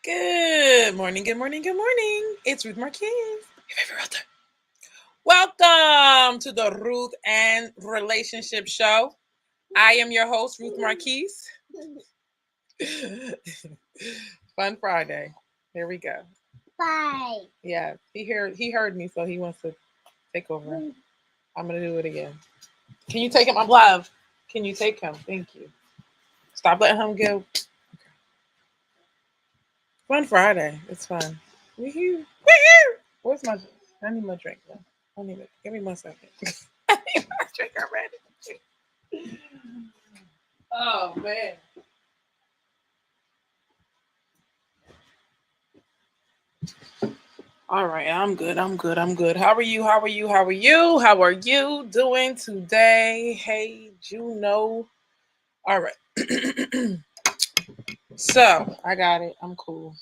Good morning, good morning, good morning. It's Ruth Marquez, your favorite realtor. Welcome to the Ruth and Relationship Show. I am your host, Ruth Marquez. Fun Friday. Here we go. Bye. Yeah, he heard me, so he wants to take over. I'm gonna do it again. Can you take him? I'm live. Can you take him? Thank you. Stop letting him go. Fun Friday. It's fun. Woohoo! Woohoo! Where's my? I need my drink now. I need it. Give me 1 second. I need my drink already. Oh man. All right, I'm good. I'm good. I'm good. How are you? How are you? How are you? How are you doing today? Hey, Juno. All right. So I got it. I'm cool.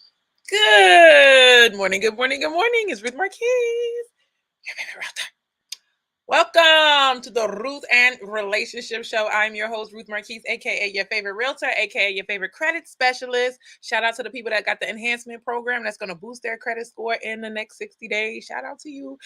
Good morning. Good morning. Good morning. It's Ruth Marquez. Your favorite realtor. Welcome to the Ruth and Relationship Show. I'm your host, Ruth Marquez, aka your favorite realtor, aka your favorite credit specialist. Shout out to the people that got the enhancement program that's going to boost their credit score in the next 60 days. Shout out to you.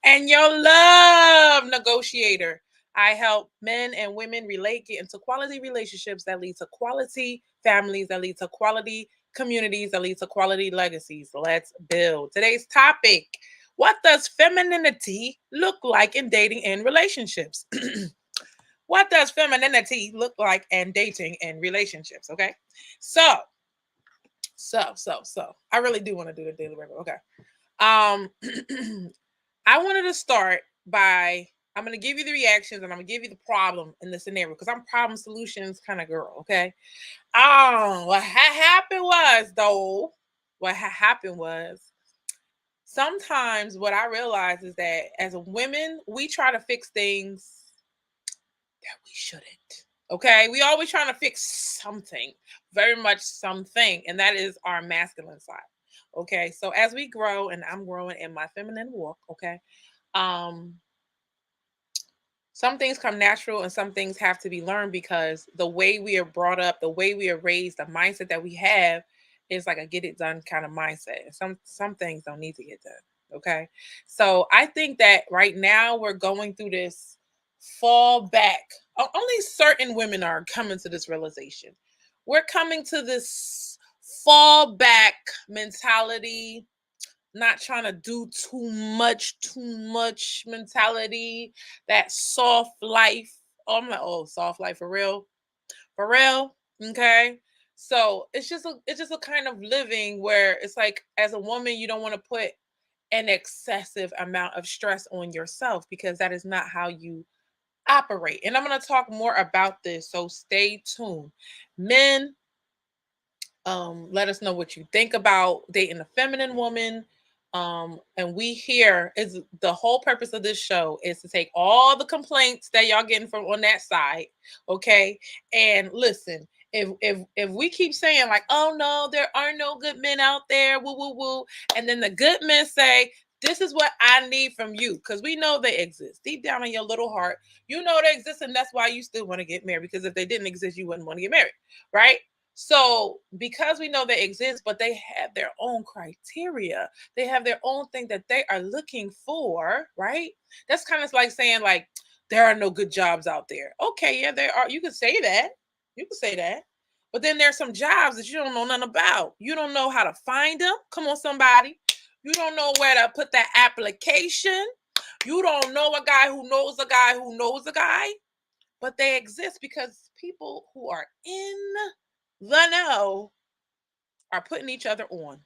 And your love negotiator. I help men and women get into quality relationships that lead to quality families, that lead to quality communities, that lead to quality legacies. Let's build. Today's topic: what does femininity look like in dating and relationships? What does femininity look like in dating and relationships? Okay. So, I really do want to do the daily review. Okay. Um, I wanted to start by I'm gonna give you the reactions and I'm gonna give you the problem in the scenario because I'm problem solutions kind of girl. Okay. What happened was though, what happened was sometimes what I realize is that as women, we try to fix things that we shouldn't. Okay, we always trying to fix something, very much something, and that is our masculine side. Okay, so as we grow, and I'm growing in my feminine walk. Okay, um, some things come natural, and some things have to be learned because the way we are brought up, the way we are raised, the mindset that we have is like a get it done kind of mindset. Some things don't need to get done. Okay, so I think that right now we're going through this fall back. Only certain women are coming to this realization. We're coming to this fall back mentality, not trying to do too much mentality, that soft life. Oh, I'm like, oh, soft life for real. Okay, so it's just a kind of living where it's like as a woman you don't want to put an excessive amount of stress on yourself because that is not how you operate. And I'm going to talk more about this, so stay tuned. Men, let us know what you think about dating a feminine woman. And we here is the whole purpose of this show is to take all the complaints that y'all getting from on that side, okay? And listen, if we keep saying like, oh no, there are no good men out there, woo woo woo, and then the good men say, this is what I need from you, because we know they exist deep down in your little heart. You know they exist, and that's why you still want to get married. Because if they didn't exist, you wouldn't want to get married, right? So, because we know they exist, but they have their own criteria, they have their own thing that they are looking for, right? That's kind of like saying, like, there are no good jobs out there. Okay, yeah, there are. You can say that. You can say that. But then there's some jobs that you don't know nothing about. You don't know how to find them. Come on, somebody. You don't know where to put that application. You don't know a guy who knows a guy who knows a guy. But they exist because people who are in the know are putting each other on.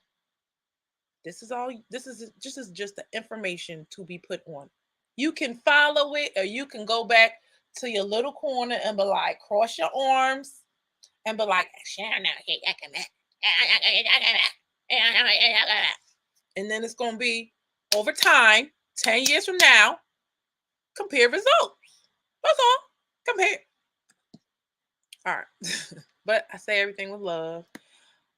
This is all. This is just the information to be put on. You can follow it, or you can go back to your little corner and be like, cross your arms and be like, and then it's gonna be over time, 10 years from now, compare results. That's all. Compare. All right, but I say everything with love.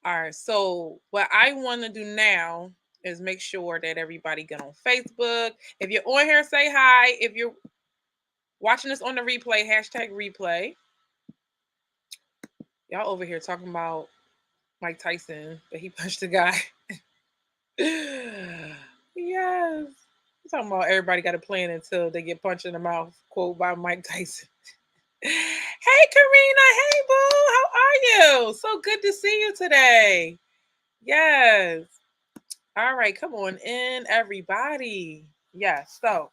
All right. So what I want to do now is make sure that everybody get on Facebook. If you're on here, say hi. If you're watching this on the replay, hashtag replay. Y'all over here talking about Mike Tyson, but he punched the guy. Yes. I'm talking about everybody got a plan until they get punched in the mouth. Quote by Mike Tyson. Hey Karina, hey boo, how are you? So good to see you today. Yes. All right, come on in, everybody. Yes. So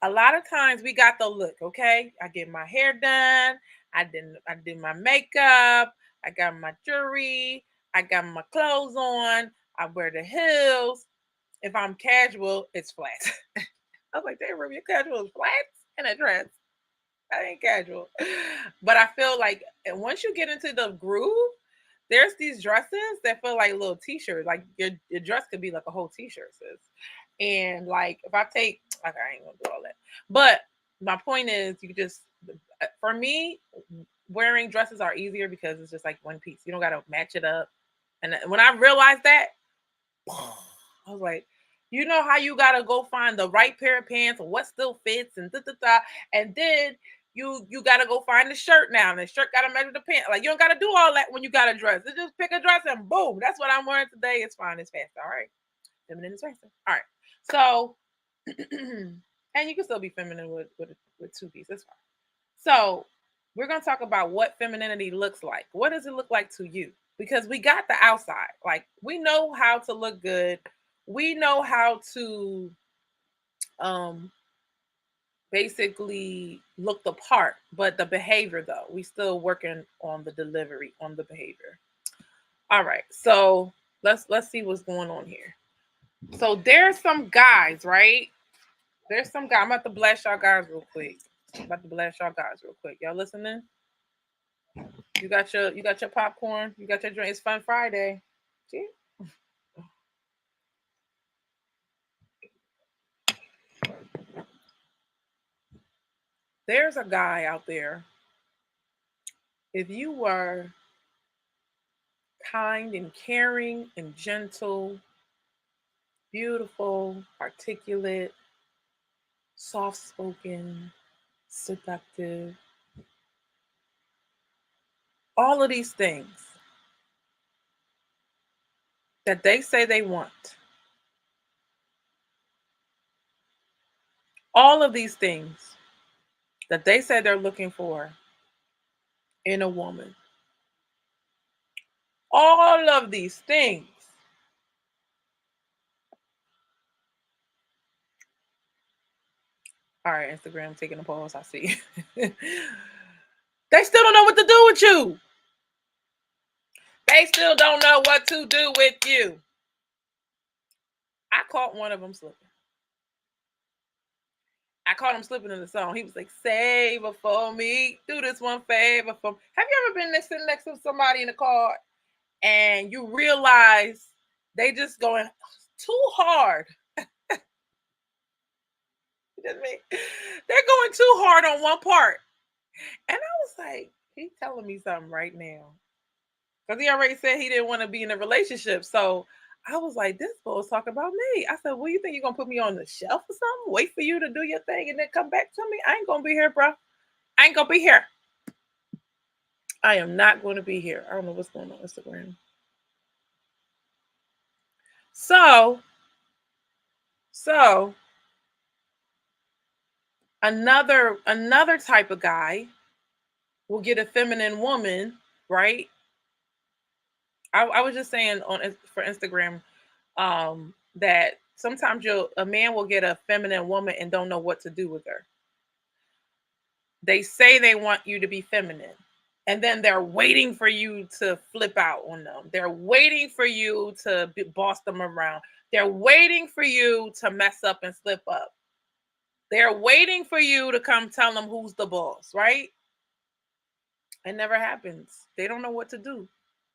a lot of times we got the look, okay? I get my hair done, I did my makeup, I got my jewelry, I got my clothes on, I wear the heels. If I'm casual, it's flat. I was like, damn, Ruby, your casual is flats and a dress. I ain't casual. But I feel like once you get into the groove, there's these dresses that feel like little t-shirts. Like your dress could be like a whole t-shirt, sis. And like if I take okay, I ain't gonna do all that. But my point is you just for me, wearing dresses are easier because it's just like one piece. You don't gotta match it up. And when I realized that, I was like, you know how you gotta go find the right pair of pants or what still fits and da da da, and then you gotta go find the shirt now, and the shirt gotta match with the pants. Like you don't gotta do all that when you got a dress. You just pick a dress and boom, that's what I'm wearing today. It's fine, it's fast. All right, feminine is faster. All right, so and you can still be feminine with two pieces. That's fine. So we're gonna talk about what femininity looks like. What does it look like to you? Because we got the outside. Like we know how to look good. We know how to um basically look the part, but the behavior though, we still working on the delivery, on the behavior. All right. So let's see what's going on here. So there's some guys, right? There's some guy. I'm about to blast y'all guys real quick. I'm about to blast y'all guys real quick. Y'all listening? You got your popcorn. You got your drink. It's Fun Friday. See? There's a guy out there. If you were kind and caring and gentle, beautiful, articulate, soft spoken, seductive, all of these things that they say they want, all of these things that they say they're looking for in a woman, all of these things. All right, Instagram taking a pause. I see. They still don't know what to do with you. They still don't know what to do with you. I caught one of them slipping. I caught him slipping in the song. He was like, "Save it for me. Do this one favor for me." Have you ever been sitting next to somebody in the car and you realize they just going too hard? You know what I mean? They're going too hard on one part. And I was like, he's telling me something right now. Because he already said he didn't want to be in a relationship. So I was like, this boy's talking about me. I said, well, you think you're going to put me on the shelf or something? Wait for you to do your thing and then come back to me? I ain't going to be here, bro. I ain't going to be here. I am not going to be here. I don't know what's going on Instagram. So, so another type of guy will get a feminine woman, right? I was just saying on for Instagram that sometimes a man will get a feminine woman and don't know what to do with her. They say they want you to be feminine, and then they're waiting for you to flip out on them. They're waiting for you to boss them around. They're waiting for you to mess up and slip up. They're waiting for you to come tell them who's the boss, right? It never happens. They don't know what to do.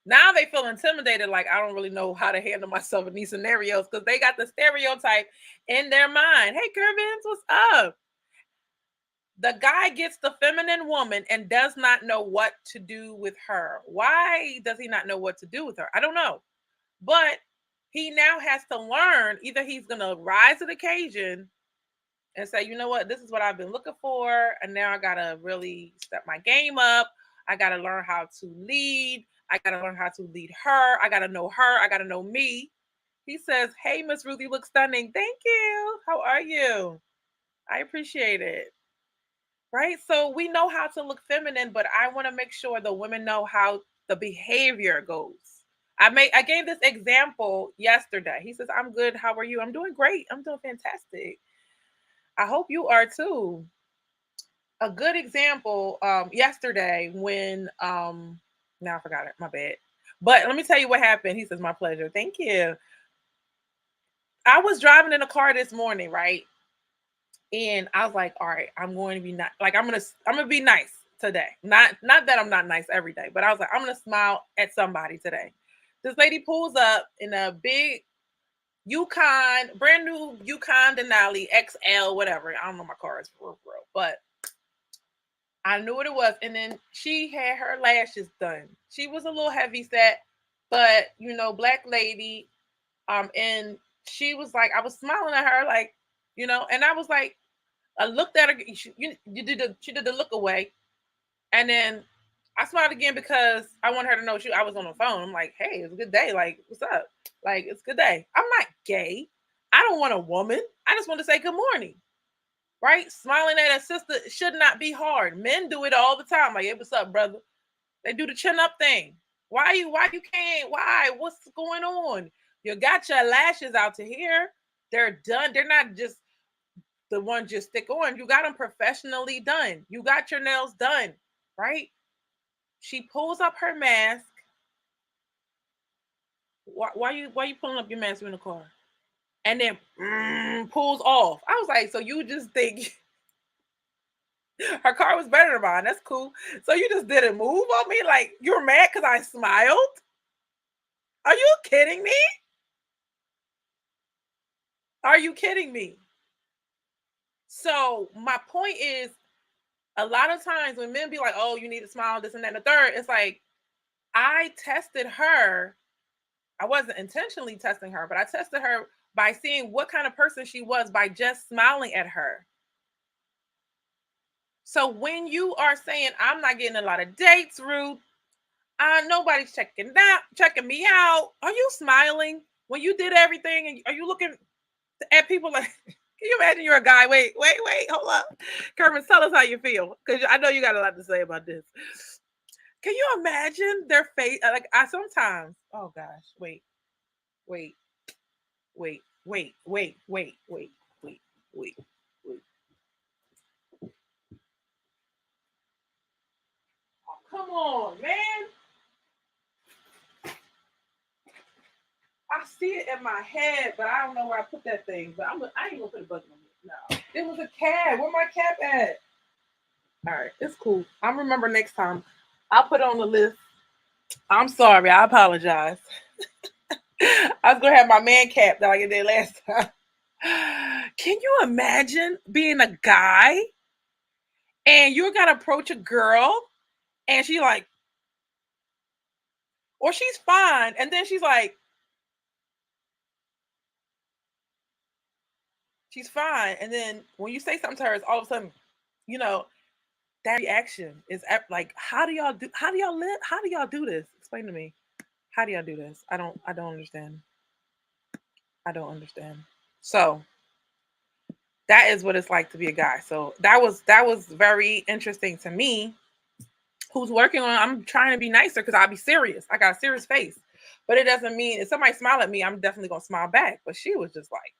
Now they feel intimidated, like I don't really know how to handle myself in these scenarios because they got the stereotype in their mind. Hey, Curvins, what's up? The guy gets the feminine woman and does not know what to do with her. Why does he not know what to do with her? I don't know. But he now has to learn either he's going to rise to the occasion and say, you know what, this is what I've been looking for. And now I got to really step my game up. I got to learn how to lead. I got to learn how to lead her. I got to know her. I got to know me. He says, "Hey, Miss Ruth, you look stunning. Thank you. How are you? I appreciate it." Right? So we know how to look feminine, but I want to make sure the women know how the behavior goes. I gave this example yesterday. He says, "I'm good. How are you?" "I'm doing great. I'm doing fantastic. I hope you are too." A good example yesterday when now I forgot it, my bad. But let me tell you what happened. He says, "My pleasure. Thank you." I was driving in a car this morning, right? And I was like, "All right, I'm going to be not like I'm gonna be nice today. Not that I'm not nice every day, but I was like, I'm gonna smile at somebody today." This lady pulls up in a big Yukon, brand new Yukon Denali XL, whatever. I don't know my car is for real, but I knew what it was. And then she had her lashes done. She was a little heavy set, but black lady. And she was like, I was smiling at her, like, and I was like, I looked at her. She did the look away, and then I smiled again because I want her to know I was on the phone. I'm like, "Hey, it's a good day. Like, what's up? Like, it's a good day." I'm not gay. I don't want a woman. I just want to say good morning. Right? Smiling at a sister should not be hard. Men do it all the time. Like, "Hey, what's up, brother?" They do the chin up thing. Why you can't? Why? What's going on? You got your lashes out to here. They're done. They're not just the one just stick on. You got them professionally done. You got your nails done, right? She pulls up her mask. Why you pulling up your mask in the car? And then pulls off. I was like, so you just think her car was better than mine? That's cool. So you just didn't move on me? Like, you're mad because I smiled? Are you kidding me? Are you kidding me? So my point is, a lot of times when men be like, "Oh, you need to smile, this and that and the third," it's like, I tested her. I wasn't intentionally testing her, but I tested her by seeing what kind of person she was by just smiling at her. So when you are saying, "I'm not getting a lot of dates, Ruth, nobody's checking me out," are you smiling when you did everything? And are you looking at people like, can you imagine you're a guy? Wait, hold up. Kermit, tell us how you feel. Because I know you got a lot to say about this. Can you imagine their face? Like, I sometimes, oh gosh, wait, wait. Wait. Oh, come on, man. I see it in my head, but I don't know where I put that thing. But I ain't gonna put a button on it. No. It was a cap. Where my cap at? All right, it's cool. I'll remember next time. I'll put it on the list. I'm sorry. I apologize. I was gonna have my man cap that I did last time. Can you imagine being a guy and you're gonna approach a girl and she like, or she's fine, and then she's like, she's fine, and then when you say something to her, it's all of a sudden, you know, that reaction is like, how do y'all do? How do y'all live? How do y'all do this? Explain to me. How do y'all do this? I don't understand. I don't understand. So that is what it's like to be a guy. So that was very interesting to me. Who's working on? I'm trying to be nicer because I'll be serious. I got a serious face, but it doesn't mean if somebody smile at me, I'm definitely gonna smile back. But she was just like,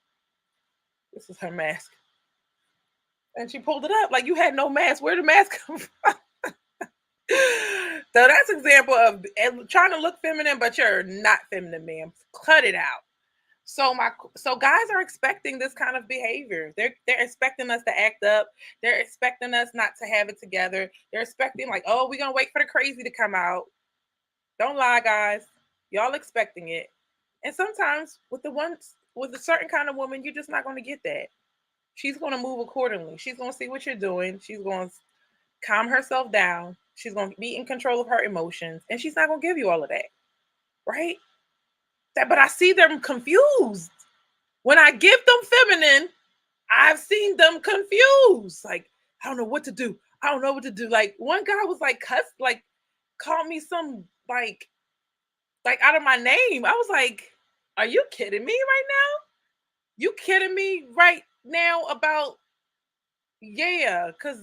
this is her mask, and she pulled it up like you had no mask. Where did the mask come from? So that's an example of trying to look feminine, but you're not feminine, ma'am. Cut it out. So guys are expecting this kind of behavior. They're expecting us to act up. They're expecting us not to have it together. They're expecting like, oh, we're gonna wait for the crazy to come out. Don't lie, guys. Y'all expecting it. And sometimes with a certain kind of woman, you're just not gonna get that. She's gonna move accordingly. She's gonna see what you're doing. She's gonna calm herself down. She's gonna be in control of her emotions, and she's not gonna give you all of that, right? But I see them confused. When I give them feminine, I've seen them confused. Like, I don't know what to do. I don't know what to do. Like, one guy was like, cuss, like, called me some like out of my name. I was like, "Are you kidding me right now? You kidding me right now about yeah?" Because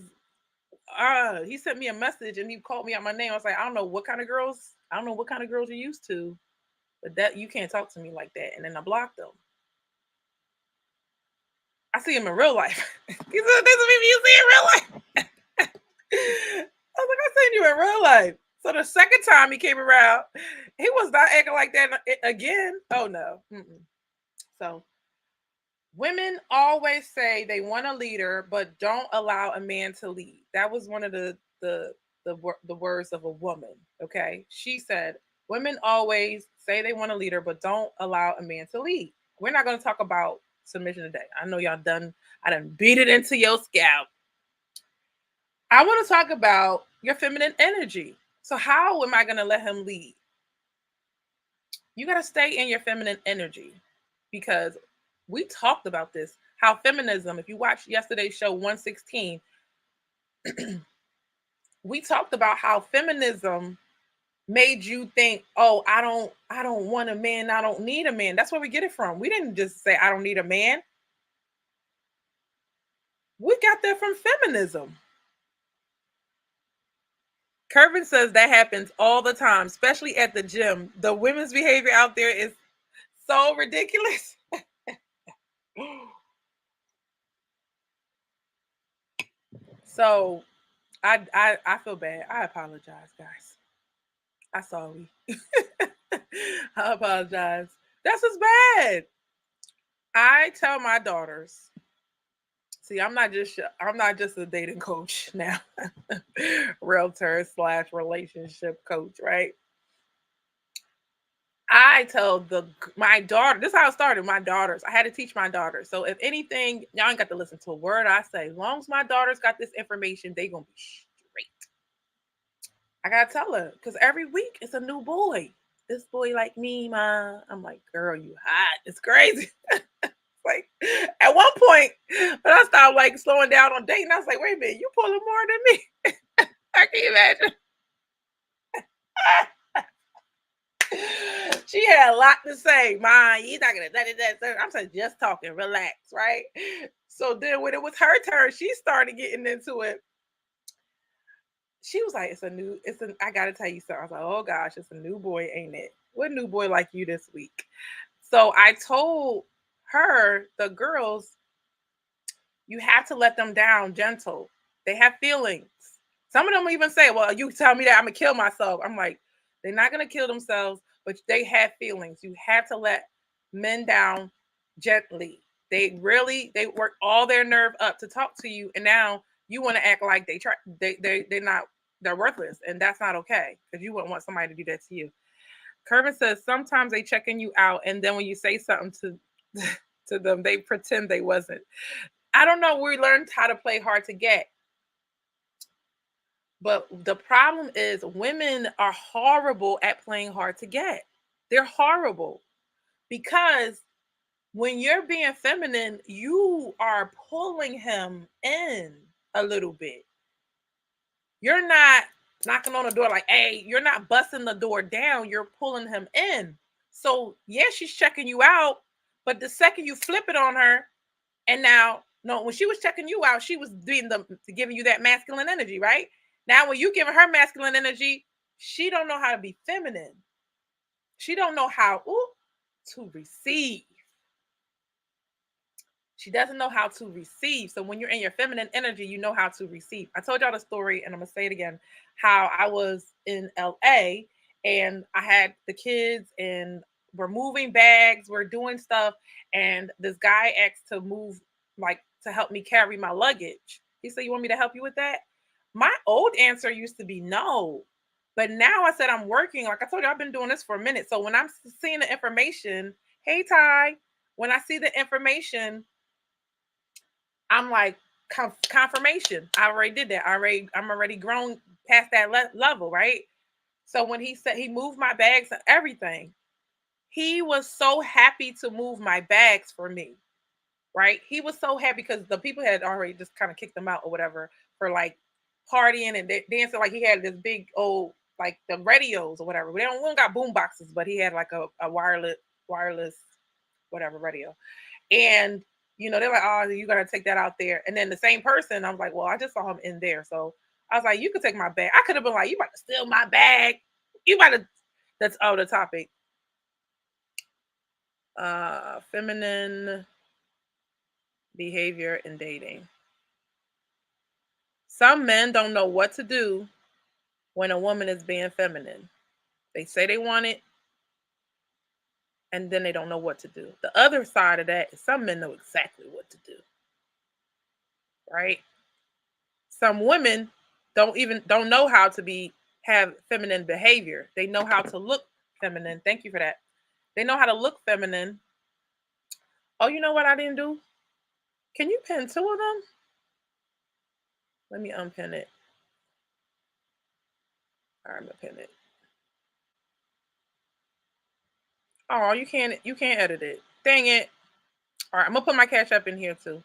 he sent me a message and he called me out my name. I was like, "I don't know what kind of girls. I don't know what kind of girls you're used to, but that you can't talk to me like that." And then I blocked him. I see him in real life. He said, "This is people you see in real life." I was like, "I seen you in real life." So the second time he came around, he was not acting like that again. Oh no. Mm-mm. So women always say they want a leader, but don't allow a man to lead. That was one of the words of a woman. Okay, she said women always say they want a leader, but don't allow a man to lead. We're not going to talk about submission today. I know y'all done. I done beat it into your scalp. I want to talk about your feminine energy. So how am I going to let him lead? You got to stay in your feminine energy because we talked about this. How feminism, if you watched yesterday's show 116, we talked about how feminism made you think, "Oh, I don't want a man, I don't need a man." That's where we get it from. We didn't just say I don't need a man. We got that from feminism. Kervin says that happens all the time, especially at the gym. The women's behavior out there is so ridiculous. So I feel bad. I apologize, guys. I sorry. I apologize. That's just bad. I tell my daughters. See, I'm not just a dating coach now, realtor slash relationship coach, right? I tell my daughter. This is how it started. My daughters. I had to teach my daughters. So if anything, y'all ain't got to listen to a word I say. As long as my daughters got this information, they gonna be straight. I gotta tell her because every week it's a new boy. This boy like me, ma. I'm like, girl, you hot. It's crazy. Like at one point, when I started like slowing down on dating, I was like, wait a minute, you pulling more than me. I can't imagine. She had a lot to say. Ma, you not gonna that. I'm saying just talking, relax, right? So then when it was her turn, she started getting into it. She was like, I gotta tell you something. I was like, oh gosh, it's a new boy, ain't it? What new boy like you this week? So I told her, the girls, you have to let them down gentle. They have feelings. Some of them even say, well, you tell me that I'm gonna kill myself. I'm like, they're not gonna kill themselves, but they have feelings. You have to let men down gently. They work all their nerve up to talk to you, and now you want to act like they're not they're worthless, and that's not okay because you wouldn't want somebody to do that to you. Kervin says sometimes they checking you out, and then when you say something to to them, they pretend they wasn't. I don't know. We learned how to play hard to get. But the problem is women are horrible at playing hard to get. They're horrible because when you're being feminine, you are pulling him in a little bit. You're not knocking on the door like, hey, you're not busting the door down, you're pulling him in. So, yeah, she's checking you out, but the second you flip it on her, and now, no, when she was checking you out, she was doing giving you that masculine energy, right? Now, when you giving her masculine energy, she don't know how to be feminine. She don't know how to receive. She doesn't know how to receive. So when you're in your feminine energy, you know how to receive. I told y'all the story, and I'm gonna say it again. How I was in LA and I had the kids, and we're moving bags, we're doing stuff, and this guy asked to move, like to help me carry my luggage. He said, "You want me to help you with that?" My old answer used to be no. But now I said I'm working. Like I told you, I've been doing this for a minute. So when I'm seeing the information, hey Ty, when I see the information, I'm like confirmation. I already did that. I'm already grown past that level, right? So when he said he moved my bags and everything, he was so happy to move my bags for me, right? He was so happy because the people had already just kind of kicked him out or whatever for like partying and dancing. Like he had this big old like the radios or whatever. We don't got boom boxes, but he had like a wireless whatever radio. And they're like, oh, you gotta take that out there. And then the same person, I'm like, well, I just saw him in there. So I was like, you could take my bag. I could have been like, you about to steal my bag. You about to that's the topic. Feminine behavior in dating. Some men don't know what to do when a woman is being feminine. They say they want it, and then they don't know what to do. The other side of that is some men know exactly what to do, right? Some women don't know how to have feminine behavior. They know how to look feminine. Thank you for that. They know how to look feminine. Oh, you know what I didn't do? Can you pin two of them? Let me unpin it. All right, I'm gonna pin it. Oh, you can't edit it. Dang it. All right, I'm gonna put my cash app in here too.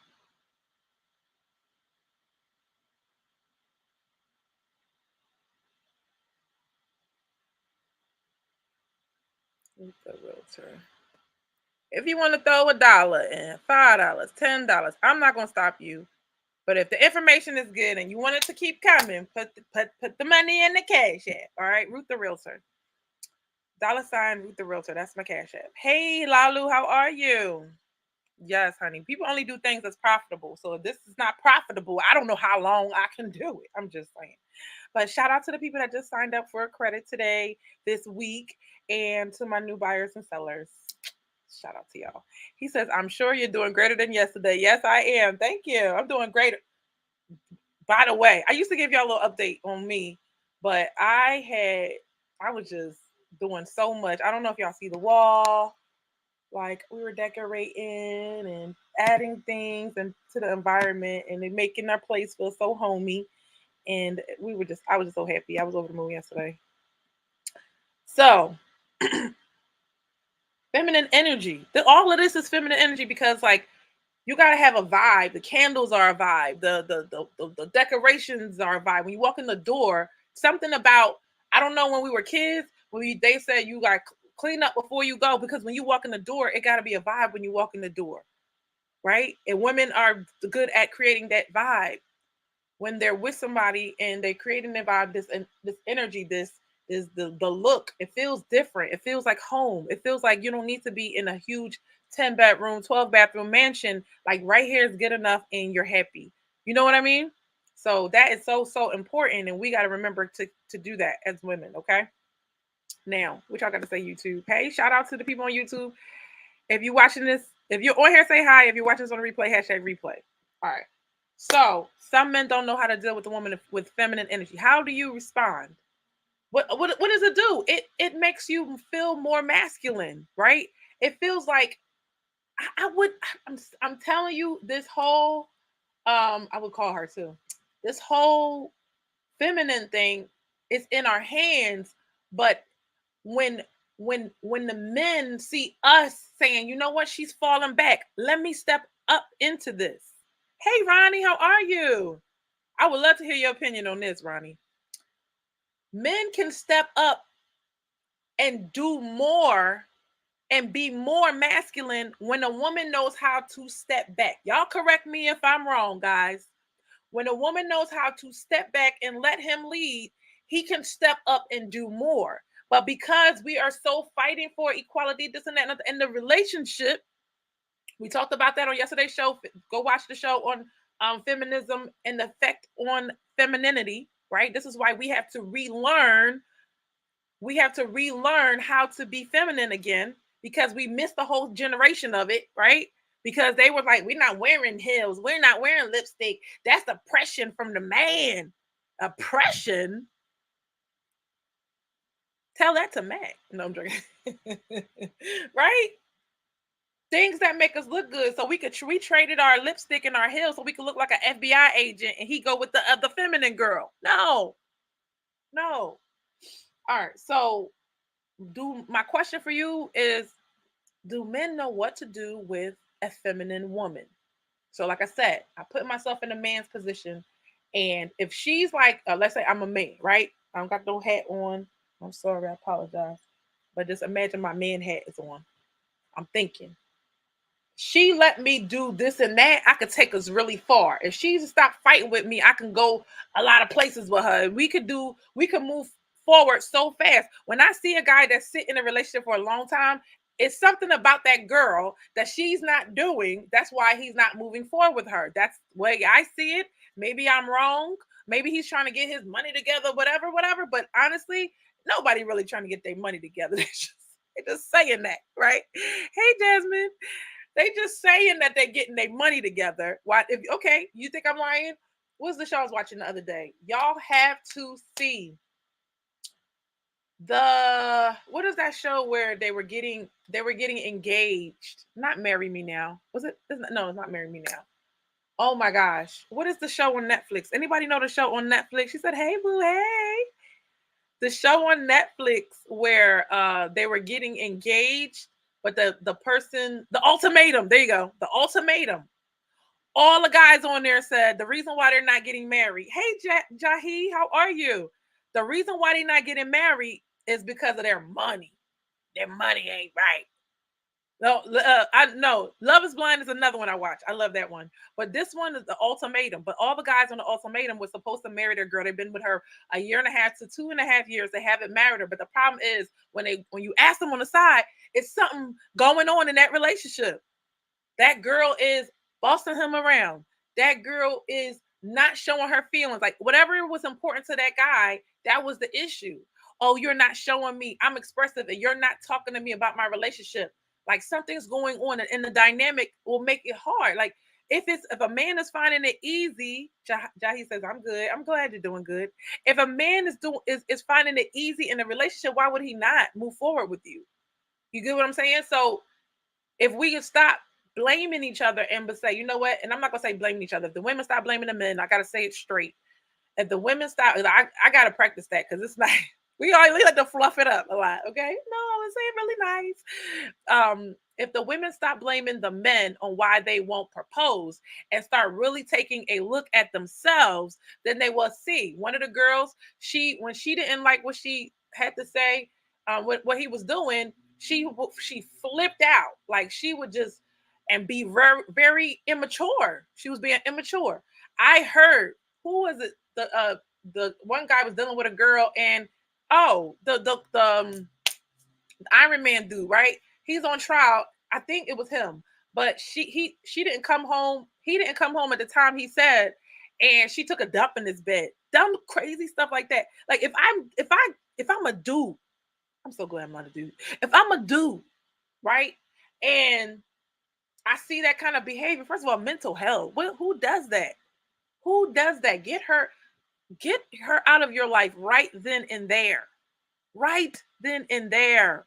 The realtor. If you want to throw $1 in, $5, $10, I'm not gonna stop you. But if the information is good and you want it to keep coming, put the money in the cash app. All right, Ruth the realtor. $ Ruth the realtor. That's my cash app. Hey Lalu, how are you? Yes, honey. People only do things that's profitable. So if this is not profitable, I don't know how long I can do it. I'm just saying. But shout out to the people that just signed up for a credit today, this week, and to my new buyers and sellers. Shout out to y'all. He says, I'm sure you're doing greater than yesterday. Yes, I am. Thank you. I'm doing great. By the way, I used to give y'all a little update on me, but I was just doing so much. I don't know if y'all see the wall. Like we were decorating and adding things and to the environment and then making our place feel so homey. And I was just so happy. I was over the moon yesterday. So feminine energy. All of this is feminine energy because like you gotta have a vibe. The candles are a vibe. The decorations are a vibe. When you walk in the door, something about I don't know when we were kids they said you got clean up before you go because when you walk in the door, it got to be a vibe when you walk in the door, right? And women are good at creating that vibe when they're with somebody and they're creating that vibe, this energy, this is the look. It feels different. It feels like home. It feels like you don't need to be in a huge 10 bedroom, 12 bathroom mansion. Like right here is good enough and you're happy. You know what I mean? So that is so important, and we got to remember to do that as women. Okay. Now, what y'all got to say, YouTube? Hey, shout out to the people on YouTube. If you're watching this, if you're on here, say hi. If you're watching this on a replay, #replay. All right. So some men don't know how to deal with a woman with feminine energy. How do you respond? What does it do? It makes you feel more masculine, right? It feels like I would. I'm telling you, this whole I would call her too. This whole feminine thing is in our hands, but when when the men see us saying, you know what, she's falling back, let me step up into this. Hey Ronnie, how are you? I would love to hear your opinion on this, Ronnie. Men can step up and do more and be more masculine when a woman knows how to step back. Y'all correct me if I'm wrong, guys. When a woman knows how to step back and let him lead, he can step up and do more. But because we are so fighting for equality, this and that, and the relationship, we talked about that on yesterday's show. Go watch the show on feminism and the effect on femininity, right? This is why we have to relearn. We have to relearn how to be feminine again because we missed the whole generation of it, right? Because they were like, we're not wearing heels, we're not wearing lipstick. That's oppression from the man. Oppression. Tell that to Mac. No, I'm joking. Right? Things that make us look good, so we traded our lipstick and our heels so we could look like an FBI agent, and he go with the feminine girl. No, no. All right. So, do my question for you is: do men know what to do with a feminine woman? So, like I said, I put myself in a man's position, and if she's like, let's say I'm a man, right? I don't got no hat on. I'm sorry, I apologize. But just imagine my man hat is on. I'm thinking she let me do this and that, I could take us really far. If she stop fighting with me, I can go a lot of places with her. We could move forward so fast. When I see a guy that's sitting in a relationship for a long time, it's something about that girl that she's not doing. That's why he's not moving forward with her. That's the way I see it. Maybe I'm wrong. Maybe he's trying to get his money together, whatever, whatever. But honestly, nobody really trying to get their money together. They're just saying that, right? Hey, Jasmine. They just saying that they're getting their money together. Why? If okay, you think I'm lying? What's the show I was watching the other day? Y'all have to see the what is that show where they were getting engaged? Not Marry Me Now. Was it? No, it's not Marry Me Now. Oh my gosh, what is the show on Netflix? Anybody know the show on Netflix? She said, "Hey boo, hey." The show on Netflix where they were getting engaged, but the person, the ultimatum. There you go, the ultimatum. All the guys on there said the reason why they're not getting married. Hey, Jahi, how are you? The reason why they're not getting married is because of their money. Their money ain't right. No, I know. Love is Blind is another one I watch. I love that one. But this one is the ultimatum. But all the guys on the ultimatum were supposed to marry their girl. They've been with her a year and a half to 2.5 years. They haven't married her. But the problem is when you ask them on the side, it's something going on in that relationship. That girl is bossing him around. That girl is not showing her feelings. Like whatever was important to that guy, that was the issue. Oh, you're not showing me. I'm expressive and you're not talking to me about my relationship. Like something's going on and the dynamic will make it hard. Like if a man is finding it easy, Jahi says, I'm good. I'm glad you're doing good. If a man is finding it easy in a relationship, why would he not move forward with you? You get what I'm saying? So if we could stop blaming each other and but say, you know what, and I'm not gonna say blaming each other. If the women stop blaming the men, I gotta say it straight. If the women stop, I gotta practice that because it's not. We like to fluff it up a lot, okay? No, I say it really nice. If the women stop blaming the men on why they won't propose and start really taking a look at themselves, then they will see. One of the girls, when she didn't like what she had to say, what he was doing, she flipped out. Like she would just and be very very immature. She was being immature. I heard who was it? The one guy was dealing with a girl and oh the Iron Man dude, right? He's on trial. I think it was him, but she didn't come home. He didn't come home at the time he said, and she took a dump in his bed. Dumb crazy stuff like that. Like if I'm a dude, I'm so glad I'm not a dude. If I'm a dude, right, and I see that kind of behavior. First of all, mental health. Who does that? Who does that? Get her out of your life right then and there. Right then and there.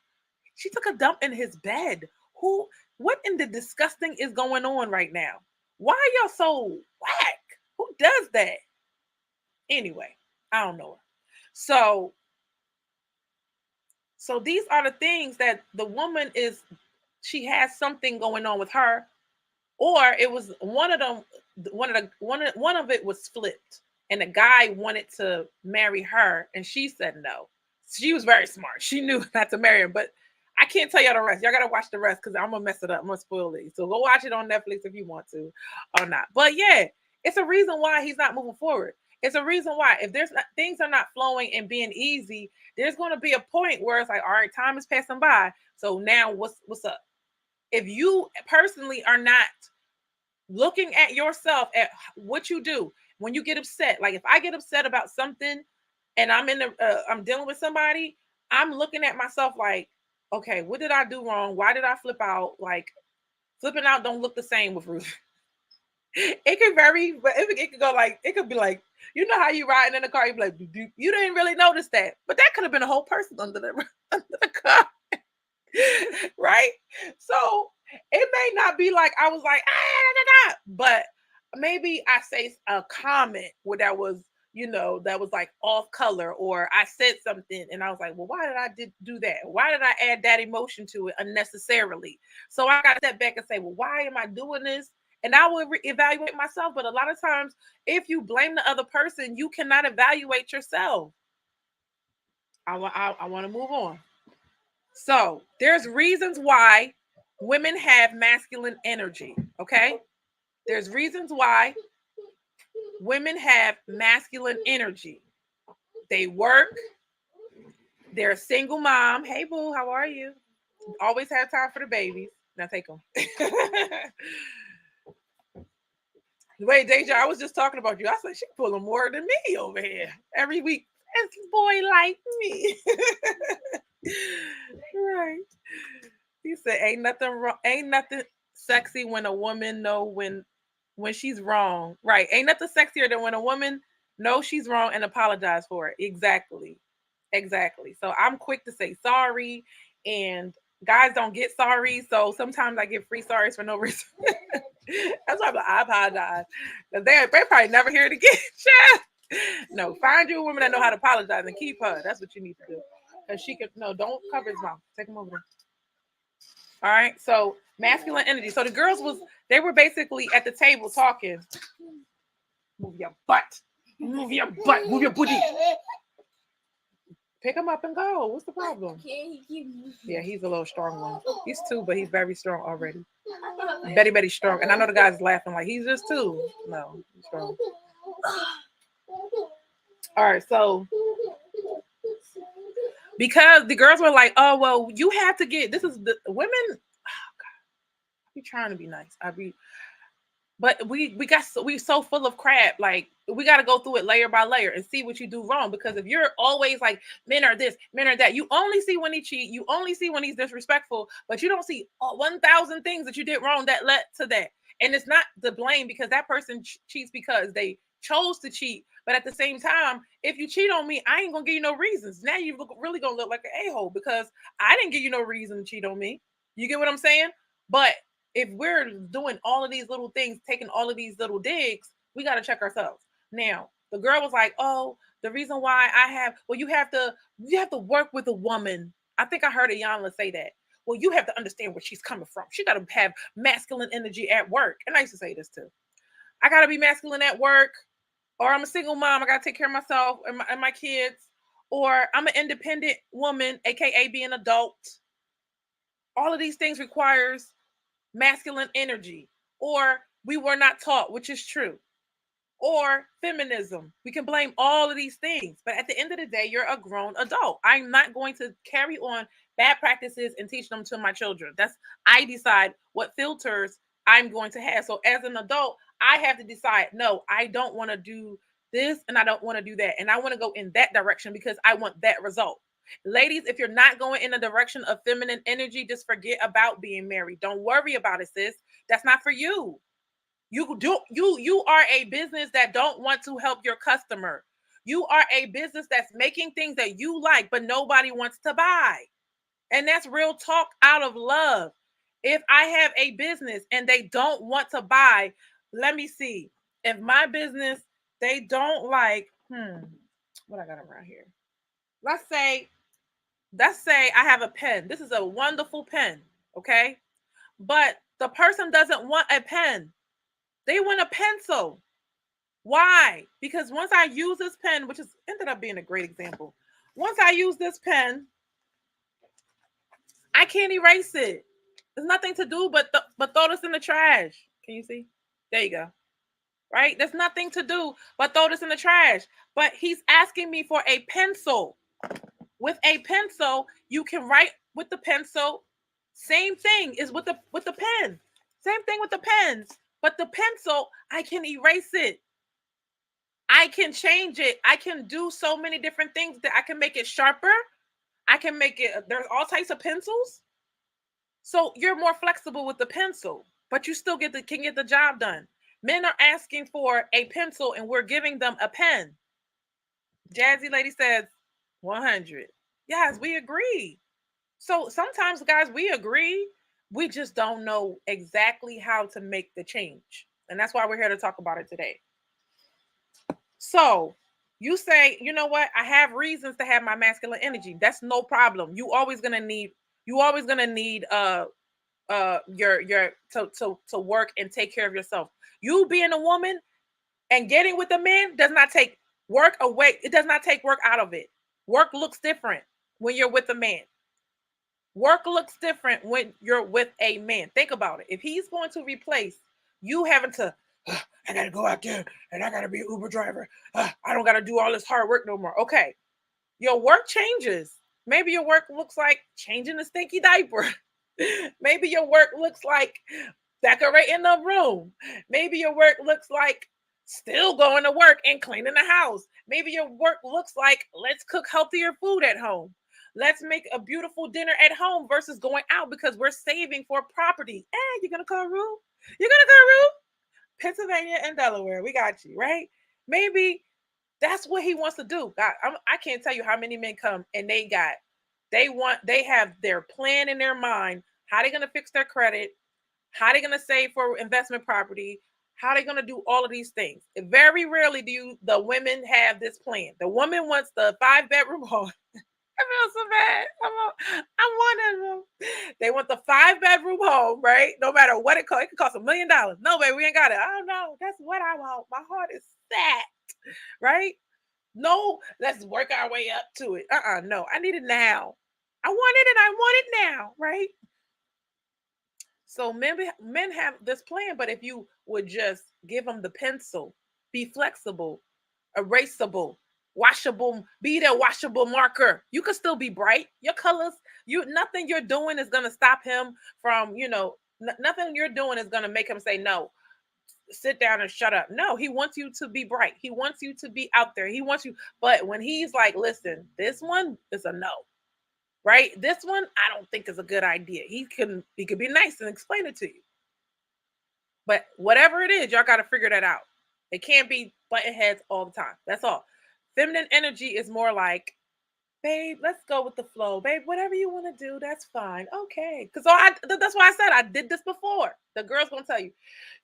She took a dump in his bed. Who? What in the disgusting is going on right now? Why are y'all so whack? Who does that? Anyway, I don't know her. So these are the things that the woman is. She has something going on with her, or it was one of them. One of it was flipped, and the guy wanted to marry her, and she said no. She was very smart. She knew not to marry him, but I can't tell y'all the rest. Y'all gotta watch the rest because I'm gonna mess it up. I'm gonna spoil it. So go watch it on Netflix if you want to, or not. But yeah, it's a reason why he's not moving forward. It's a reason why if there's not, things are not flowing and being easy, there's going to be a point where it's like, all right, time is passing by. So now what's up? If you personally are not looking at yourself at what you do when you get upset, like if I get upset about something and I'm dealing with somebody, I'm looking at myself like, okay, what did I do wrong? Why did I flip out? Like flipping out don't look the same with Ruth. It could vary, but it could go like it could be like, you know how you riding in the car, you be like, you didn't really notice that, but that could have been a whole person under the under the car. Right? So it may not be like I was like, but maybe I say a comment where that was like off color, or I said something and I was like, well, why did I do that? Why did I add that emotion to it unnecessarily? So I got to step back and say, well, why am I doing this? And I will evaluate myself. But a lot of times, if you blame the other person, you cannot evaluate yourself. I want to move on. So there's reasons why women have masculine energy. Okay, there's reasons why women have masculine energy. They work. They're a single mom. Hey boo, how are you? Always have time for the babies. Now take them. Wait, Deja, I was just talking about you. I said she pulling more than me over here every week. This boy like me. Right. He said, "Ain't nothing wrong. Ain't nothing sexy when a woman know when she's wrong. Right? Ain't nothing sexier than when a woman knows she's wrong and apologize for it. Exactly, exactly. So I'm quick to say sorry, and guys don't get sorry. So sometimes I get free sorries for no reason. That's why I'm like, I apologize because they probably never hear it again. No, find you a woman that know how to apologize and keep her. That's what you need to do. Because she can no, don't cover his mouth. Take him over there. All right. So masculine energy. So the girls was they were basically at the table talking. Move your butt. Move your butt. Move your booty. Pick him up and go. What's the problem? Yeah, he's a little strong one. He's two, but he's very strong already. Betty strong. And I know the guy's laughing like he's just two. No, he's strong. All right, so because the girls were like, oh well, you have to get this is the women. Oh God, I be trying to be nice. But we so full of crap. Like we got to go through it layer by layer and see what you do wrong. Because if you're always like men are this, men are that, you only see when he cheat, you only see when he's disrespectful, but you don't see 1,000 things that you did wrong that led to that. And it's not the blame because that person cheats because they chose to cheat. But at the same time, if you cheat on me, I ain't gonna give you no reasons. Now you really gonna look like an a-hole because I didn't give you no reason to cheat on me. You get what I'm saying? But if we're doing all of these little things, taking all of these little digs, we got to check ourselves. Now, the girl was like, "Oh, the reason why well, you have to work with a woman." I think I heard Ayanla say that. Well, you have to understand where she's coming from. She got to have masculine energy at work. And I used to say this too. I got to be masculine at work, or I'm a single mom. I got to take care of myself and my kids, or I'm an independent woman, aka being an adult. All of these things requires masculine energy, or we were not taught, which is true, or feminism. We can blame all of these things, but at the end of the day, you're a grown adult. I'm not going to carry on bad practices and teach them to my children. I decide what filters I'm going to have. So as an adult, I have to decide, no, I don't want to do this and I don't want to do that. And I want to go in that direction because I want that result. Ladies, if you're not going in the direction of feminine energy, just forget about being married. Don't worry about it, sis. That's not for you. You are a business that don't want to help your customer. You are a business that's making things that you like, but nobody wants to buy. And that's real talk out of love. If I have a business and they don't want to buy, let me see. If my business, they don't like, what I got around here? Let's say I have a pen. This is a wonderful pen, okay? But the person doesn't want a pen. They want a pencil. Why? Because once I use this pen, which is ended up being a great example, once I use this pen, I can't erase it. There's nothing to do but throw this in the trash. Can you see? There you go. Right? There's nothing to do but throw this in the trash. But he's asking me for a pencil. With a pencil, you can write with the pencil. Same thing is with the pen. Same thing with the pens. But the pencil, I can erase it. I can change it. I can do so many different things that I can make it sharper. I can make it, there's all types of pencils. So you're more flexible with the pencil, but you still can get the job done. Men are asking for a pencil and we're giving them a pen. Jazzy Lady says 100. Yes, we agree. So sometimes, guys, we agree. We just don't know exactly how to make the change. And that's why we're here to talk about it today. So you say, you know what? I have reasons to have my masculine energy. That's no problem. You always gonna need your to work and take care of yourself. You being a woman and getting with a man does not take work away. It does not take work out of it. Work looks different when you're with a man. Work looks different when you're with a man. Think about it. If he's going to replace you having to, I got to go out there and I got to be an Uber driver. I don't got to do all this hard work no more. Okay. Your work changes. Maybe your work looks like changing a stinky diaper. Maybe your work looks like decorating the room. Maybe your work looks like still going to work and cleaning the house. Maybe your work looks like let's cook healthier food at home. Let's make a beautiful dinner at home versus going out because we're saving for property. Hey, you're gonna call Ruth? You're gonna call Ruth? Pennsylvania and Delaware. We got you, right? Maybe that's what he wants to do. I can't tell you how many men come and they have their plan in their mind, how they're gonna fix their credit, how they're gonna save for investment property, how they're gonna do all of these things. Very rarely do the women have this plan. The woman wants the 5-bedroom home. I feel so bad. I'm one of them. They want the 5-bedroom home, right? No matter what it costs. It could cost $1,000,000. No, baby, we ain't got it. I don't know. That's what I want. My heart is set, right? No, let's work our way up to it. No, I need it now. I want it and I want it now, right? So men have this plan, but if you would just give them the pencil, be flexible, erasable, washable, be their washable marker. You could still be bright. Your colors, nothing you're doing is gonna stop him from, nothing you're doing is gonna make him say no. Sit down and shut up. No, he wants you to be bright. He wants you to be out there. He wants you, but when he's like, listen, this one is a no, right? This one I don't think is a good idea. He could be nice and explain it to you. But whatever it is, y'all got to figure that out. It can't be button heads all the time. That's all. Feminine energy is more like, babe, let's go with the flow. Babe, whatever you want to do, that's fine. Okay. Because that's why I said I did this before. The girl's gonna tell you.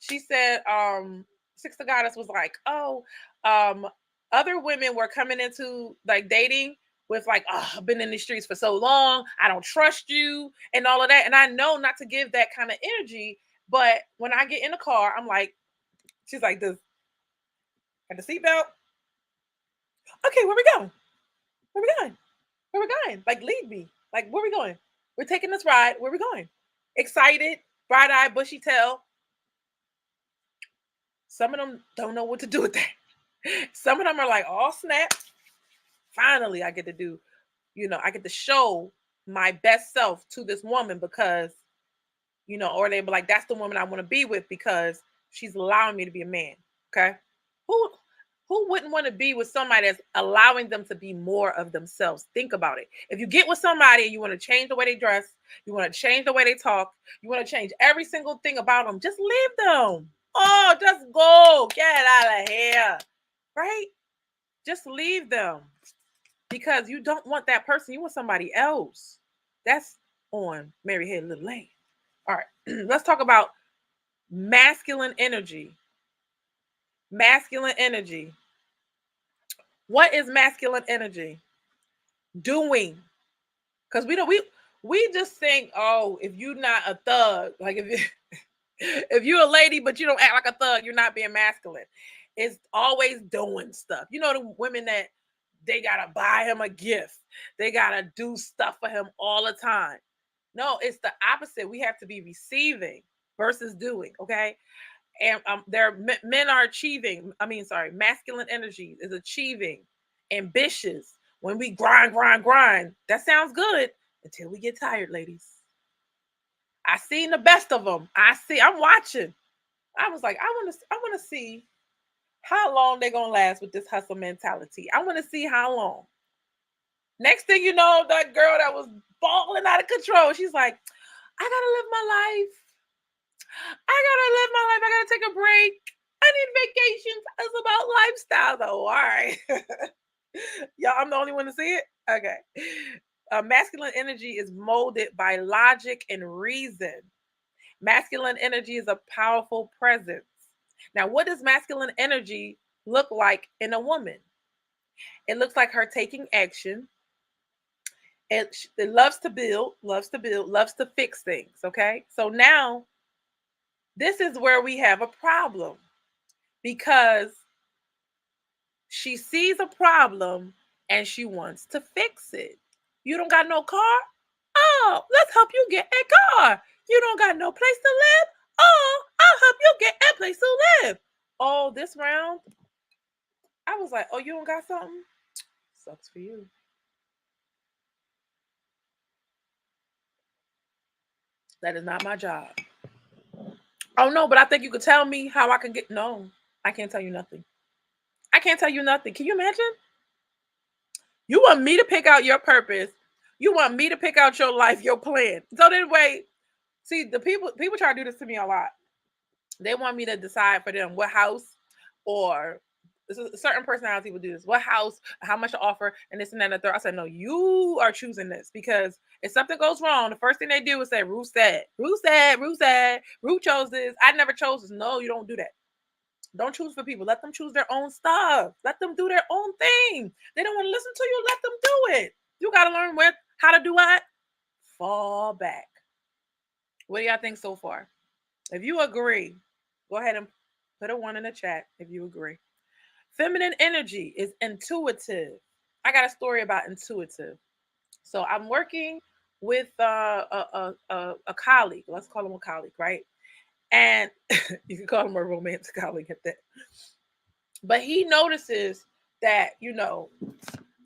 She said, Sister Goddess was like, oh, other women were coming into like dating with like, oh, I've been in the streets for so long, I don't trust you, and all of that. And I know not to give that kind of energy, but when I get in the car, I'm like, she's like, this got the seatbelt. Okay, where we going? Where we going? Where we going? Like, lead me. Like, where we going? We're taking this ride. Where we going? Excited, bright eyed, bushy tail. Some of them don't know what to do with that. Some of them are like, oh, snap. Finally, I get to do, I get to show my best self to this woman because, or they be like, that's the woman I want to be with because she's allowing me to be a man. Okay. Who who wouldn't want to be with somebody that's allowing them to be more of themselves? Think about it. If you get with somebody and you want to change the way they dress, you want to change the way they talk, you want to change every single thing about them, just leave them. Oh, just go. Get out of here. Right? Just leave them because you don't want that person. You want somebody else. That's on Mary Had Little Lane. All right. Let's talk about masculine energy. Masculine energy. What is masculine energy? Doing. Because we just think, oh, if you're not a thug, like if you're a lady but you don't act like a thug, you're not being masculine. It's always doing stuff. The women that they gotta buy him a gift, they gotta do stuff for him all the time. No, it's the opposite. We have to be receiving versus doing. Okay, and men are achieving. Masculine energy is achieving, ambitious. When we grind, grind, grind, that sounds good until we get tired, ladies. I seen the best of them. I'm watching. I was like, I want to see how long they're gonna last with this hustle mentality. I want to see how long. Next thing you know, that girl that was balling out of control, she's like, I gotta live my life. I gotta take a break. I need vacations. It's about lifestyle, though. All right. Y'all, I'm the only one to see it? Okay. Masculine energy is molded by logic and reason. Masculine energy is a powerful presence. Now, what does masculine energy look like in a woman? It looks like her taking action. It loves to build, loves to fix things. Okay. So now this is where we have a problem because she sees a problem and she wants to fix it. You don't got no car? Oh, let's help you get a car. You don't got no place to live? Oh, I'll help you get a place to live. Oh, this round, I was like, oh, you don't got something? Sucks for you. That is not my job. Oh no, but I think you could tell me how I can get. No, I can't tell you nothing. I can't tell you nothing. Can you imagine? You want me to pick out your purpose. You want me to pick out your life, your plan. So then wait. See, the people try to do this to me a lot. They want me to decide for them what house or certain personality will do this. What house, how much to offer, and this and that and the third. I said, no, you are choosing this because if something goes wrong, the first thing they do is say, Ruth said, Ruth said, Ruth said, Ruth chose this. I never chose this. No, you don't do that. Don't choose for people. Let them choose their own stuff. Let them do their own thing. They don't want to listen to you. Let them do it. You got to learn where how to do what? Fall back. What do y'all think so far? If you agree, go ahead and put a one in the chat if you agree. Feminine energy is intuitive. I got a story about intuitive. So I'm working with a colleague. Let's call him a colleague, right? And you can call him a romantic colleague at that. But he notices that,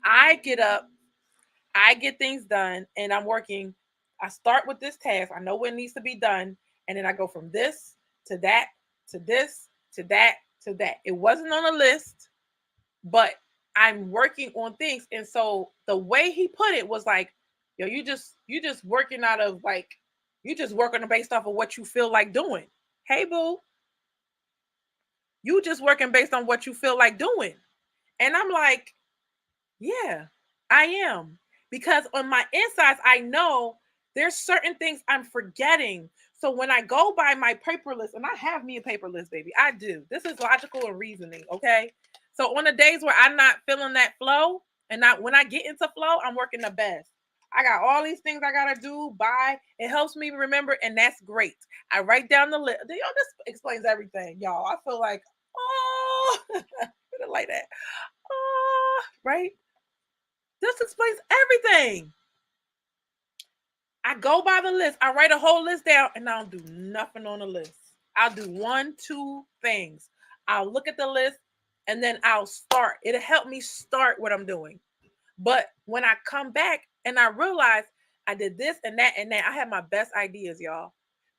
I get up, I get things done, and I'm working. I start with this task. I know what needs to be done. And then I go from this to that to this to that to that. It wasn't on a list, but I'm working on things. And so the way he put it was like, yo, you just working out of like, you just working based off of what you feel like doing. Hey boo, you just working based on what you feel like doing. And I'm like, yeah, I am. Because on my insides, I know there's certain things I'm forgetting. So when I go by my paper list, and I have me a paper list, baby, I do. This is logical and reasoning, okay? So on the days where I'm not feeling that flow, and not when I get into flow, I'm working the best. I got all these things I gotta do, buy. It helps me remember, and that's great. I write down the list. This explains everything, y'all. I feel like, oh, like that. Oh, right? This explains everything. I go by the list. I write a whole list down and I don't do nothing on the list. I'll do one, two things. I'll look at the list and then I'll start. It'll help me start what I'm doing. But when I come back and I realize I did this and that and that, I have my best ideas, y'all.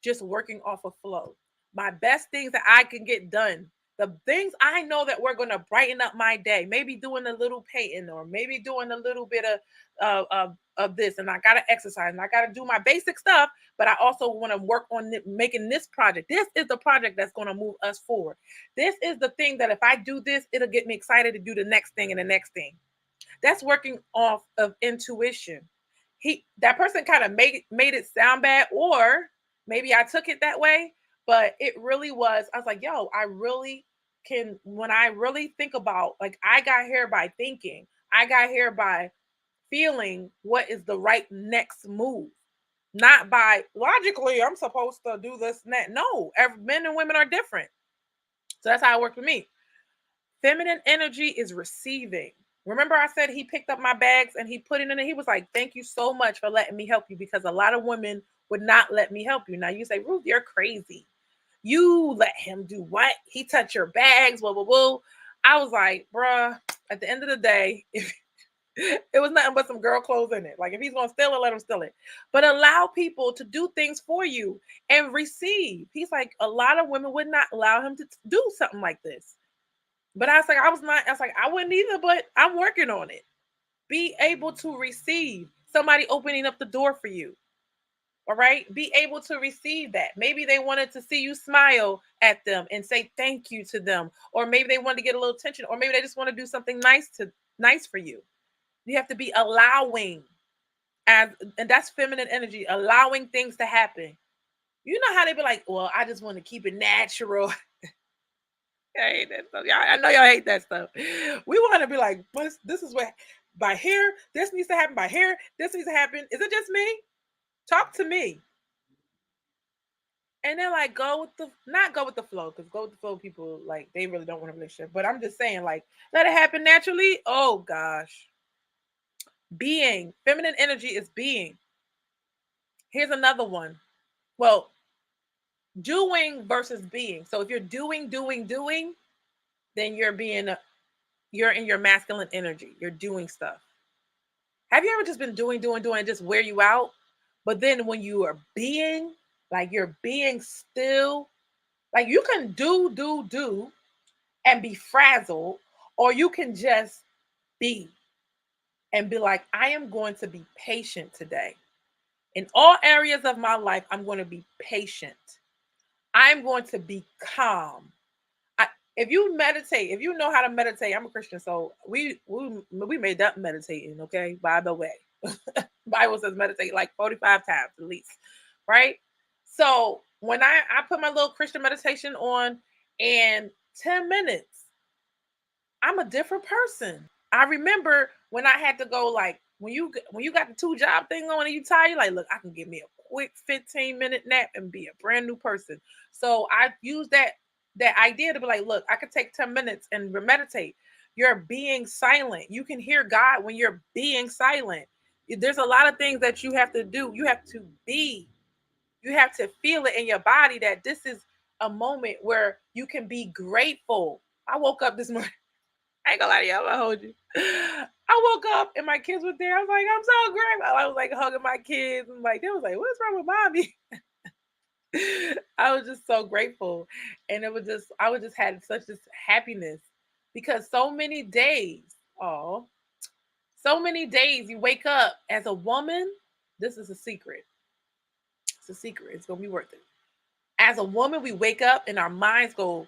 Just working off of flow. My best things that I can get done. The things I know that we're going to brighten up my day. Maybe doing a little painting or maybe doing a little bit of this. And I got to exercise and I got to do my basic stuff. But I also want to work on making this project. This is the project that's going to move us forward. This is the thing that if I do this, it'll get me excited to do the next thing and the next thing. That's working off of intuition. That person kind of made it sound bad, or maybe I took it that way, but it really was. I was like, yo, I really can, when I really think about, like, I got here by thinking, I got here by feeling what is the right next move, not by logically I'm supposed to do this and that. No, men and women are different. So that's how it worked for me. Feminine energy is receiving. Remember, I said he picked up my bags and he put it in, and he was like, thank you so much for letting me help you, because a lot of women would not let me help you. Now you say, Ruth, you're crazy. You let him do what? He touched your bags, blah, blah, blah. I was like, bruh, at the end of the day, if it was nothing but some girl clothes in it. Like, if he's gonna steal it, let him steal it. But allow people to do things for you and receive. He's like, a lot of women would not allow him to do something like this. But I was like, I wouldn't either, but I'm working on it. Be able to receive somebody opening up the door for you. All right. Be able to receive that. Maybe they wanted to see you smile at them and say thank you to them. Or maybe they wanted to get a little attention. Or maybe they just want to do something nice for you. You have to be allowing. And that's feminine energy, allowing things to happen. You know how they be like, well, I just want to keep it natural. I hate that stuff. I know y'all hate that stuff. We want to be like, this is what by here, this needs to happen by here, this needs to happen. Is it just me? Talk to me. And then like not go with the flow, because go with the flow people like they really don't want a relationship. But I'm just saying, like, let it happen naturally. Oh gosh. Being. Feminine energy is being. Here's another one. Well, doing versus being. So if you're doing, then you're in your masculine energy. You're doing stuff. Have you ever just been doing, and just wear you out? But then when you are being, like you're being still, like you can do, and be frazzled, or you can just be and be like, I am going to be patient today. In all areas of my life, I'm going to be patient. I'm going to be calm. I, if you meditate, if you know how to meditate, I'm a Christian, so we made up meditating. Okay, by the way, Bible says meditate like 45 times at least, right? So when I put my little Christian meditation on, and 10 minutes, I'm a different person. I remember when I had to go, like when you got the two job thing on and you tired, you're like, look, I can give me a quick 15-minute nap and be a brand new person. So I use that idea to be like, look, I could take 10 minutes and meditate. You're being silent. You can hear God when you're being silent. There's a lot of things that you have to do. You have to be. You have to feel it in your body that this is a moment where you can be grateful. I woke up this morning. I ain't gonna lie to you. I'm gonna hold you. I woke up and my kids were there. I was like, I'm so grateful. I was like hugging my kids, and like they was like, what's wrong with mommy? I was just so grateful, and it was just I was just had such this happiness because so many days, oh, so many days you wake up as a woman. This is a secret. It's a secret. It's gonna be worth it. As a woman, we wake up and our minds go,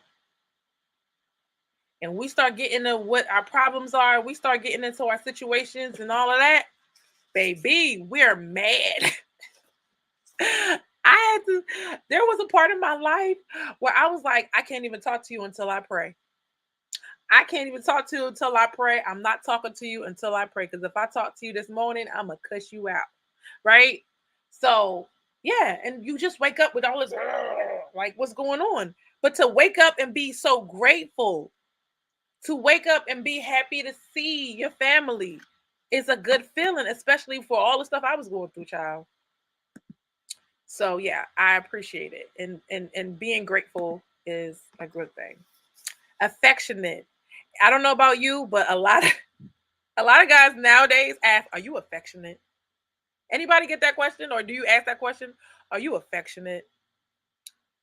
and we start getting into what our problems are. We start getting into our situations and all of that. Baby, we're mad. There was a part of my life where I was like, I can't even talk to you until I pray. I can't even talk to you until I pray. I'm not talking to you until I pray. Because if I talk to you this morning, I'm going to cuss you out. Right? So, yeah. And you just wake up with all this, like, what's going on? But to wake up and be so grateful, to wake up and be happy to see your family is a good feeling, especially for all the stuff I was going through, child. So yeah, I appreciate it. And being grateful is a good thing. Affectionate. I don't know about you, but a lot of guys nowadays ask, "Are you affectionate?" Anybody get that question, or do you ask that question? Are you affectionate?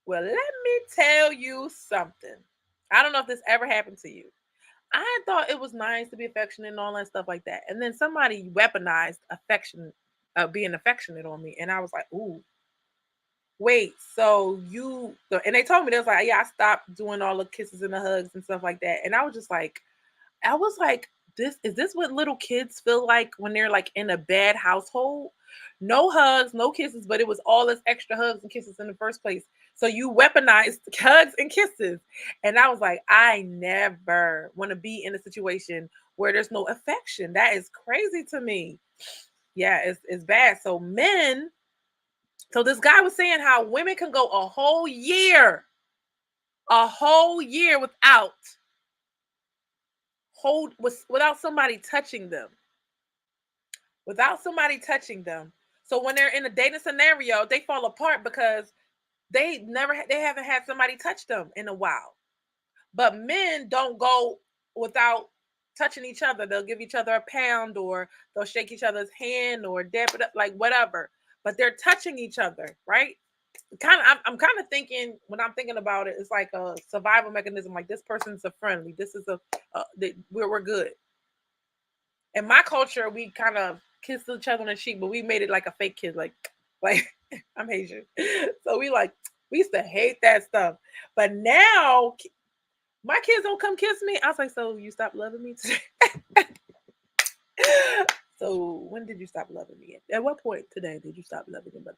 Well, let me tell you something. I don't know if this ever happened to you. I thought it was nice to be affectionate and all that stuff like that, and then somebody weaponized affection, being affectionate on me, and I was like, "Ooh, wait, so and they told me, they was like, yeah, I stopped doing all the kisses and the hugs and stuff like that. And I was like, this what little kids feel like when they're like in a bad household? No hugs, no kisses, but it was all this extra hugs and kisses in the first place. So you weaponized hugs and kisses. And I was like, I never want to be in a situation where there's no affection. That is crazy to me. Yeah, it's bad. So this guy was saying how women can go a whole year without somebody touching them, without somebody touching them. So when they're in a dating scenario, they fall apart because they haven't had somebody touch them in a while. But men don't go without touching each other. They'll give each other a pound, or they'll shake each other's hand, or dap it up, like whatever. But they're touching each other, right? I'm kind of thinking, when I'm thinking about it, it's like a survival mechanism. Like, this person's a friendly. This is we're good. In my culture, we kind of kiss each other on the cheek, but we made it like a fake kiss, like I'm Haitian, so we used to hate that stuff. But now my kids don't come kiss me. I was like, so you stopped loving me today? So when did you stop loving me? At what point today did you stop loving your mother?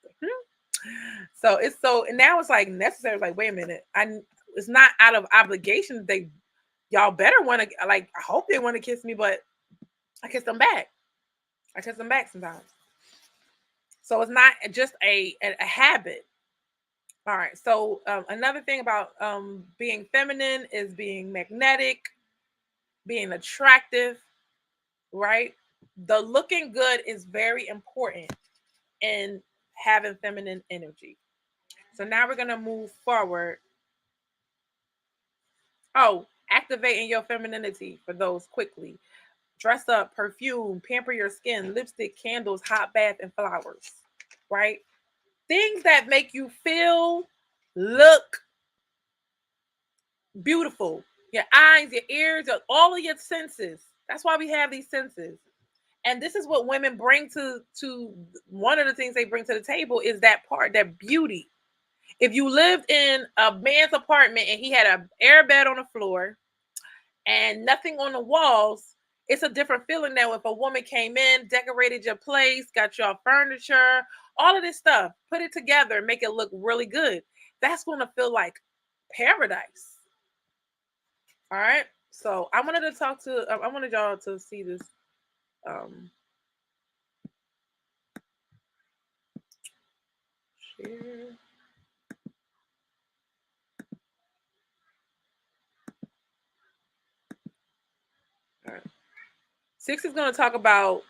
So and now it's like necessary. It's like, wait a minute, it's not out of obligation. Y'all better want to, like, I hope they want to kiss me, but I kiss them back. I kiss them back sometimes. So it's not just a habit. All right. So another thing about being feminine is being magnetic, being attractive, right? The looking good is very important in having feminine energy. So now we're going to move forward. Oh, activating your femininity for those quickly. Dress up, perfume, pamper your skin, lipstick, candles, hot bath, and flowers. Right? Things that make you feel, look beautiful. Your eyes, your ears, all of your senses. That's why we have these senses. And this is what women bring to one of the things they bring to the table is that part, that beauty. If you lived in a man's apartment and he had an air bed on the floor and nothing on the walls, it's a different feeling now if a woman came in, decorated your place, got your furniture, all of this stuff, put it together, make it look really good. That's going to feel like paradise. All right. So I wanted to talk to, I wanted y'all to see this. Um, share. All right. Six is going to talk about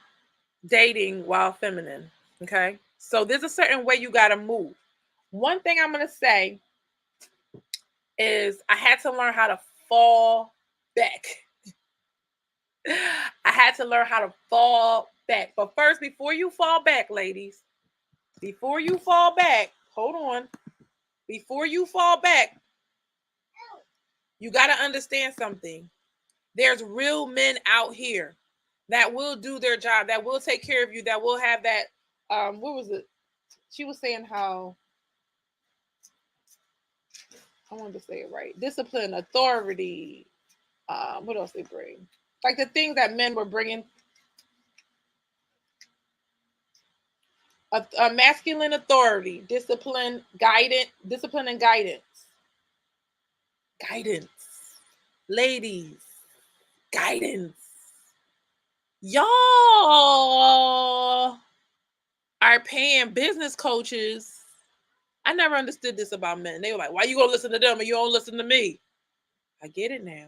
dating while feminine. Okay. So there's a certain way you got to move. One thing I'm going to say is I had to learn how to fall back. I had to learn how to fall back. But first, before you fall back, ladies, before you fall back, hold on. Before you fall back, you got to understand something. There's real men out here that will do their job, that will take care of you, that will have that. What was it? She was saying how I wanted to say it right. Discipline, authority. What else they bring? Like the things that men were bringing. A masculine authority, discipline and guidance. Ladies, guidance. Y'all are paying business coaches. I never understood this about men. They were like, why you gonna listen to them and you don't listen to me? I get it now.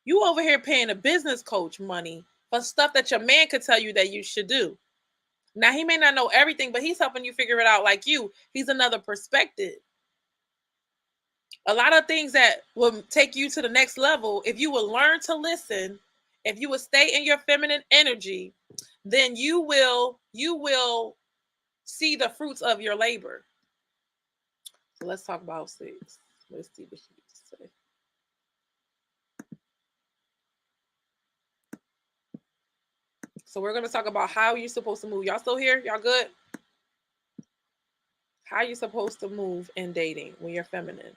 You over here paying a business coach money for stuff that your man could tell you that you should do. Now he may not know everything, but he's helping you figure it out like you. He's another perspective. A lot of things that will take you to the next level, if you will learn to listen, if you will stay in your feminine energy, then you will see the fruits of your labor. So let's talk about six. Let's see what she needs to say. So we're going to talk about how you're supposed to move. Y'all still here? Y'all good? How you're supposed to move in dating when you're feminine.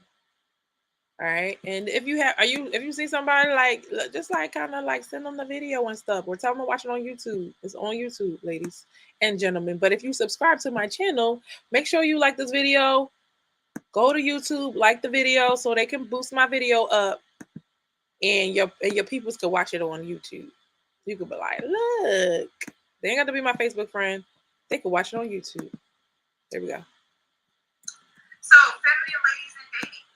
All right. And if you see somebody like, just like kind of like send them the video and stuff or tell them to watch it on YouTube. It's on YouTube, ladies and gentlemen. But if you subscribe to my channel, make sure you like this video. Go to YouTube, like the video so they can boost my video up and your peoples can watch it on YouTube. You could be like, look, they ain't got to be my Facebook friend. They could watch it on YouTube. There we go. So, feminine ladies in dating,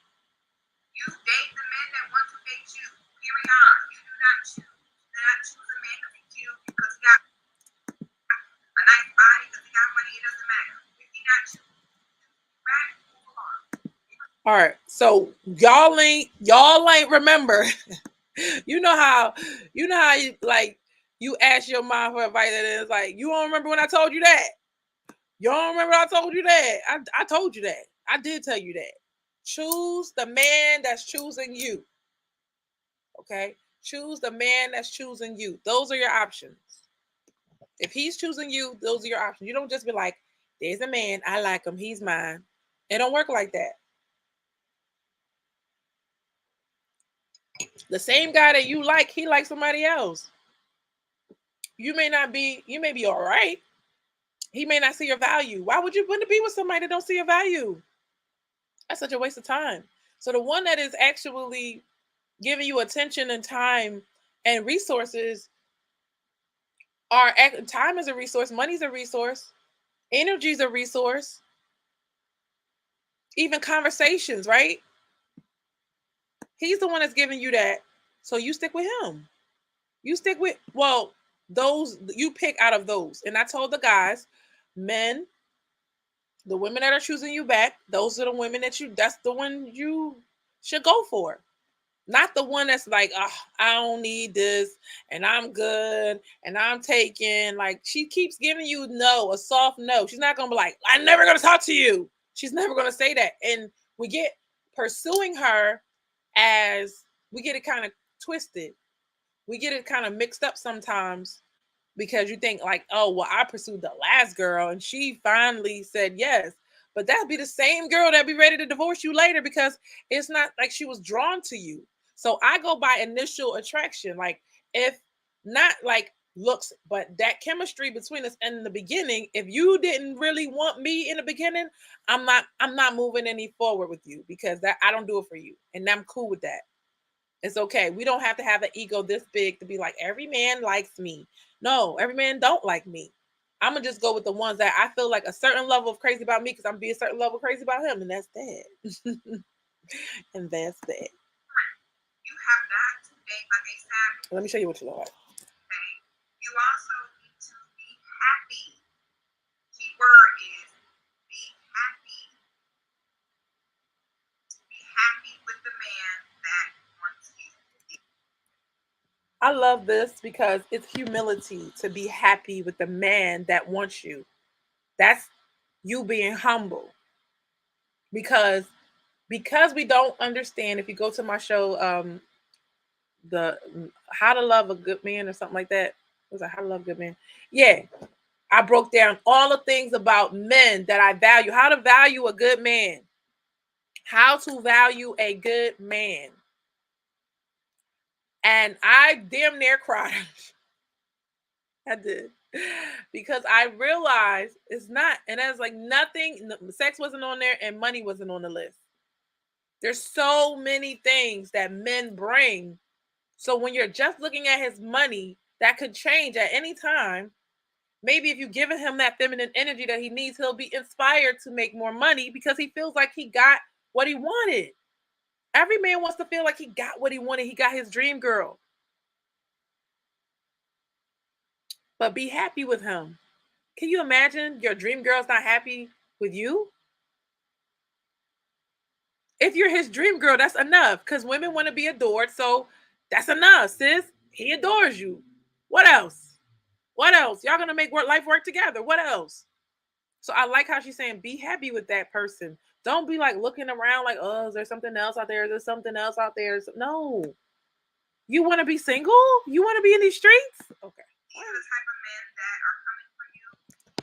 you date the men that want to date you. Period. You do not choose a man because he's cute, because he got a nice body, because he got money. It doesn't matter. If he not you, right? Move along. All right. So y'all ain't remember. you know how you like you ask your mom for advice and it's like, you don't remember when I told you that? You don't remember I told you that? I told you that. I did tell you that. Choose the man that's choosing you. Okay? Choose the man that's choosing you. Those are your options. If he's choosing you, those are your options. You don't just be like, there's a man, I like him, he's mine. It don't work like that. The same guy that you like, he likes somebody else. You may be all right. He may not see your value. Why would you want to be with somebody that don't see your value? That's such a waste of time. So the one that is actually giving you attention and time and resources are time is a resource, money's a resource, energy's a resource, even conversations, right? He's the one that's giving you that. So you stick with him. You stick with, well, Those you pick out of those. And I told the guys, men, the women that are choosing you back, those are the women that's the one you should go for. Not the one that's like, oh, I don't need this and I'm good and I'm taking. Like, she keeps giving you no, a soft no. She's not going to be like, I'm never going to talk to you. She's never going to say that. And we get pursuing her as we get it kind of twisted. We get it kind of mixed up sometimes because you think like, oh, well, I pursued the last girl and she finally said yes. But that'd be the same girl that'd be ready to divorce you later because it's not like she was drawn to you. So I go by initial attraction. Like, if not like looks, but that chemistry between us in the beginning, if you didn't really want me in the beginning, I'm not moving any forward with you because that I don't do it for you. And I'm cool with that. It's okay. We don't have to have an ego this big to be like, every man likes me. No, every man don't like me. I'm gonna just go with the ones that I feel like a certain level of crazy about me because I'm be a certain level crazy about him, and that's that. And that's that. You have got to date like a savage. Let me show you what you look like. Okay? You also need to be happy. Key word is be happy. Be happy with the man that wants you. I love this because it's humility to be happy with the man that wants you. That's you being humble because we don't understand. If you go to my show, the How to Love a Good Man or something like that. Was it How to Love a Good Man? Yeah, I broke down all the things about men that I value. How to value a good man. How to value a good man. And I damn near cried. I did. Because I realized it's not, and that's like nothing, sex wasn't on there and money wasn't on the list. There's so many things that men bring. So when you're just looking at his money, that could change at any time. Maybe if you giving him that feminine energy that he needs, he'll be inspired to make more money because he feels like he got what he wanted. Every man wants to feel like he got what he wanted. He got his dream girl. But be happy with him. Can you imagine your dream girl's not happy with you? If you're his dream girl, that's enough because women want to be adored. So that's enough, sis. He adores you. What else? What else? Y'all gonna make life work together. What else? So I like how she's saying be happy with that person. Don't be like looking around like, oh, is there something else out there? Is there something else out there? No. You want to be single? You want to be in these streets? Okay. These are the type of men that are coming for you.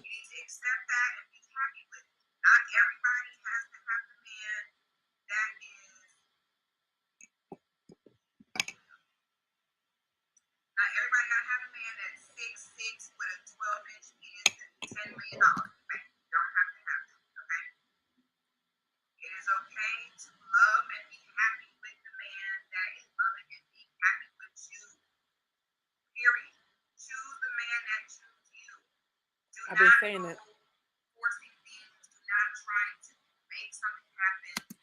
You need to accept that and be happy with it. Not everybody has to have the man that is. Not everybody gotta have a man that's 6'6" with a 12-inch penis and $10 million. Okay? You don't have to have that. Okay? It is okay to love and be happy with the man that is loving and being happy with you. Period. Choose the man that chooses you. I've been saying it. Forcing things. Do not try to make something happen.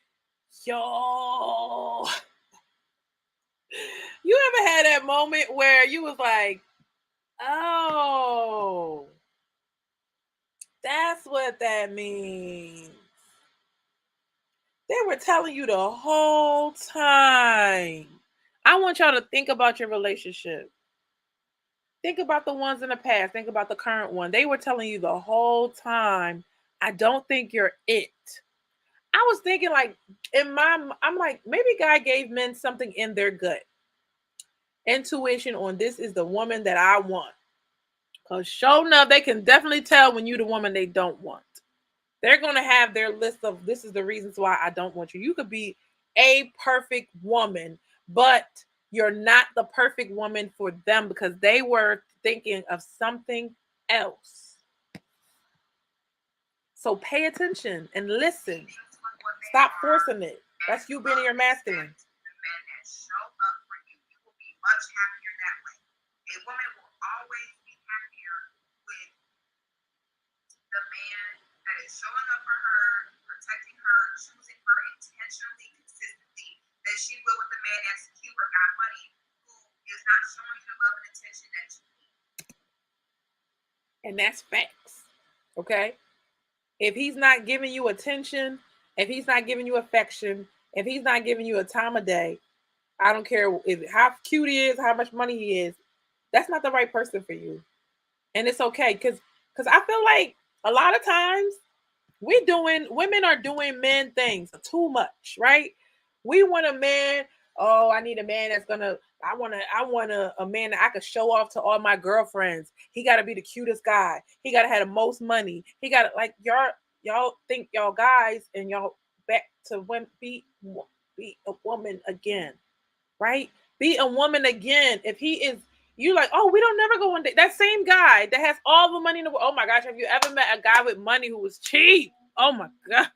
Yo. You ever had that moment where you was like, oh, that's what that means. They were telling you the whole time. I want y'all to think about your relationship. Think about the ones in the past. Think about the current one. They were telling you the whole time, I don't think you're it. I was thinking like I'm like, maybe God gave men something in their gut. Intuition on this is the woman that I want. Because sure enough, they can definitely tell when you're the woman they don't want. They're going to have their list of this is the reasons why I don't want you. You could be a perfect woman, but you're not the perfect woman for them because they were thinking of something else. So pay attention and listen. Stop forcing it. That's you being your masculine. The men that show up for you, you will be much happier that way. A woman will always be happier with the man that is showing up for her, protecting her, choosing her intentionally, consistently, than she will with the man that's cute or got money, who is not showing you the love and attention that you need. And that's facts. Okay? If he's not giving you attention, if he's not giving you affection, if he's not giving you a time of day, I don't care if how cute he is, how much money he is, that's not the right person for you. And it's okay cuz I feel like a lot of times women are doing men things too much, right? We want a man, oh, I need a man that's gonna I want a man that I could show off to all my girlfriends. He gotta be the cutest guy. He gotta have the most money. He gotta like y'all think y'all guys and y'all back to when be a woman again, right? Be a woman again. If he is you like, oh, we don't never go on date. That same guy that has all the money in the world. Oh my gosh, have you ever met a guy with money who was cheap? Oh my god.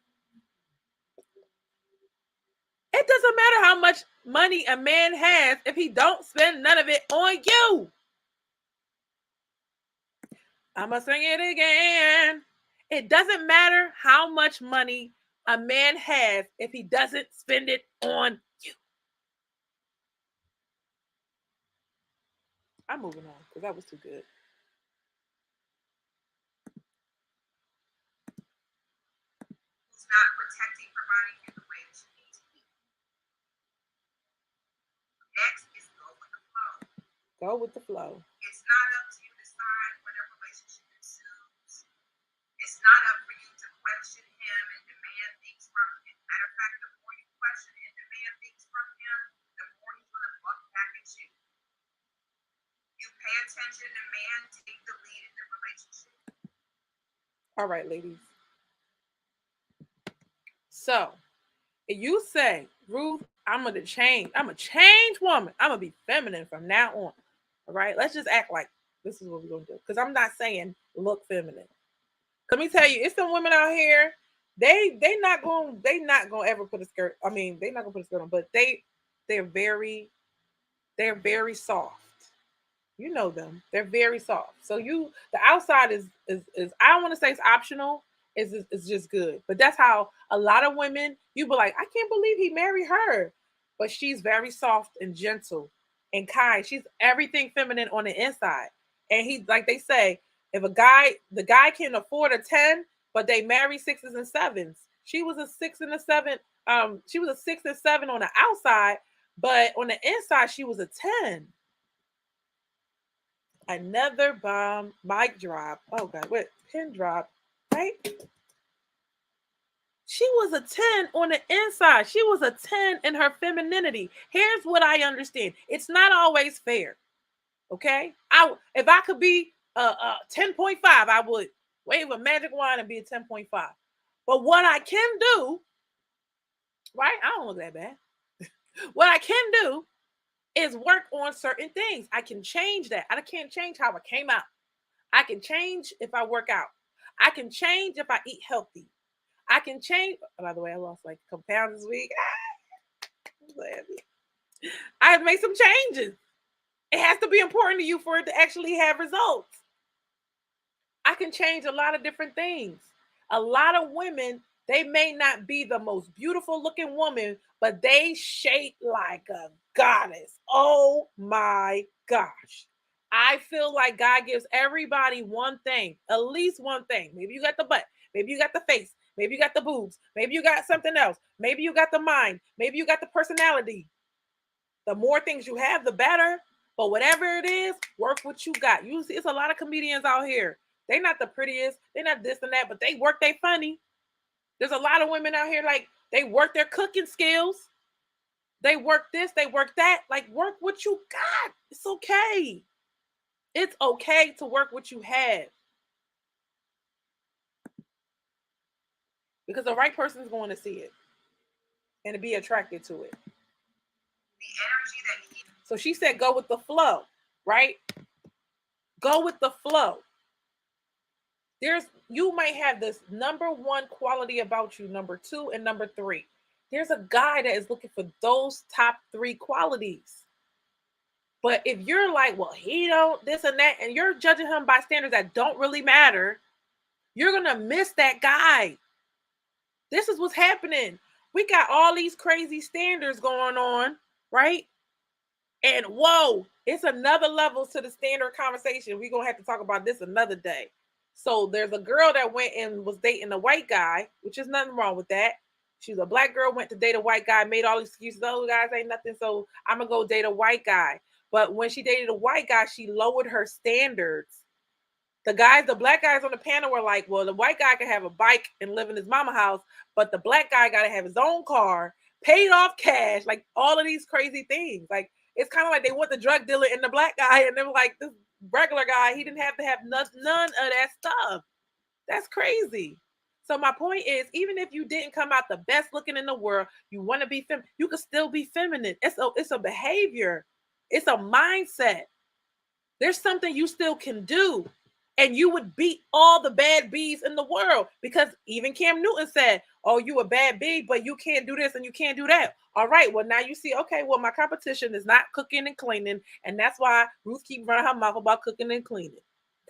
It doesn't matter how much money a man has if he don't spend none of it on you. I'ma sing it again. It doesn't matter how much money a man has if he doesn't spend it on you. I'm moving on because that was too good. Who's not protecting, providing you the way that you need to be. Next is go with the flow. Go with the flow. It's not up to you to decide when a relationship ensues. It's not up for you to question him and demand things from him. Matter of fact, the more you question and demand things from him, the more he's going to buck back at you. You pay attention, the man take the lead in the relationship. All right, ladies. So you say, Ruth, I'm gonna change. I'm a change woman. I'm gonna be feminine from now on. All right. Let's just act like this is what we're gonna do. Because I'm not saying look feminine. Let me tell you, it's some women out here. They not gonna ever put a skirt. I mean, they not gonna put a skirt on, but they're very they're very soft. You know them. They're very soft. So the outside is I don't want to say it's optional. It's just good. But that's how a lot of women you be like, I can't believe he married her, but she's very soft and gentle and kind. She's everything feminine on the inside. And he like they say, if the guy can afford a 10, but they marry sixes and sevens. She was a six and a seven. She was a 6 and 7 on the outside, but on the inside she was a 10. Another bomb mic drop. Oh god, what pin drop, right? She was a 10 on the inside. She was a 10 in her femininity. Here's what I understand. It's not always fair. Okay? If I could be a 10.5, I would wave a magic wand and be a 10.5. But what I can do, right? I don't look that bad. What I can do is work on certain things. I can change that. I can't change how I came out. I can change if I work out. I can change if I eat healthy. I can change. By the way, I lost like a couple pounds this week. I have made some changes. It has to be important to you for it to actually have results. I can change a lot of different things. A lot of women, they may not be the most beautiful looking woman, but they shape like a goddess. Oh my gosh. I feel like God gives everybody one thing, at least one thing. Maybe you got the butt, maybe you got the face, maybe you got the boobs, maybe you got something else, maybe you got the mind, maybe you got the personality. The more things you have, the better. But whatever it is, work what you got. You see, it's a lot of comedians out here. They're not the prettiest, they're not this and that, but they work they funny. There's a lot of women out here like they work their cooking skills. They work this, they work that. Like work what you got. It's okay. It's okay to work what you have. Because the right person is going to see it and to be attracted to it. The energy that he So she said, go with the flow, right? Go with the flow. You might have this number one quality about you, number two, and number three. There's a guy that is looking for those top three qualities. But if you're like, well, he don't this and that, and you're judging him by standards that don't really matter, you're gonna miss that guy. This is what's happening. We got all these crazy standards going on, right? And whoa, it's another level to the standard conversation. We're gonna have to talk about this another day. So there's a girl that went and was dating a white guy, which is nothing wrong with that. She's a black girl, went to date a white guy, made all excuses. Oh, guys ain't nothing, so I'm gonna go date a white guy. But when she dated a white guy, she lowered her standards. The black guys on the panel were like, well, the white guy can have a bike and live in his mama house, but the black guy got to have his own car, paid off cash, like all of these crazy things. Like, it's kind of like they want the drug dealer and the black guy, and they were like, this regular guy, he didn't have to have none of that stuff. That's crazy. So my point is, even if you didn't come out the best looking in the world, you want to be feminine, you can still be feminine. It's a behavior. It's a mindset. There's something you still can do. And you would beat all the bad bees in the world, because even Cam Newton said, oh, you a bad bee, but you can't do this and you can't do that. All right, well, now you see, okay, well, my competition is not cooking and cleaning. And that's why Ruth keep running her mouth about cooking and cleaning.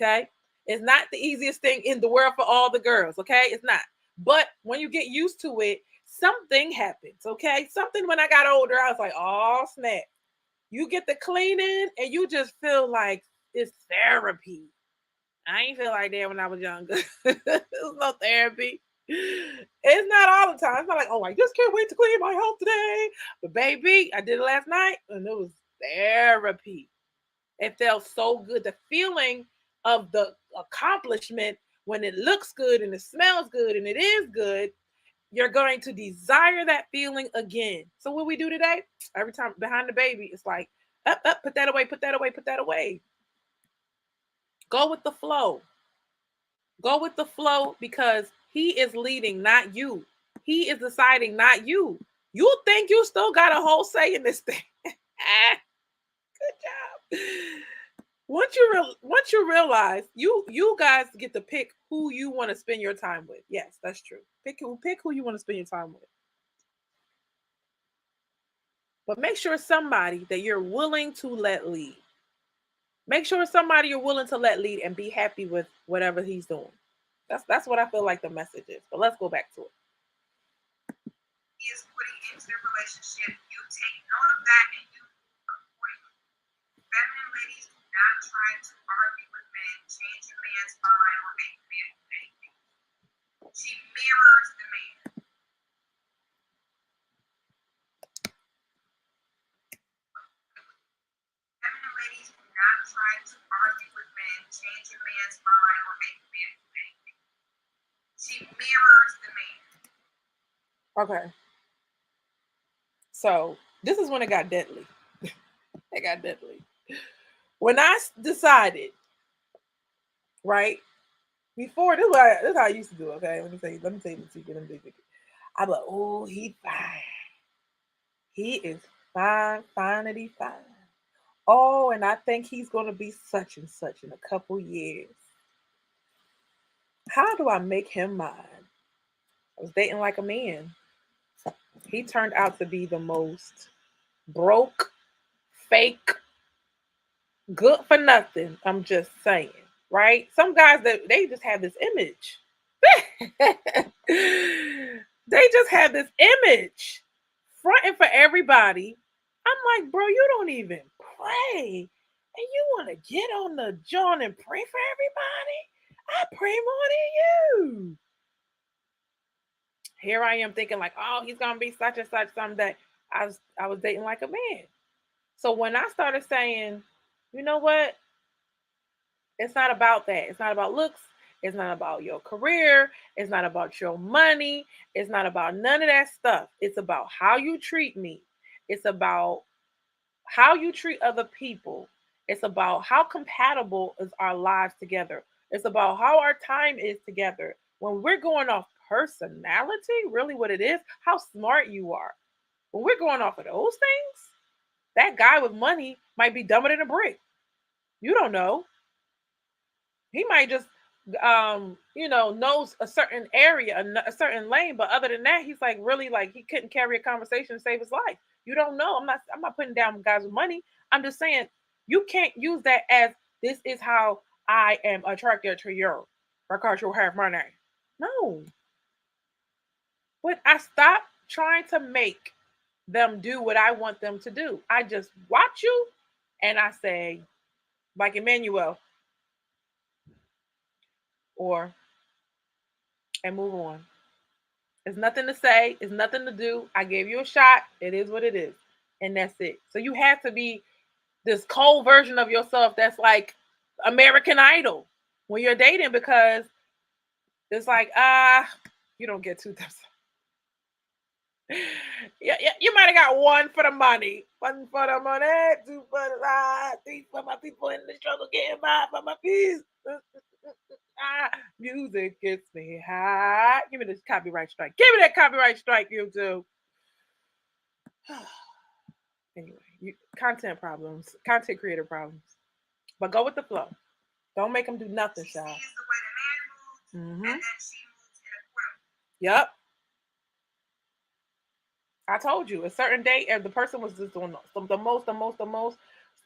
Okay. It's not the easiest thing in the world for all the girls. Okay. It's not. But when you get used to it, something happens. Okay. Something when I got older, I was like, oh, snap. You get the cleaning and you just feel like it's therapy. I ain't feel like that when I was younger. There's no therapy. It's not all the time. It's not like, oh, I just can't wait to clean my house today. But baby, I did it last night and it was therapy. It felt so good. The feeling of the accomplishment when it looks good and it smells good and it is good, you're going to desire that feeling again. So what we do today, every time behind the baby, it's like, up, put that away, put that away, put that away. Go with the flow. Go with the flow, because he is leading, not you. He is deciding, not you. You think you still got a whole say in this thing. Good job. Once you realize you guys get to pick who you want to spend your time with. Yes, that's true. Pick who you want to spend your time with. But make sure it's somebody that you're willing to let lead. Make sure it's somebody you're willing to let lead and be happy with whatever he's doing. That's what I feel like the message is. But let's go back to it. Is putting into the relationship, you take note of that and you accordingly. Feminine ladies do not try to argue with men, change a man's mind, or make a man do anything. She mirrors the man. Feminine ladies do not try to argue with men, change a man's mind, or make a man do anything. She mirrors the man. Okay. So this is when it got deadly. It got deadly. When I decided, right? Before this is how I used to do. Okay, let me tell you the secret. I'm like, oh, he fine. He is fine, finity fine. Oh, and I think he's gonna be such and such in a couple years. How do I make him mine? I was dating like a man. He turned out to be the most broke, fake, good for nothing. I'm just saying, right? Some guys that they just have this image. They just have this image fronting for everybody. I'm like, bro, you don't even pray. And you want to get on the John and pray for everybody? I pray more than you. Here I am thinking like, oh, he's gonna be such and such someday. I was dating like a man. So when I started saying, you know what? It's not about that. It's not about looks. It's not about your career. It's not about your money. It's not about none of that stuff. It's about how you treat me. It's about how you treat other people. It's about how compatible is our lives together. It's about how our time is together. When we're going off personality, really what it is, how smart you are. When we're going off of those things, that guy with money might be dumber than a brick. You don't know. He might just knows a certain area, a certain lane, but other than that, he's like really like he couldn't carry a conversation and save his life. You don't know. I'm not putting down guys with money. I'm just saying you can't use that as this is how I am attracted to you because you have money. No. When I stop trying to make them do what I want them to do, I just watch you and I say, like Emmanuel, or and move on. It's nothing to say. It's nothing to do. I gave you a shot. It is what it is, and that's it. So you have to be this cold version of yourself that's like American Idol when you're dating because it's like you don't get two thumbs. Yeah, you might have got one for the money, one for the money, two for the three for my people in the struggle, getting by for my peace. Music gets me high. Give me this copyright strike. Give me that copyright strike, YouTube. Anyway, content problems, content creator problems. But go with the flow. Don't make them do nothing, She child. sees the way the man moves, Mm-hmm. and then she moves in accordance. Yep. I told you a certain day, if the person was just doing the most,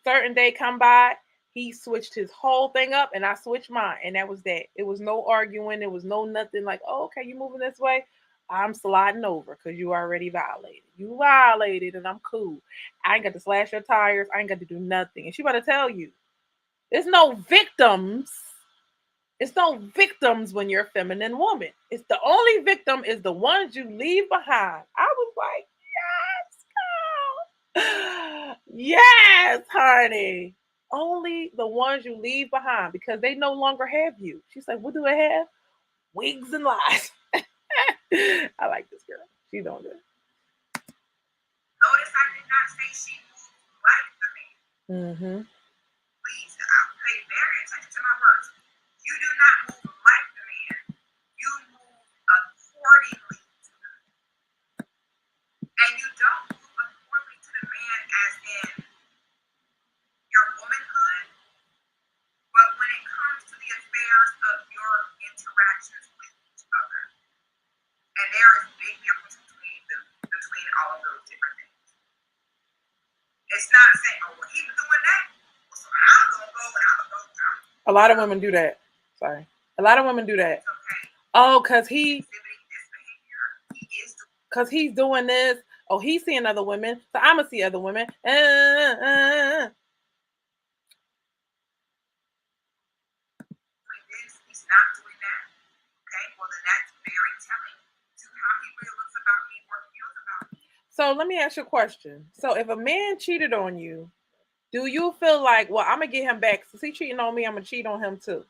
certain day come by, he switched his whole thing up and I switched mine. And that was that. It was no arguing. It was no nothing like, oh, okay, you moving this way. I'm sliding over because you already violated. You violated and I'm cool. I ain't got to slash your tires. I ain't got to do nothing. And she about to tell you, there's no victims. It's no victims when you're a feminine woman. It's the only victim is the ones you leave behind. I was like, yes, girl. Yes, honey. Only the ones you leave behind because they no longer have you. She's like, what do I have? Wigs and lies. I like this girl. She's on good. Notice I did not say she moved like the man. Mm-hmm. Please, I'll pay very attention to my words. You do not move like the man. You move accordingly to the man. And you don't move accordingly to the man as in your womanhood, but when it comes to the affairs of your interactions with each other. And there is a big difference between all of those different things. It's not saying, oh, well, he's doing that, so I'm going to go and I'm going to go. A lot of women do that. Sorry. A lot of women do that. Okay. Oh, because he's doing this. Oh, he's seeing other women, so I'm going to see other women. This, he's not doing that. Okay, well, then that's very telling to how he really looks about me or feels about me. So let me ask you a question. So if a man cheated on you, do you feel like, well, I'm going to get him back. Since he's cheating on me, I'm going to cheat on him too.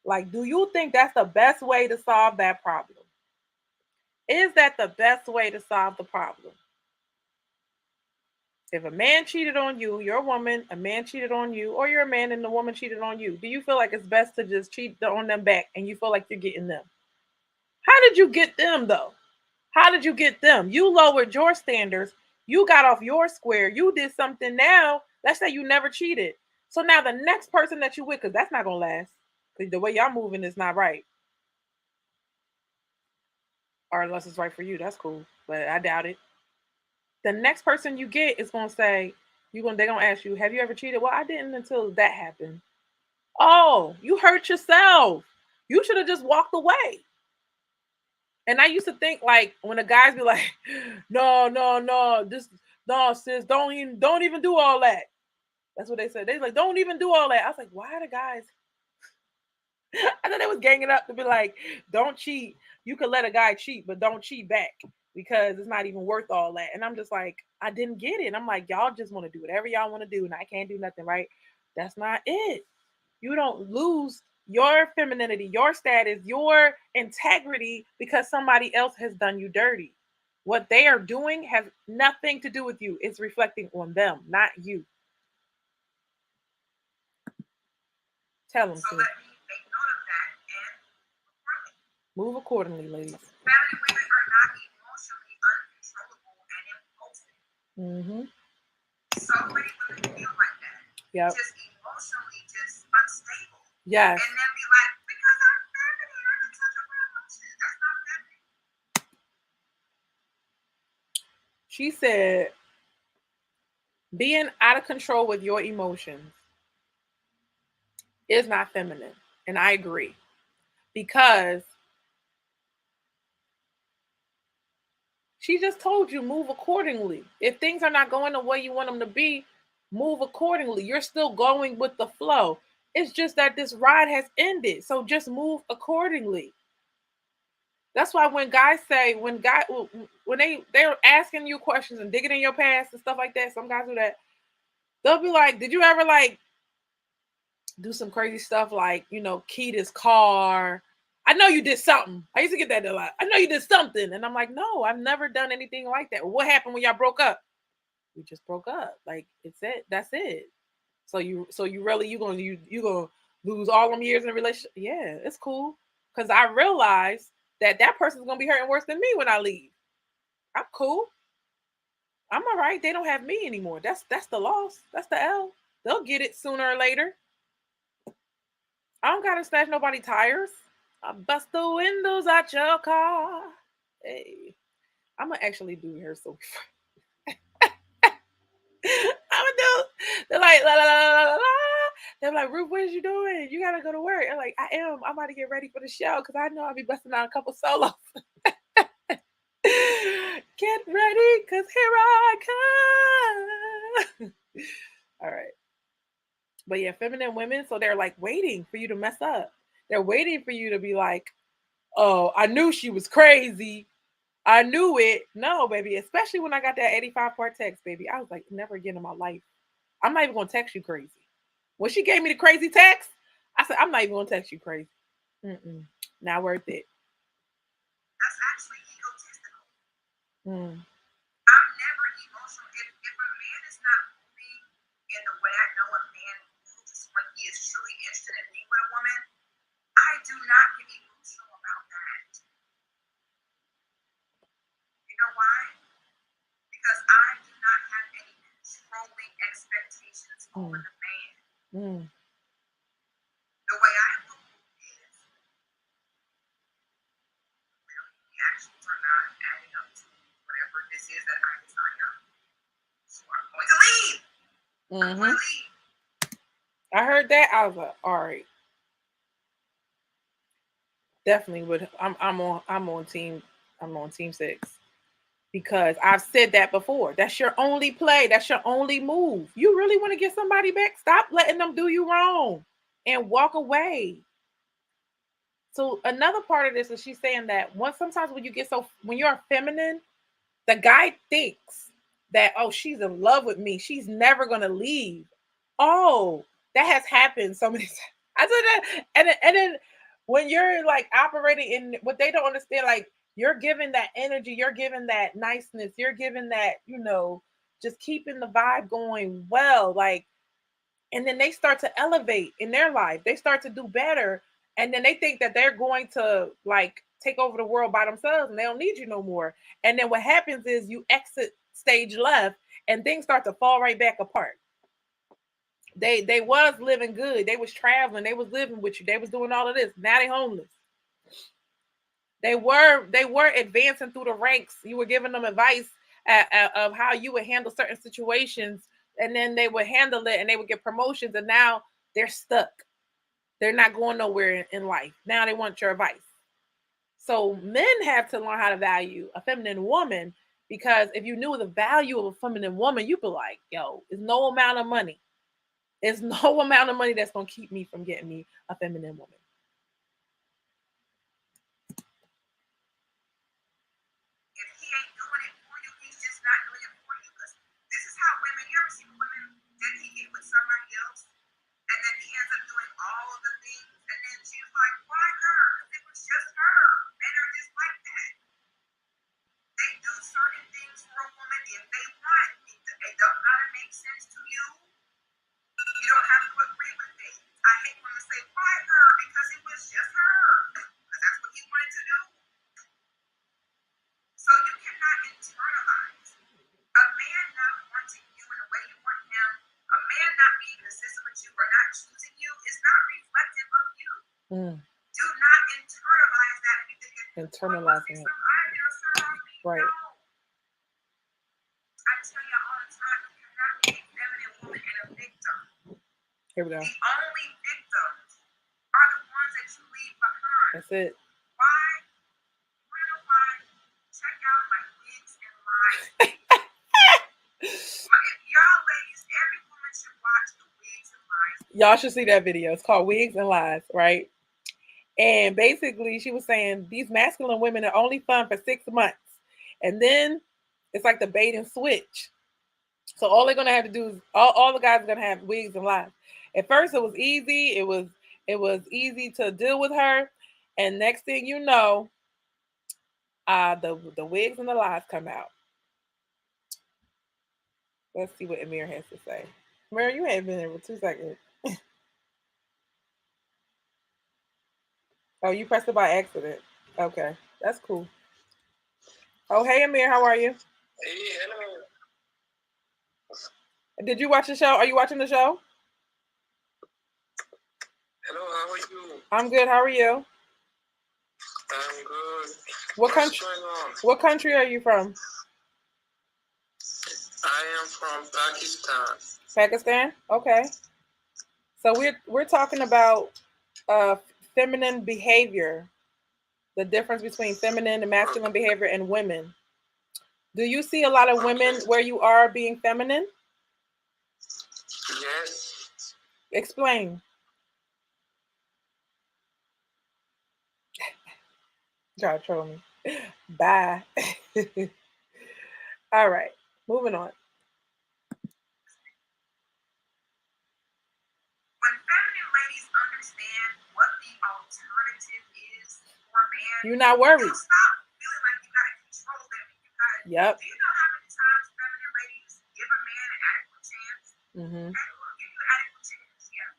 Like, do you think that's the best way to solve that problem? Is that the best way to solve the problem? If a man cheated on you, you're a woman, a man cheated on you, or you're a man and the woman cheated on you, do you feel like it's best to just cheat on them back and you feel like you're getting them? How did you get them though? How did you get them? You lowered your standards. You got off your square. You did something now. Let's say you never cheated. So now the next person that you with, because that's not going to last. Because the way y'all moving is not right. Or unless it's right for you, that's cool. But I doubt it. The next person you get is gonna say, they're gonna ask you, have you ever cheated? Well, I didn't until that happened. Oh, you hurt yourself. You should have just walked away. And I used to think like when the guys be like, no, sis, don't even do all that. That's what they said. They like, don't even do all that. I was like, why are the guys? I thought they was ganging up to be like, don't cheat. You could let a guy cheat, but don't cheat back because it's not even worth all that. And I'm just like, I didn't get it. And I'm like, y'all just want to do whatever y'all want to do, and I can't do nothing, right? That's not it. You don't lose your femininity, your status, your integrity because somebody else has done you dirty. What they are doing has nothing to do with you. It's reflecting on them, not you. Tell them, so let me make note of that and move accordingly, ladies. Feminine women are not emotionally uncontrollable and impulsive. Mm-hmm. So many women feel like that. Yep. Just emotionally just unstable. Yes. And then be like, because I'm feminine, I can touch my emotions. That's not feminine. She said, being out of control with your emotions is not feminine. And I agree. Because she just told you move accordingly. If things are not going the way you want them to be, move accordingly. You're still going with the flow. It's just that this ride has ended. So just move accordingly. That's why when guys say when they're asking you questions and digging in your past and stuff like that, some guys do that. They'll be like, "Did you ever like do some crazy stuff like key this car? I know you did something." I used to get that a lot. I know you did something, and I'm like, "No, I've never done anything like that." What happened when y'all broke up? We just broke up. Like it's it. That's it. So you really you gonna lose all them years in a relationship? Yeah, it's cool because I realize that person's gonna be hurting worse than me when I leave. I'm cool. I'm all right. They don't have me anymore. That's the loss. That's the L. They'll get it sooner or later. I don't gotta snatch nobody tires. I bust the windows out your car. Hey, I'm gonna actually do rehearsal. I'm gonna do. They're like la la la la la. They're like, Ruth, what is you doing? You gotta go to work. I'm like, I am. I'm about to get ready for the show because I know I'll be busting out a couple solos. Get ready, cause here I come. All right. But yeah, feminine women, so they're like waiting for you to mess up. They're waiting for you to be like, oh, I knew she was crazy. I knew it. No, baby, especially when I got that 85 part text, baby. I was like, never again in my life. I'm not even gonna text you crazy. When she gave me the crazy text, I said, I'm not even gonna text you crazy. Mm-mm. Not worth it. That's actually egotistical. Mm. I'm never emotional. If a man is not moving in the way I know a man moves when he is truly interested in being with a woman, I do not get emotional about that. You know why? Because I do not have any controlling expectations over the man. Mm. The way I move is, the actions are not adding up to whatever this is that I desire. So I'm going to leave. I'm going to leave. I heard that. I was like, all right. Definitely would. I'm on team 6 because I've said that before. That's your only play. That's your only move. You really want to get somebody back? Stop letting them do you wrong and walk away. So another part of this is she's saying that sometimes when you're feminine, the guy thinks that, oh, she's in love with me. She's never gonna leave. Oh, that has happened so many times. I said that, and then when you're like operating in what they don't understand, like you're giving that energy, you're giving that niceness, you're giving that, just keeping the vibe going well, like, and then they start to elevate in their life. They start to do better, and then they think that they're going to like take over the world by themselves, and they don't need you no more. And then what happens is you exit stage left, and things start to fall right back apart. They was living good. They was traveling. They was living with you. They was doing all of this. Now they homeless. They were advancing through the ranks. You were giving them advice of how you would handle certain situations, and then they would handle it, and they would get promotions. And now they're stuck. They're not going nowhere in life. Now they want your advice. So men have to learn how to value a feminine woman because if you knew the value of a feminine woman, you'd be like, yo, it's no amount of money. It's no amount of money that's gonna keep me from getting me a feminine woman. If he ain't doing it for you, he's just not doing it for you. Because this is how women, you ever see women, then he get with somebody else, and then he ends up doing all of the things, and then she's like, why her? It was just her. Men are just like that. They do certain things for a woman if they want. It don't gotta make sense to you. You don't have to agree with it. I hate when they say, why her? Because it was just her. Because that's what he wanted to do. So you cannot internalize. A man not wanting you in the way you want him, a man not being consistent with you or not choosing you is not reflective of you. Do not internalize that if you think Internalizing it. Right. No. I tell you all the time, you cannot be a feminine woman and a victim. Here we go. The only victims are the ones that you leave behind. That's it. Why? You wanna know why? Check out my wigs and lies. If y'all ladies, every woman should watch the wigs and lies Y'all should see that video. It's called Wigs and Lies, right? And basically, she was saying these masculine women are only fun for 6 months. And then it's like the bait and switch. So all they're gonna have to do is all the guys are gonna have wigs and lies. At first it was easy. It was easy to deal with her. And next thing you know, the wigs and the lies come out. Let's see what Amir has to say. Amir, you ain't been there for 2 seconds. Oh, you pressed it by accident. Okay, that's cool. Oh, hey Amir, how are you? Hey, hello. Did you watch the show? Are you watching the show? Hello, how are you? I'm good. How are you? I'm good. What What's country? going on? What country are you from? I am from Pakistan. Pakistan. Okay. So we're talking about uh feminine behavior, the difference between feminine and masculine Okay. behavior in women. Do you see a lot of women Okay. where you are being feminine? Yes. Explain. Try to troll me. Bye. All right. Moving on. When feminine ladies understand what the alternative is for a man, You're not worried. they'll stop feeling like you gotta control them. Yep. Do you know how many times feminine ladies give a man an adequate chance? Hmm. Okay, we'll give you an adequate chance. Yeah.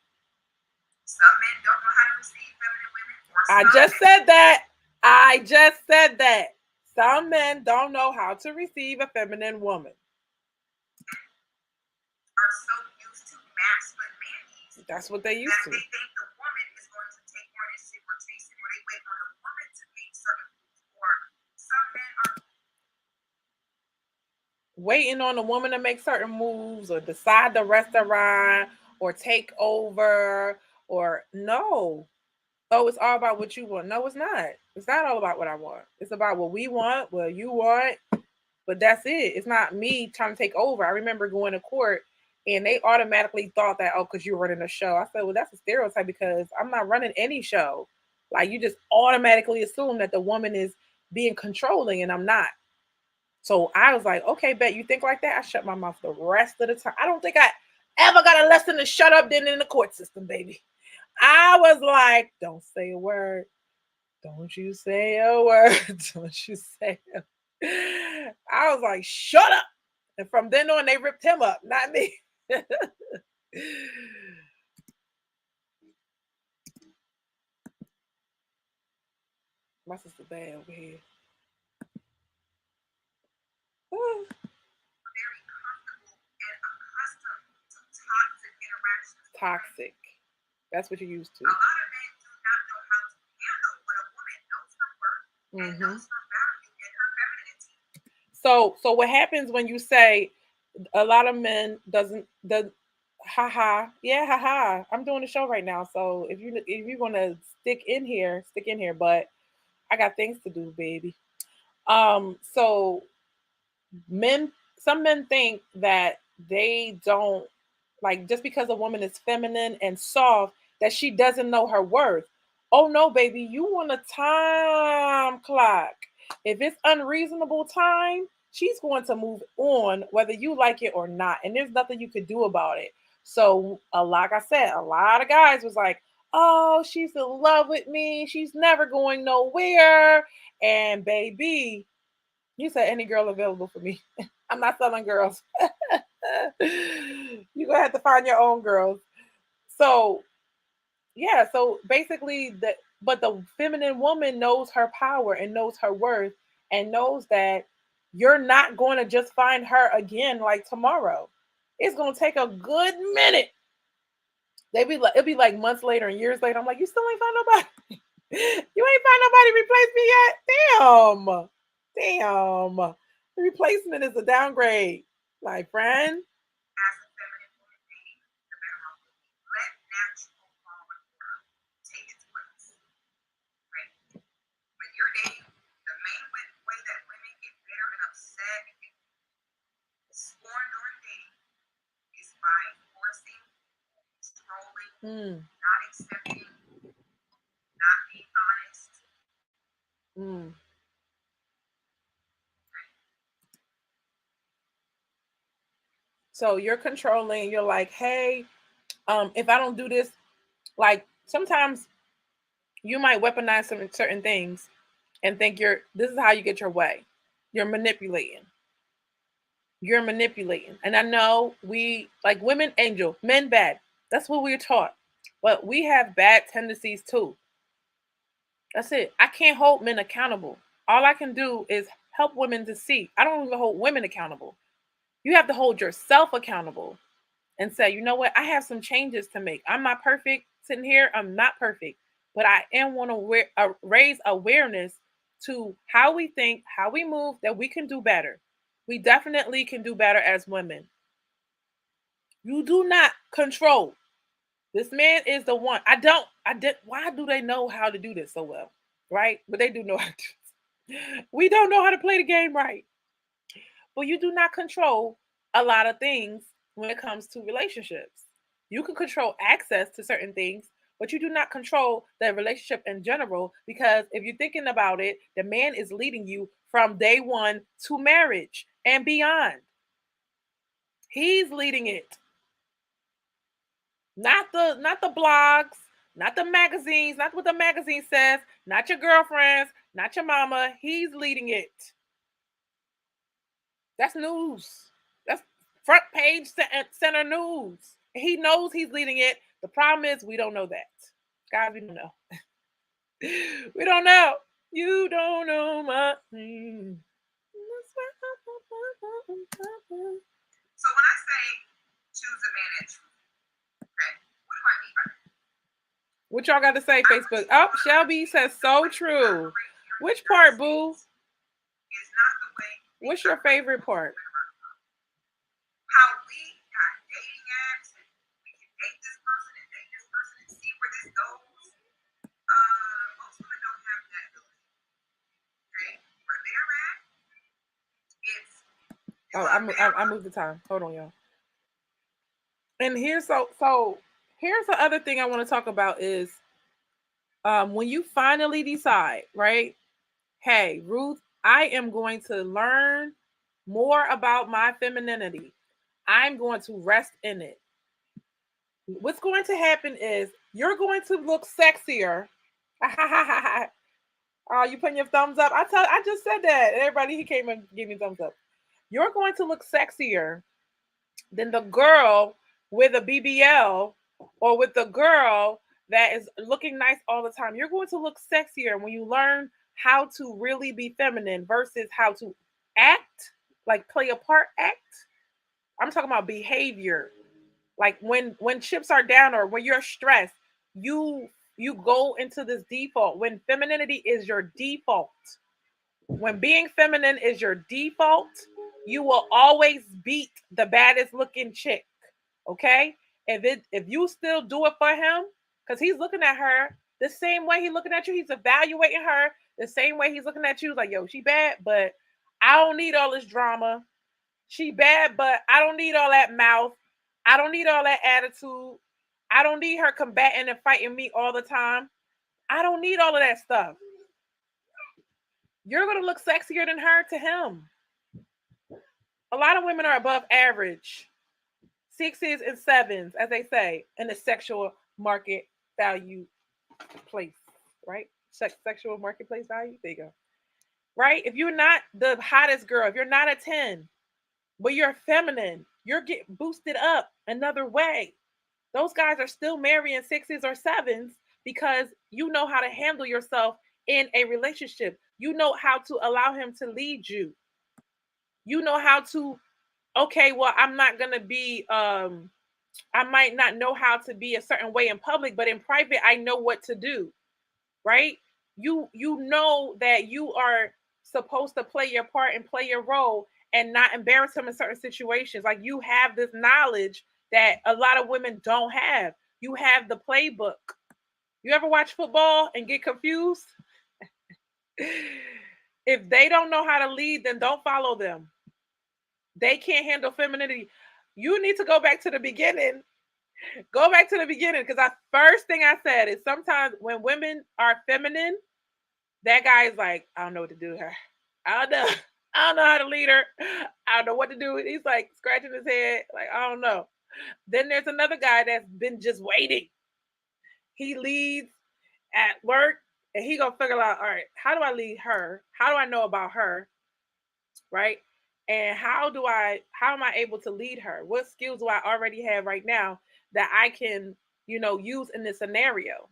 Some men don't know how to receive feminine women, or I some just men said that. I just said that. Some men don't know how to receive a feminine woman. are so used to masculine man That's what they used that to. they think the woman is going to take more initiative or chase it, or they wait on the woman to make certain moves. Or some men are Waiting on a woman to make certain moves or decide the restaurant or take over or no. Oh, it's all about what you want. No, it's not. It's not all about what I want. It's about what we want, what you want, but that's it. It's not me trying to take over. I remember going to court and they automatically thought that, oh, because you're running a show. I said, well, that's a stereotype because I'm not running any show. Like you just automatically assume that the woman is being controlling and I'm not. So I was like, okay, bet you think like that. I shut my mouth the rest of the time. I don't think I ever got a lesson to shut up then in the court system, baby. I was like, don't say a word. Don't you say a word. Don't you say a I was like, shut up. And from then on, they ripped him up, not me. My sister bad over here. very comfortable and accustomed to toxic interactions. Toxic. That's what you're used to. A lot of men do not know how to handle when a woman knows her worth and Hmm. knows her value and her femininity. So what happens when you say a lot of men doesn't does haha yeah haha I'm doing a show right now, so if you're gonna stick in here, but I got things to do, baby. So men some men think that they don't, like, just because a woman is feminine and soft that she doesn't know her worth. Oh no, baby, you want a time clock. If it's unreasonable time, she's going to move on whether you like it or not, and there's nothing you could do about it. So like I said, a lot of guys was like, oh, she's in love with me, she's never going nowhere. And baby, you said any girl available for me. I'm not selling girls. You're gonna have to find your own girls. So yeah, so basically the feminine woman knows her power and knows her worth and knows that you're not going to just find her again like tomorrow. It's gonna take a good minute. They be like it'll be like months later and years later. I'm like, you still ain't find nobody. You ain't find nobody to replace me yet? Damn. Damn. The replacement is a downgrade. My friend. As a feminine woman dating, the better off will be. Let natural law and order take its place. Right? When you're dating, the main way that women get bitter and upset and get scorned during dating is by forcing, controlling, Mm. not accepting, not being honest. Mm. So you're controlling. You're like, hey, if I don't do this, like sometimes you might weaponize some certain things and think this is how you get your way. You're manipulating. You're manipulating. And I know we like women angel, men bad. That's what we're taught. But we have bad tendencies too. That's it. I can't hold men accountable. All I can do is help women to see. I don't even hold women accountable. You have to hold yourself accountable and say, you know what? I have some changes to make. I'm not perfect sitting here. I'm not perfect. But I am want to raise awareness to how we think, how we move, that we can do better. We definitely can do better as women. You do not control. This man is the one. I did. Why do they know how to do this so well? Right? But they do know how to. We don't know how to play the game right. But you do not control a lot of things when it comes to relationships. You can control access to certain things, but you do not control the relationship in general because if you're thinking about it, the man is leading you from day one to marriage and beyond. He's leading it. Not the blogs, not the magazines, not what the magazine says, not your girlfriends, not your mama. He's leading it. That's news. That's front page center news. He knows he's leading it. The problem is we don't know that. Guys, we don't know. We don't know. You don't know my name. So when I say choose a man and truth, okay, what do I mean by that? What y'all got to say, Facebook? Oh, Shelby says so true. Which part, boo? Is not the way. What's your favorite part? How we got dating apps and we can date this person and see where this goes. Most women don't have that ability. Okay, where they're at, it's. Oh, I moved the time. Hold on, y'all. And here's the other thing I want to talk about is when you finally decide, right? Hey, Ruth, I am going to learn more about my femininity. I'm going to rest in it. What's going to happen is you're going to look sexier. Oh, you putting your thumbs up? I just said that. Everybody he came and gave me thumbs up. You're going to look sexier than the girl with a BBL or with the girl that is looking nice all the time. You're going to look sexier when you learn how to really be feminine versus how to act, like play a part act. I'm talking about behavior. Like when chips are down or when you're stressed, you go into this default. When femininity is your default, when being feminine is your default, you will always beat the baddest looking chick. Okay? If you still do it for him, because he's looking at her the same way he's looking at you, he's evaluating her the same way he's looking at you. Like, yo, she bad, but I don't need all this drama. She bad, but I don't need all that mouth. I don't need all that attitude. I don't need her combating and fighting me all the time. I don't need all of that stuff. You're gonna look sexier than her to him. A lot of women are above average, sixes and sevens, as they say, in the sexual market value place, right? Sexual marketplace value. There you go. Right? If you're not the hottest girl, if you're not a 10, but you're feminine, you're getting boosted up another way. Those guys are still marrying sixes or sevens because you know how to handle yourself in a relationship. You know how to allow him to lead you. You know how to, okay, well, I'm not gonna be I might not know how to be a certain way in public, but in private, I know what to do, right? You know that you are supposed to play your part and play your role and not embarrass him in certain situations. Like you have this knowledge that a lot of women don't have. You have the playbook. You ever watch football and get confused? If they don't know how to lead, then don't follow them. They can't handle femininity. You need to go back to the beginning Go back to the beginning because the first thing I said is sometimes when women are feminine, that guy is like, I don't know what to do with her. I don't know. I don't know how to lead her. I don't know what to do. He's like scratching his head, like, I don't know. Then there's another guy that's been just waiting. He leads at work and he gonna figure out, all right, how do I lead her? How do I know about her? Right? And how am I able to lead her? What skills do I already have right now that I can, use in this scenario?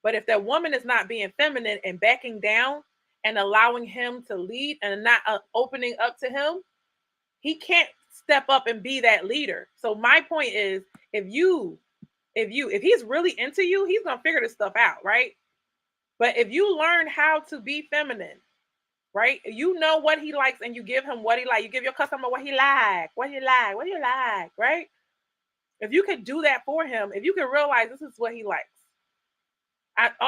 But if that woman is not being feminine and backing down and allowing him to lead and not opening up to him, he can't step up and be that leader. So my point is, if he's really into you, he's gonna figure this stuff out, right? But if you learn how to be feminine, right? You know what he likes and you give him what he like. You give your customer what he like, what do you like, right? If you could do that for him, if you can realize this is what he likes.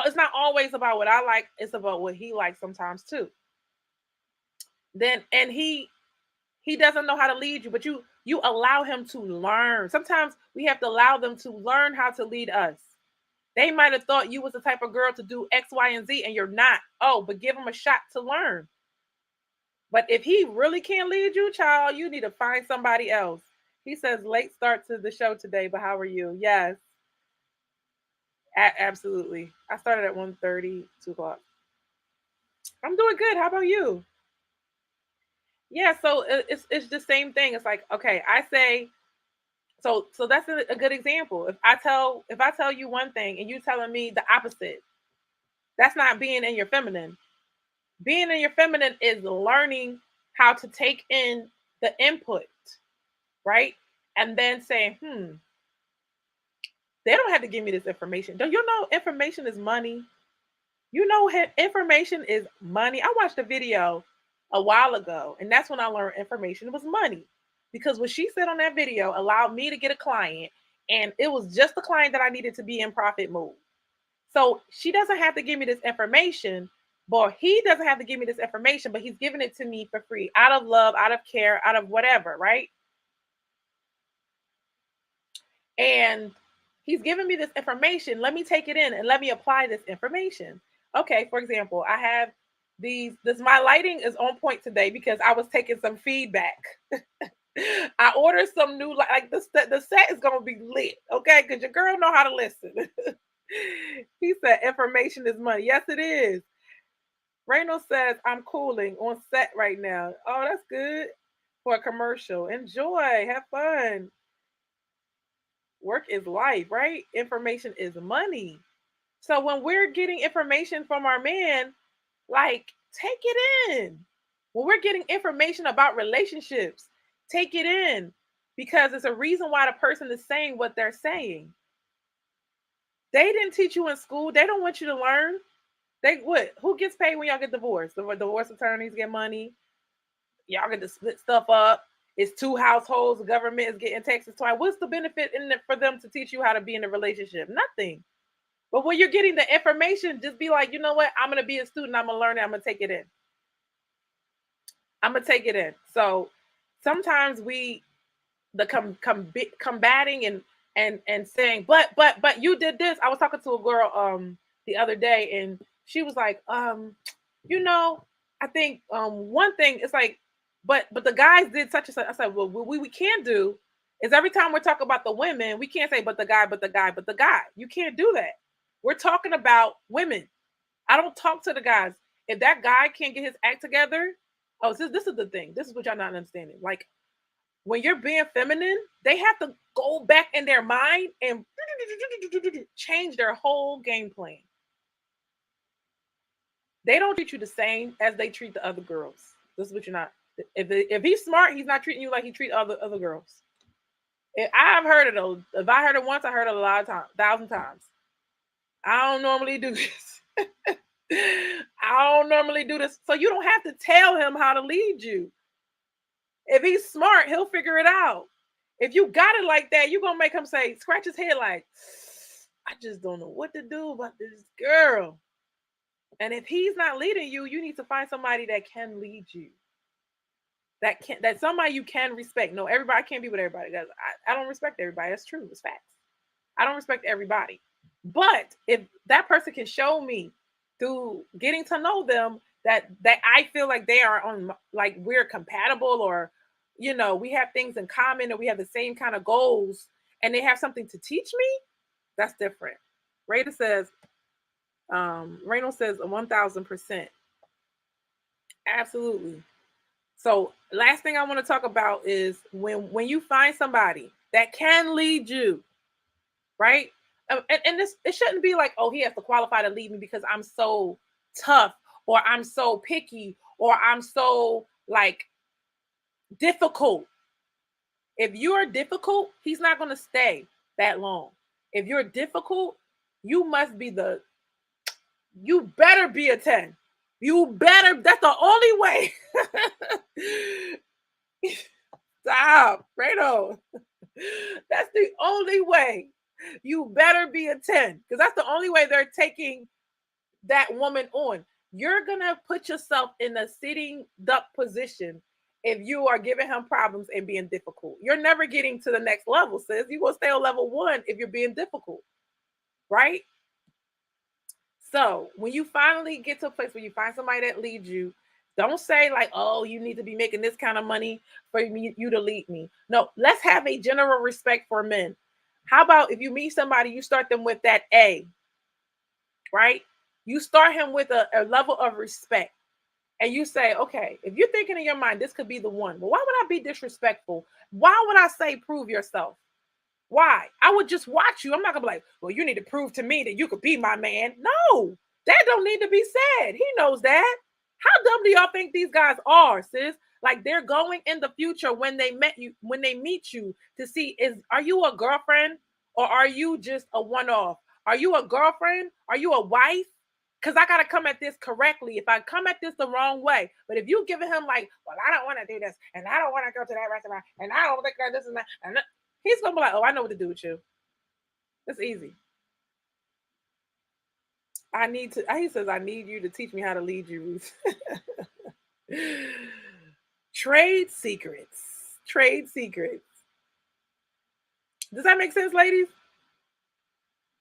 It's not always about what I like, it's about what he likes sometimes too. Then and he doesn't know how to lead you, but you allow him to learn. Sometimes we have to allow them to learn how to lead us. They might have thought you was the type of girl to do X, Y, and Z, and you're not. Oh, but give him a shot to learn. But if he really can't lead you, child, you need to find somebody else. He says, late start to the show today, but how are you? Yes, absolutely. I started at 1:30, 2 o'clock. I'm doing good. How about you? Yeah, so it's the same thing. It's like, okay, I say, so that's a good example. If I tell you one thing and you telling me the opposite, that's not being in your feminine. Being in your feminine is learning how to take in the input, right? And then saying, they don't have to give me this information. Don't you know information is money? You know, information is money. I watched a video a while ago, and that's when I learned information was money. Because what she said on that video allowed me to get a client, and it was just the client that I needed to be in profit mode. So she doesn't have to give me this information, but he doesn't have to give me this information, but he's giving it to me for free, out of love, out of care, out of whatever, right? And he's giving me this information. Let me take it in and let me apply this information. Okay, for example, I have my lighting is on point today because I was taking some feedback. I ordered some new like the set is gonna be lit, okay? Because your girl know how to listen. He said information is money. Yes, it is. Reynold says I'm cooling on set right now. Oh, that's good for a commercial. Enjoy, have fun. Work is life, right? Information is money. So when we're getting information from our man, like take it in. When we're getting information about relationships, take it in because it's a reason why the person is saying what they're saying. They didn't teach you in school. They don't want you to learn. They what? Who gets paid when y'all get divorced? The divorce attorneys get money. Y'all get to split stuff up. It's two households. The government is getting taxes twice. What's the benefit in it for them to teach you how to be in a relationship? Nothing. But when you're getting the information, just be like, you know what? I'm gonna be a student. I'm gonna learn it. I'm gonna take it in. I'm gonna take it in. So sometimes we combating and saying, but you did this. I was talking to a girl the other day, and she was like, you know, I think one thing is like, but the guys did such and such. I said, well, we can do is every time we're talking about the women, we can't say but the guy, but the guy, but the guy. You can't do that. We're talking about women. I don't talk to the guys. If that guy can't get his act together, oh, this is the thing. This is what y'all not understanding. Like when you're being feminine, they have to go back in their mind and change their whole game plan. They don't treat you the same as they treat the other girls. This is what you're not. If he's smart, he's not treating you like he treat other girls. I've heard it though. If I heard it once, I heard it a lot of times, 1,000 times. I don't normally do this. I don't normally do this. So you don't have to tell him how to lead you. If he's smart, he'll figure it out. If you got it like that, you're gonna make him say, scratch his head like, I just don't know what to do about this girl. And if he's not leading you, you need to find somebody that can lead you. That somebody you can respect. No, everybody can't be with everybody. I don't respect everybody. That's true. It's facts. I don't respect everybody. But if that person can show me through getting to know them that I feel like they are on, like we're compatible, or we have things in common, or we have the same kind of goals, and they have something to teach me, that's different. Rada says, Reynolds says 1000%. Absolutely. So last thing I want to talk about is when you find somebody that can lead you, right? And this, it shouldn't be like, oh, he has to qualify to lead me because I'm so tough, or I'm so picky, or I'm so like difficult. If you are difficult, he's not going to stay that long. If you're difficult, you must be you better be a 10. You better, that's the only way. Stop, Fredo. That's the only way. You better be a 10, because that's the only way they're taking that woman on. You're gonna put yourself in a sitting duck position if you are giving him problems and being difficult. You're never getting to the next level, sis. You're gonna stay on level 1 if you're being difficult, right? So when you finally get to a place where you find somebody that leads you, don't say like, oh, you need to be making this kind of money for you to lead me. No, let's have a general respect for men. How about if you meet somebody, you start them with that A, right? You start him with a level of respect. And you say, okay, if you're thinking in your mind, this could be the one. Well, why would I be disrespectful? Why would I say prove yourself? Why? I would just watch you. I'm not gonna be like, well, you need to prove to me that you could be my man. No, that don't need to be said. He knows that. How dumb do y'all think these guys are, sis? Like they're going in the future when they meet you to see, are you a girlfriend, or are you just a one-off? Are you a girlfriend? Are you a wife? Because I gotta come at this correctly. If I come at this the wrong way, but if you giving him like, well, I don't want to do this, and I don't want to go to that restaurant, and I don't think that this and that, and he's gonna be like, oh, I know what to do with you. It's easy. He says, I need you to teach me how to lead you, Ruth. Trade secrets. Trade secrets. Does that make sense, ladies?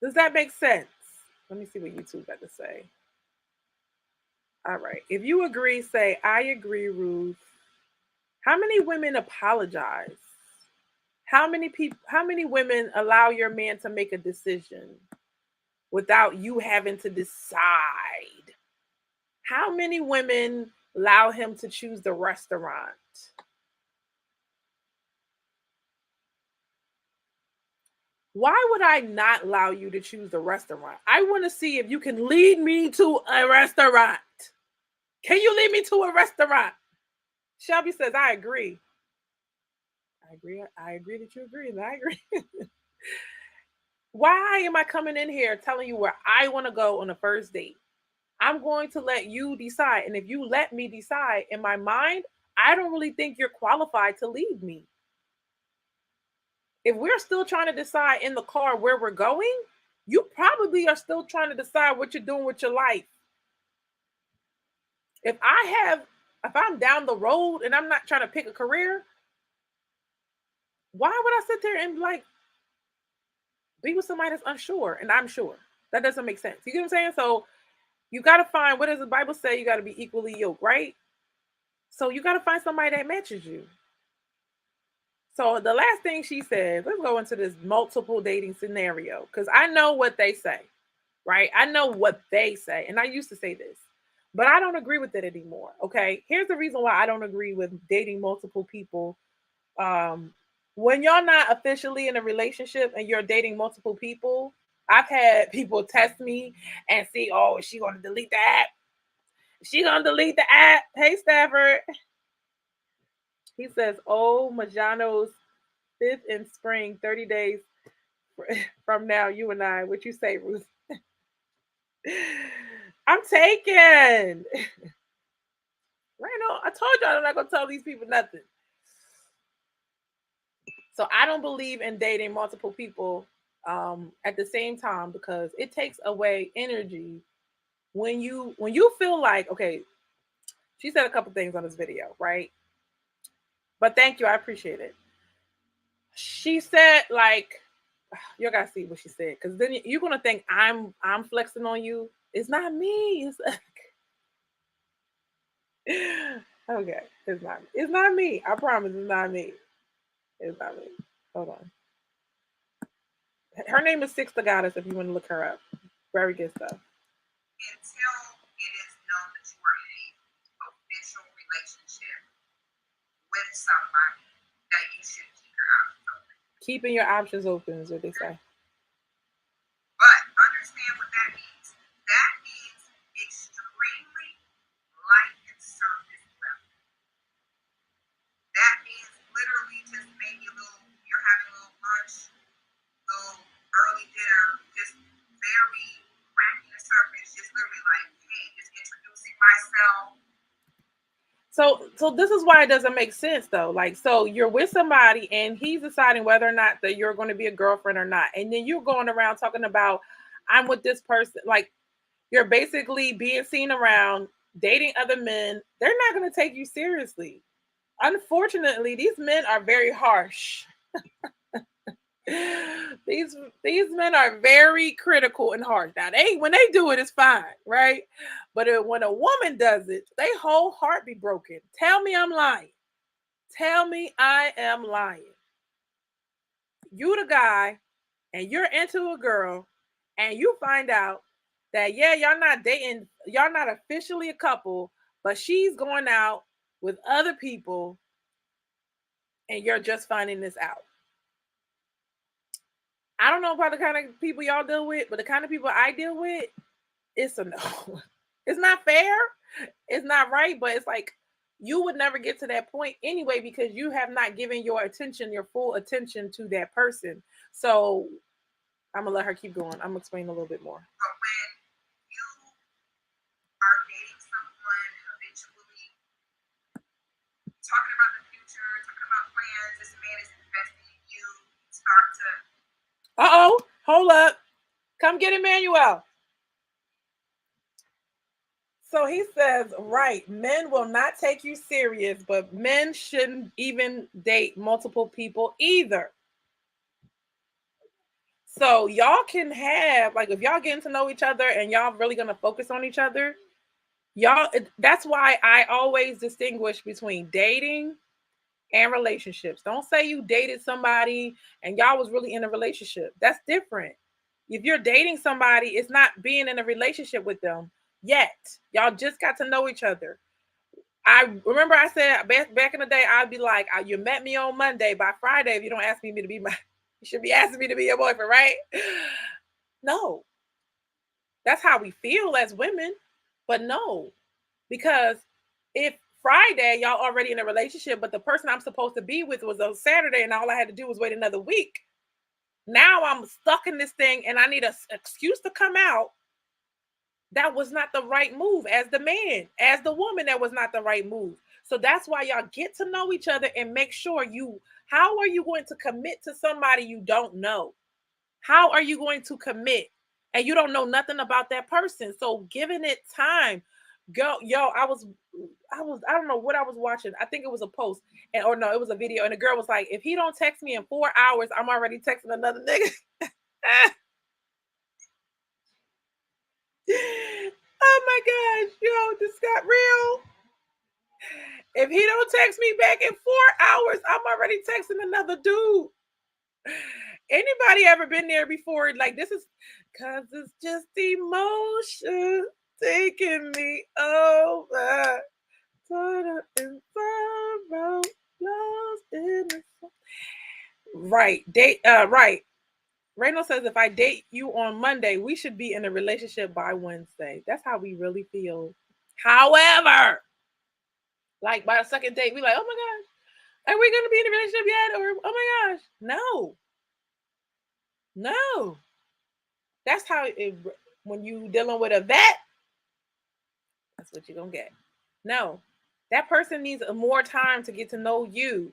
Does that make sense? Let me see what YouTube got to say. All right. If you agree, say, I agree, Ruth. How many women apologize? How many women allow your man to make a decision without you having to decide? How many women allow him to choose the restaurant? Why would I not allow you to choose the restaurant? I want to see if you can lead me to a restaurant. Can you lead me to a restaurant? Shelby says, I agree. I agree. I agree that you agree. And I agree. Why am I coming in here telling you where I want to go on a first date? I'm going to let you decide. And if you let me decide, in my mind, I don't really think you're qualified to lead me. If we're still trying to decide in the car where we're going, you probably are still trying to decide what you're doing with your life. If I'm down the road and I'm not trying to pick a career, why would I sit there and like be with somebody that's unsure and I'm sure? That doesn't make sense. You get what I'm saying? So you got to find, what does the Bible say? You got to be equally yoked, right? So you got to find somebody that matches you. So the last thing she said, let's go into this multiple dating scenario, because I know what they say, right? I know what they say. And I used to say this, but I don't agree with it anymore. Okay. Here's the reason why I don't agree with dating multiple people. When you're not officially in a relationship and you're dating multiple people, I've had people test me and see, oh, is she going to delete the app? Is she going to delete the app? Hey, Stafford. He says, oh, Majano's 5th in spring, 30 days from now, you and I. What you say, Ruth? I'm taken. Right on. I told y'all I'm not going to tell these people nothing. So I don't believe in dating multiple people at the same time, because it takes away energy when you feel like, okay, she said a couple things on this video, right? But thank you, I appreciate it. She said, like, You gotta see what she said, because then you're gonna think I'm flexing on you. It's not me. It's okay. It's not. It's not me. I promise. It's not me. It's not me. Hold on. Her name is Six the Goddess. If you want to look her up, very good stuff. Until it is known that you are in a official relationship with somebody, that you should keep your options open. Keeping your options open is what they say. But understand what that means. That means extremely light and surface level. That means literally just maybe a little, you're having a little lunch, little early dinner, just very cracking the surface, just literally like, hey, just introducing myself. So this is why it doesn't make sense though. Like, so you're with somebody and he's deciding whether or not that you're going to be a girlfriend or not, and then you're going around talking about I'm with this person. Like, you're basically being seen around dating other men. They're not going to take you seriously. Unfortunately, these men are very harsh. these these men are very critical and harsh. Now, they when they do it, it's fine, right? But when a woman does it, they whole heart be broken. Tell me I'm lying. Tell me I am lying. You the guy, and you're into a girl, and you find out that yeah, y'all not dating, y'all not officially a couple, but she's going out with other people, and you're just finding this out. I don't know about the kind of people y'all deal with, but the kind of people I deal with, it's a no. It's not fair. It's not right, but it's like you would never get to that point anyway because you have not given your attention, your full attention to that person. So I'm gonna let her keep going. I'm gonna explain a little bit more. But when you are dating someone habitually, talking about the future, talking about plans, this man is investing in you, start to. Uh-oh, hold up. Come get Emmanuel. So he says, right, men will not take you serious, but men shouldn't even date multiple people either. So y'all can have, like, if y'all getting to know each other and y'all really gonna focus on each other, y'all, that's why I always distinguish between dating and relationships. Don't say you dated somebody and y'all was really in a relationship. That's different. If you're dating somebody, it's not being in a relationship with them yet. Y'all just got to know each other. I remember I said back in the day, I'd be like, you met me on Monday. By Friday, if you don't ask me to be my, you should be asking me to be your boyfriend, right? No, that's how we feel as women. But no, because if Friday y'all already in a relationship, but the person I'm supposed to be with was on Saturday, and all I had to do was wait another week. Now I'm stuck in this thing, and I need an excuse to come out. That was not the right move as the man, as the woman. That was not the right move. So that's why y'all get to know each other and make sure you. How are you going to commit to somebody you don't know? How are you going to commit and you don't know nothing about that person? So giving it time. Go, yo, I don't know what I was watching. I think it was a post and or no, it was a video, and the girl was like, if he don't text me in 4 hours, I'm already texting another nigga. Oh my gosh, yo, this got real. If he don't text me back in 4 hours, I'm already texting another dude. Anybody ever been there before? Like, this is cause it's just emotion taking me over. Sorrow and sorrow, lost in the sun. Right. Date right. Reynold says if I date you on Monday, we should be in a relationship by Wednesday. That's how we really feel. However, like by the second date, we like, oh my gosh, are we gonna be in a relationship yet? Or oh my gosh, no, no. That's how it when you dealing with a vet, that's what you're gonna get. No, that person needs more time to get to know you,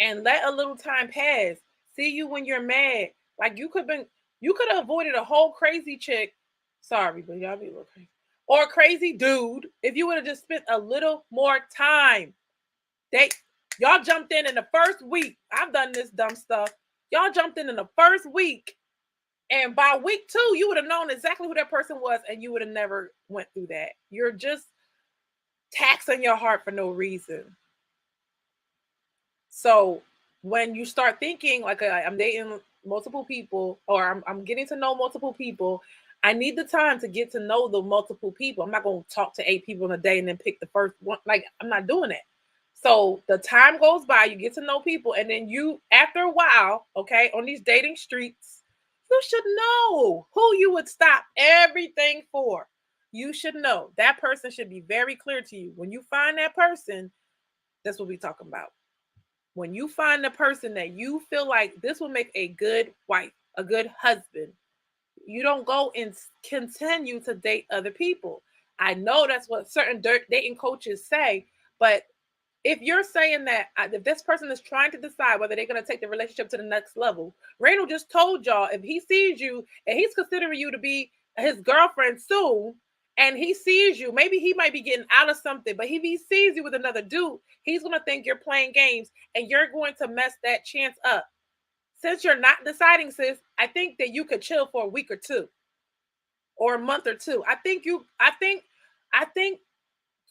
and let a little time pass. See you when you're mad. Like you could have avoided a whole crazy chick. Sorry, but y'all be a little crazy. Or a crazy dude if you would have just spent a little more time. They y'all jumped in the first week. I've done this dumb stuff. Y'all jumped in the first week, and by week 2, you would have known exactly who that person was, and you would have never went through that. You're just taxing your heart for no reason. So when you start thinking like I'm dating multiple people, or I'm getting to know multiple people, I need the time to get to know the multiple people. I'm not going to talk to 8 people in a day and then pick the first one. Like, I'm not doing that. So the time goes by, you get to know people, and then you, after a while, okay, on these dating streets, you should know who you would stop everything for. You should know. That person should be very clear to you. When you find that person, that's what we're talking about. When you find the person that you feel like this will make a good wife, a good husband, you don't go and continue to date other people. I know that's what certain dating coaches say, but if you're saying that if this person is trying to decide whether they're going to take the relationship to the next level, Randall just told y'all, if he sees you and he's considering you to be his girlfriend soon, and he sees you, maybe he might be getting out of something, but if he sees you with another dude, he's going to think you're playing games, and you're going to mess that chance up. Since you're not deciding, sis, I think that you could chill for a week or two, or a month or two. I think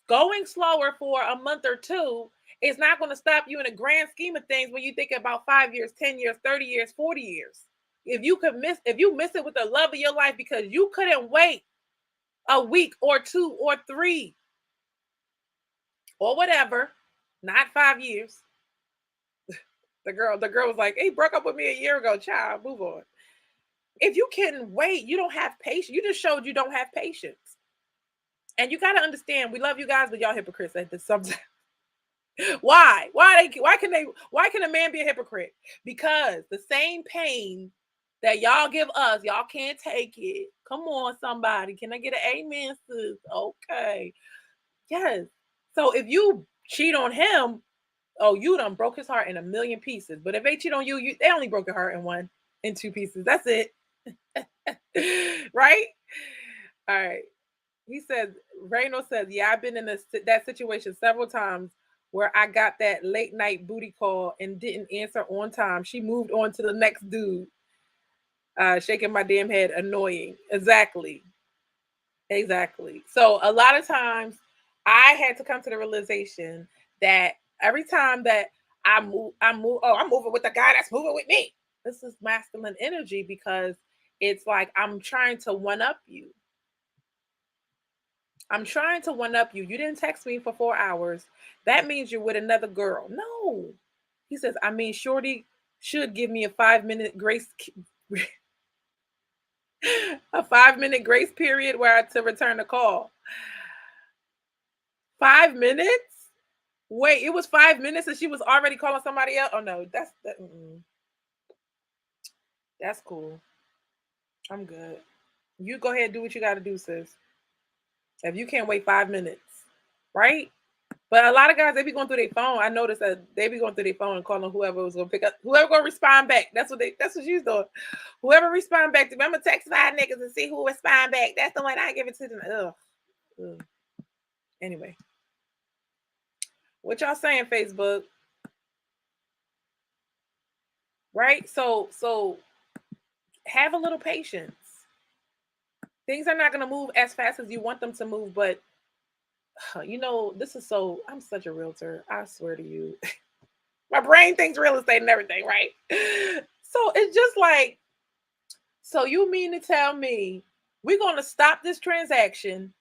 going slower for a month or two is not going to stop you in the grand scheme of things when you think about 5 years, 10 years, 30 years, 40 years. If you miss it with the love of your life because you couldn't wait a week or 2 or 3 or whatever, not 5 years. The girl was like, he broke up with me a year ago. Child, move on. If you couldn't wait, you don't have patience. You just showed you don't have patience. And you got to understand, we love you guys, but y'all hypocrites at this sometimes. Why can a man be a hypocrite? Because the same pain that y'all give us, y'all can't take it. Come on, somebody. Can I get an amen, sis? Okay. Yes. So if you cheat on him, oh, you done broke his heart in a million pieces. But if they cheat on you, they only broke your heart in 2 pieces. That's it. Right? All right. He says, Reno says, yeah, I've been in that situation several times where I got that late night booty call and didn't answer on time. She moved on to the next dude. Shaking my damn head, annoying. Exactly. Exactly. So a lot of times I had to come to the realization that every time that I'm moving with the guy that's moving with me. This is masculine energy because it's like I'm trying to one up you. I'm trying to one up you. You didn't text me for 4 hours. That means you're with another girl. No. He says, I mean, Shorty should give me a 5 minute grace, a 5 minute grace period where I to return the call. 5 minutes? Wait, it was 5 minutes and she was already calling somebody else. Oh no, that's cool. I'm good. You go ahead and do what you got to do, sis. If you can't wait 5 minutes, right? But a lot of guys, they be going through their phone. I noticed that they be going through their phone and calling whoever was gonna pick up, whoever gonna respond back. That's what she's doing. Whoever respond back to me, I'm gonna text 5 niggas and see who respond back. That's the one I give it to them. Ugh. Ugh. Anyway, what y'all saying, Facebook? Right? So have a little patience. Things are not gonna move as fast as you want them to move, but this is I'm such a realtor. I swear to you. My brain thinks real estate and everything, right? So it's just like, so you mean to tell me we're going to stop this transaction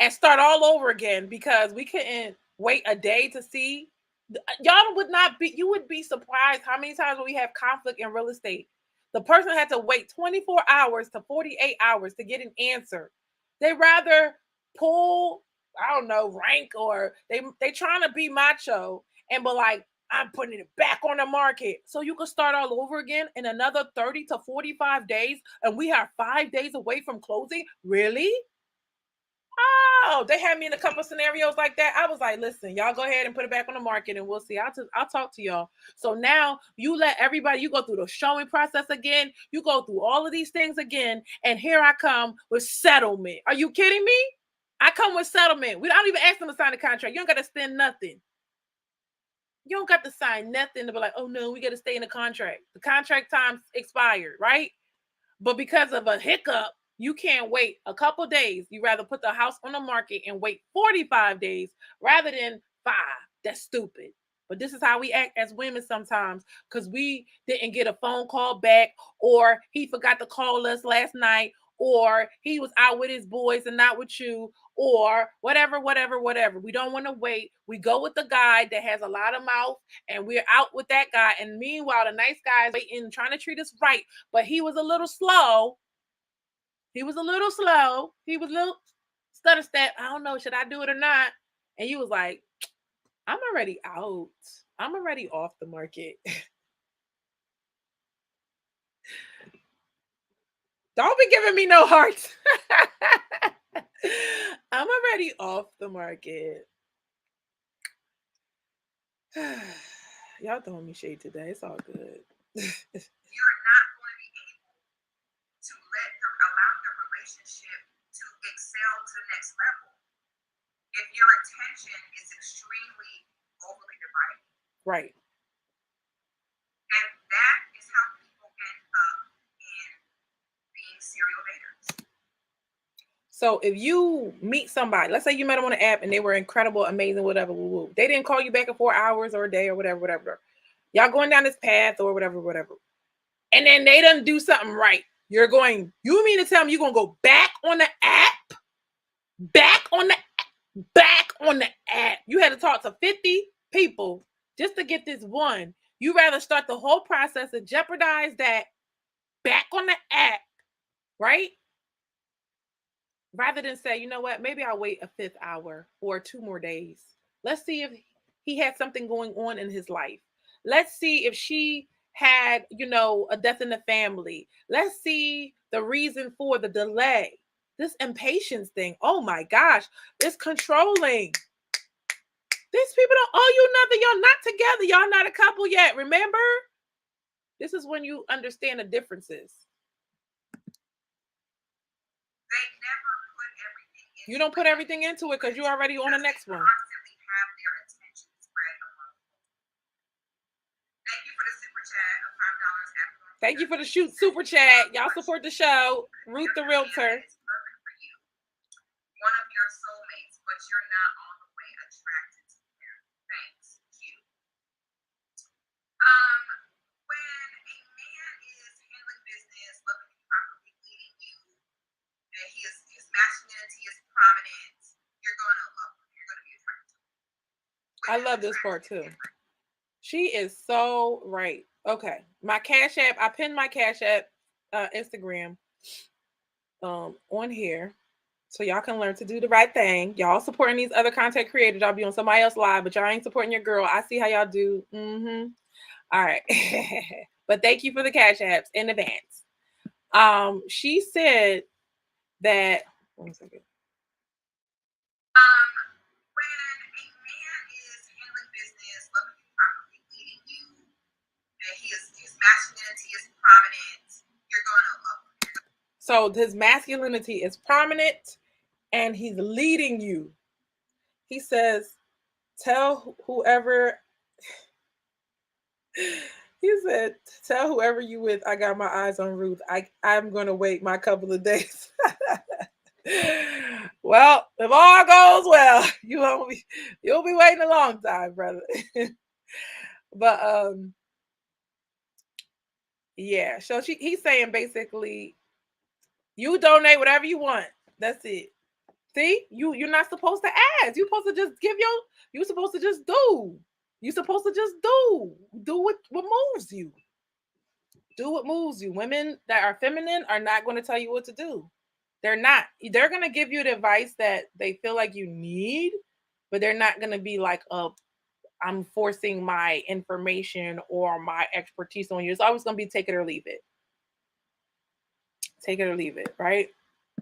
and start all over again because we couldn't wait a day to see? Y'all would not be, you would be surprised how many times when we have conflict in real estate, the person had to wait 24 hours to 48 hours to get an answer. They rather pull, I don't know, rank, or they trying to be macho and be like, I'm putting it back on the market so you can start all over again in another 30 to 45 days, and we are 5 days away from closing. Really? Oh, they had me in a couple scenarios like that. I was like, listen, y'all go ahead and put it back on the market and we'll see. I'll talk to y'all. So now you let everybody, you go through the showing process again. You go through all of these things again. And here I come with settlement. Are you kidding me? I come with settlement. We don't even ask them to sign a contract. You don't got to spend nothing. You don't got to sign nothing to be like, oh no, we got to stay in the contract. The contract time expired, right? But because of a hiccup, you can't wait a couple days. You rather put the house on the market and wait 45 days rather than 5. That's stupid. But this is how we act as women sometimes because we didn't get a phone call back, or he forgot to call us last night, or he was out with his boys and not with you, or whatever, whatever, whatever. We don't want to wait. We go with the guy that has a lot of mouth, and we're out with that guy. And meanwhile, the nice guy is waiting, trying to treat us right, but he was a little slow. He was a little slow. He was a little stutter step. I don't know, should I do it or not? And you was like, I'm already out. I'm already off the market. Don't be giving me no hearts. I'm already off the market. Y'all throwing me shade today. It's all good. You're not going to be able to allow the relationship to excel to the next level if your attention is extremely overly divided. Right. And that is how people end up in being serial daters. So if you meet somebody, let's say you met them on the app and they were incredible, amazing, whatever, they didn't call you back in 4 hours or a day or whatever, whatever. Y'all going down this path or whatever, whatever. And then they done do something right. You mean to tell me you're going to go back on the app? Back on the app. You had to talk to 50 people just to get this one. You rather start the whole process and jeopardize that back on the app, right? Rather than say, you know what, maybe I'll wait a 5th hour or 2 more days. Let's see if he had something going on in his life. Let's see if she had, a death in the family. Let's see the reason for the delay. This impatience thing, oh my gosh, it's controlling. These people don't owe you nothing. Y'all not together. Y'all not a couple yet. Remember? This is when you understand the differences. They never put everything into You don't put everything into it because you're already on the next one. Constantly have their attention spread among people. Thank you for the super chat of $5. Thank you for the super chat. Y'all support the show. Ruth the Realtor. It's perfect for you. One of your soulmates, but you're not all the way attracted to him. Thanks. Cute. When a man is handling business, loving you properly, leading you, and his masculinity is prominent, you're gonna love him. You're gonna be attracted to him. I love this part too. She is so right. Okay. My Cash App, I pinned my Cash App Instagram on here. So y'all can learn to do the right thing. Y'all supporting these other content creators. Y'all be on somebody else live, but y'all ain't supporting your girl. I see how y'all do. All right. But thank you for the Cash Apps in advance. She said that, 1 second. When a man is handling business, loving you properly, leading you, and his masculinity is prominent, you're gonna love him. So his masculinity is prominent and he's leading you. He says, tell whoever, he said, tell whoever you with, I got my eyes on Ruth. I'm going to wait my couple of days. Well, if all goes well, you'll be waiting a long time, brother. But yeah, so he's saying basically, you donate whatever you want. That's it. See, you're not supposed to ask. You're supposed to just you're supposed to just do. You're supposed to just do what moves you. Do what moves you. Women that are feminine are not going to tell you what to do. They're not. They're going to give you the advice that they feel like you need, but they're not going to be like, I'm forcing my information or my expertise on you. It's always going to be take it or leave it. Take it or leave it, right?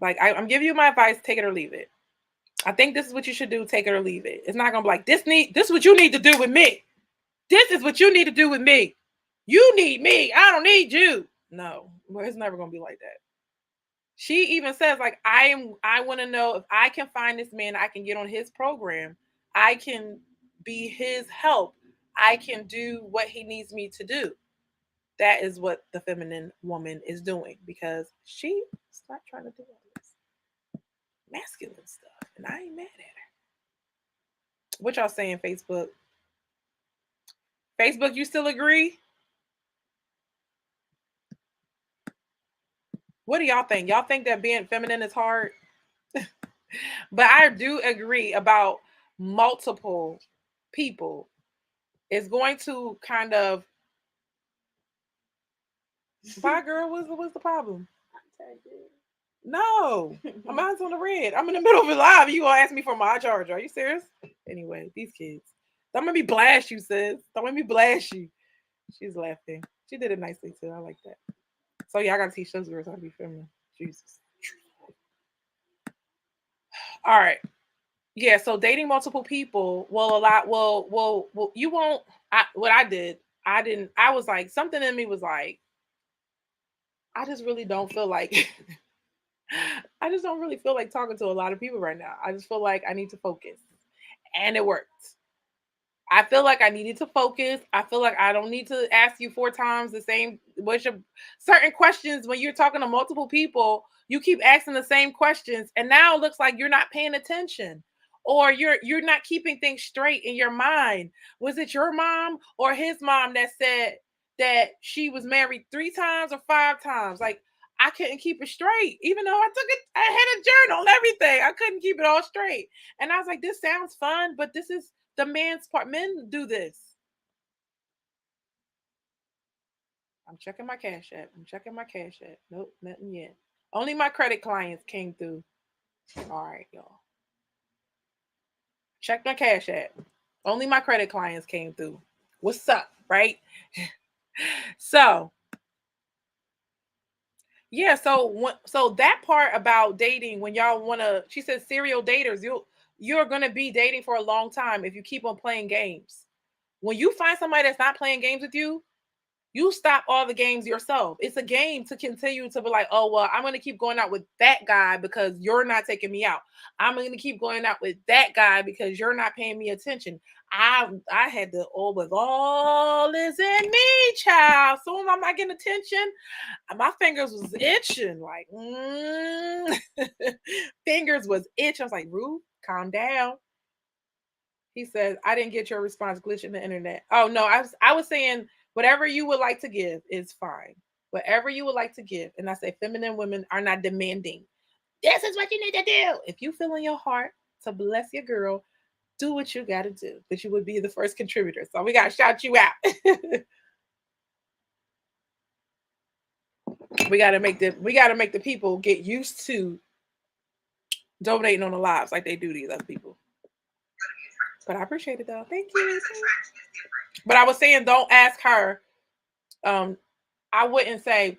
Like I'm giving you my advice, take it or leave it. I think this is what you should do, take it or leave it. It's not gonna be like this is what you need to do with me. This is what you need to do with me. You need me. I don't need you. No, well, it's never gonna be like that. She even says, like, I want to know if I can find this man, I can get on his program. I can be his help. I can do what he needs me to do. That is what the feminine woman is doing because she's not trying to do all this masculine stuff. And I ain't mad at her. What y'all saying, Facebook? Facebook, you still agree? What do y'all think? Y'all think that being feminine is hard? But I do agree about multiple people is going to kind of bye girl, what's the problem? No, my mind's on the red. I'm in the middle of a live. You gonna ask me for my charger? Are you serious? Anyway, these kids. Don't make me blast you, sis. Don't make me blast you. She's laughing. She did it nicely too. I like that. So yeah, I gotta teach those girls how to be feminine. Jesus. All right. Yeah. So dating multiple people will a lot. Will you won't. What I did. I didn't. I was like something in me was like. I just really don't feel like. I just don't really feel like talking to a lot of people right now. I just feel like I need to focus, and it worked. I feel like I needed to focus. I feel like I don't need to ask you 4 times the same what's your certain questions when you're talking to multiple people, you keep asking the same questions and now it looks like you're not paying attention or you're not keeping things straight in your mind. Was it your mom or his mom that said that she was married 3 times or 5 times? Like I couldn't keep it straight, even though I took it. I had a journal, everything. I couldn't keep it all straight, and I was like, "This sounds fun, but this is the man's part. Men do this. I'm checking my cash app. I'm checking my cash app. Nope, nothing yet. Only my credit clients came through. All right, y'all. Check my cash app. Only my credit clients came through. What's up, right? So yeah, so that part about dating when y'all wanna, she says serial daters, you're gonna be dating for a long time if you keep on playing games. When you find somebody that's not playing games with you stop all the games yourself. It's a game to continue to be like, oh, well, I'm going to keep going out with that guy because you're not taking me out. I'm going to keep going out with that guy because you're not paying me attention. I had to, oh, with all is in me, child. Soon as I'm not getting attention, my fingers was itching. Like, fingers was itching. I was like, Ruth, calm down. He says, I didn't get your response, glitch in the internet. Oh, no, I was saying whatever you would like to give is fine. Whatever you would like to give. And I say, feminine women are not demanding. This is what you need to do. If you feel in your heart to bless your girl, do what you got to do. But you would be the first contributor. So we got to shout you out. we got to make the people get used to donating on the lives like they do these other people. But I appreciate it though. Thank you. But I was saying, don't ask her. I wouldn't say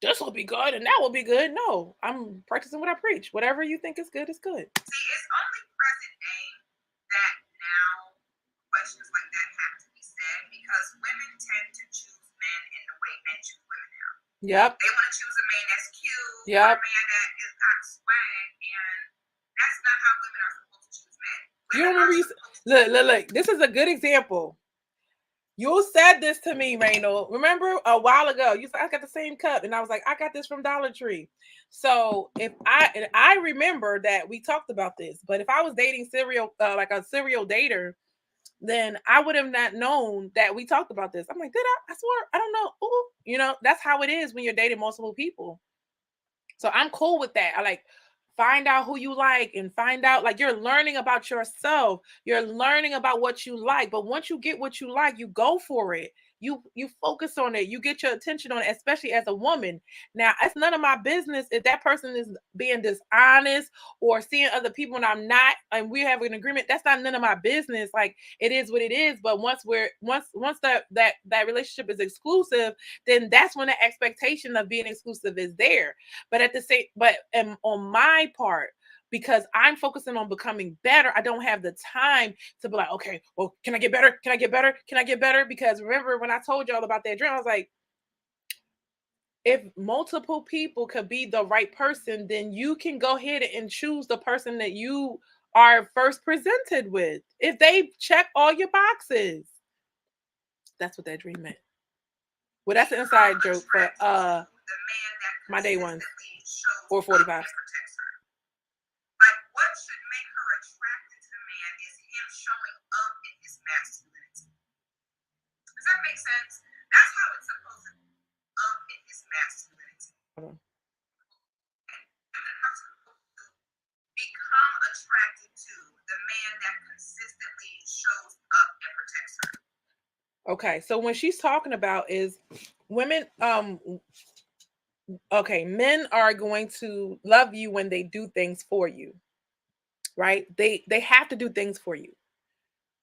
this will be good and that will be good. No, I'm practicing what I preach. Whatever you think is good is good. See, it's only present day that now questions like that have to be said because women tend to choose men in the way men choose women now. Yep. They want to choose a man that's cute, yep. a man that is got swag, and that's not how women are supposed to choose men. You remember look. This is a good example. You said this to me, Reynold. Remember a while ago, you said I got the same cup, and I was like, I got this from Dollar Tree. So if I remember that we talked about this, but if I was dating like a serial dater, then I would have not known that we talked about this. I'm like, did I? I swear, I don't know. Ooh, that's how it is when you're dating multiple people. So I'm cool with that. I like find out who you like and find out like you're learning about yourself. You're learning about what you like. But once you get what you like, you go for it. You focus on it. You get your attention on it, especially as a woman. Now, it's none of my business if that person is being dishonest or seeing other people and I'm not, and we have an agreement. That's not none of my business. Like it is what it is. But once that relationship is exclusive, then that's when the expectation of being exclusive is there. But at the same, on my part, because I'm focusing on becoming better, I don't have the time to be like, okay, well, can I get better? Can I get better? Can I get better? Because remember when I told y'all about that dream, I was like, if multiple people could be the right person, then you can go ahead and choose the person that you are first presented with. If they check all your boxes. That's what that dream meant. Well, that's an inside joke for the man that my day ones consistently shows or up 45s. and protects her. Like what should make her attracted to the man is him showing up in his masculinity. Does that make sense? That's how it's supposed to be, up in his masculinity. Hold on. Women are supposed to become attracted to the man that consistently shows up and protects her. Okay, so when she's talking about is women, okay, men are going to love you when they do things for you, right? They have to do things for you.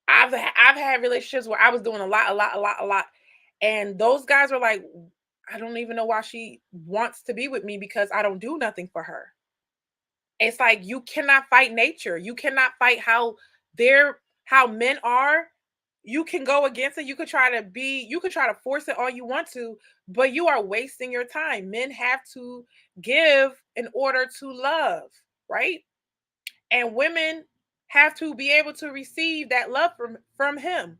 I've had relationships where I was doing a lot, and those guys were like, I don't even know why she wants to be with me because I don't do nothing for her. It's like you cannot fight nature. You cannot fight how men are. You can go against it. You could try to force it all you want to, but you are wasting your time. Men have to give in order to love, right? And women have to be able to receive that love from him.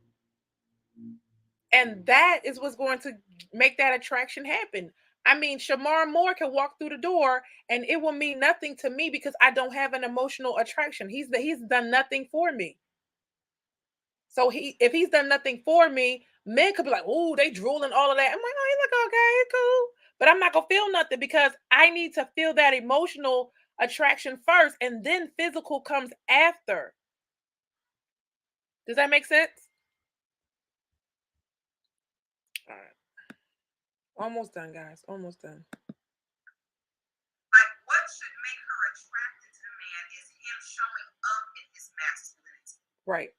And that is what's going to make that attraction happen. I mean, Shamar Moore can walk through the door and it will mean nothing to me because I don't have an emotional attraction. He's done nothing for me. So if he's done nothing for me, men could be like, "Oh, they drooling all of that." I'm like, "Oh, you look okay, cool," but I'm not gonna feel nothing because I need to feel that emotional attraction first, and then physical comes after. Does that make sense? All right, almost done, guys. Almost done. Like what should make her attracted to the man is him showing up in his masculinity. Right.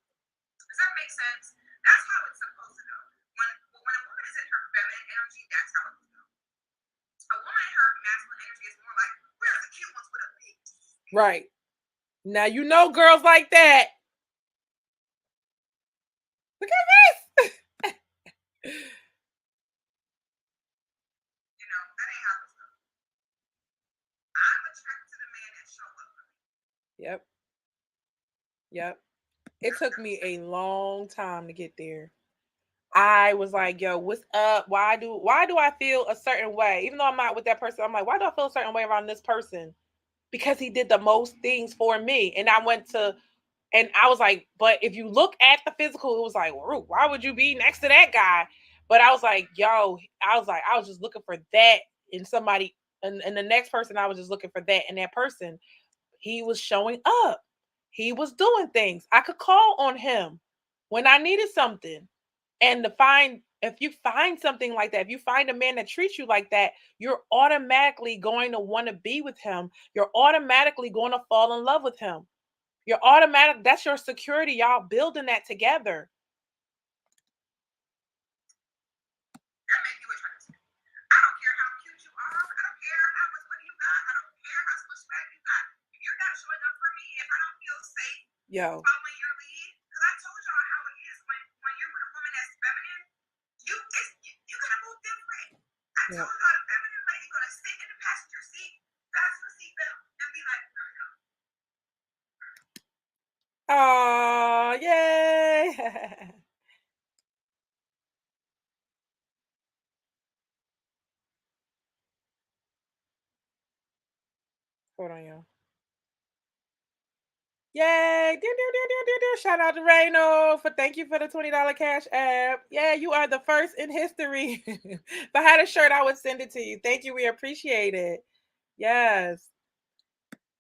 Does that make sense? That's how it's supposed to go. When a woman is in her feminine energy, that's how it will go. A woman in her masculine energy is more like, where's the cute ones with a big D? Right. Now you know girls like that. Look at this. You know, that ain't how it's going. I'm attracted to the man that show up for me. Yep. Yep. It took me a long time to get there. I was like, yo, what's up? Why do I feel a certain way? Even though I'm not with that person, I'm like, why do I feel a certain way around this person? Because he did the most things for me. And I was like, but if you look at the physical, it was like, why would you be next to that guy? But I was like, I was just looking for that in somebody, and the next person, I was just looking for that in that person. He was showing up. He was doing things. I could call on him when I needed something. And if you find something like that, if you find a man that treats you like that, you're automatically going to want to be with him. You're automatically going to fall in love with him. That's your security. Y'all building that together. That make you attracted. I don't care how cute you are. I don't care how much money you got. I don't care how much swag you got. If you're not showing up for me, if I don't feel safe Yo. following your lead, because I told y'all how it is when you're with a woman that's feminine, you gotta move different. I told y'all the feminine lady gonna sit in the passenger seat, fasten the seatbelt, and be like, Oh, yay. Hold on, y'all. Yay! Shout out to Reno for thank you for the $20 cash app. Yeah, you are the first in history. If I had a shirt, I would send it to you. Thank you. We appreciate it. Yes.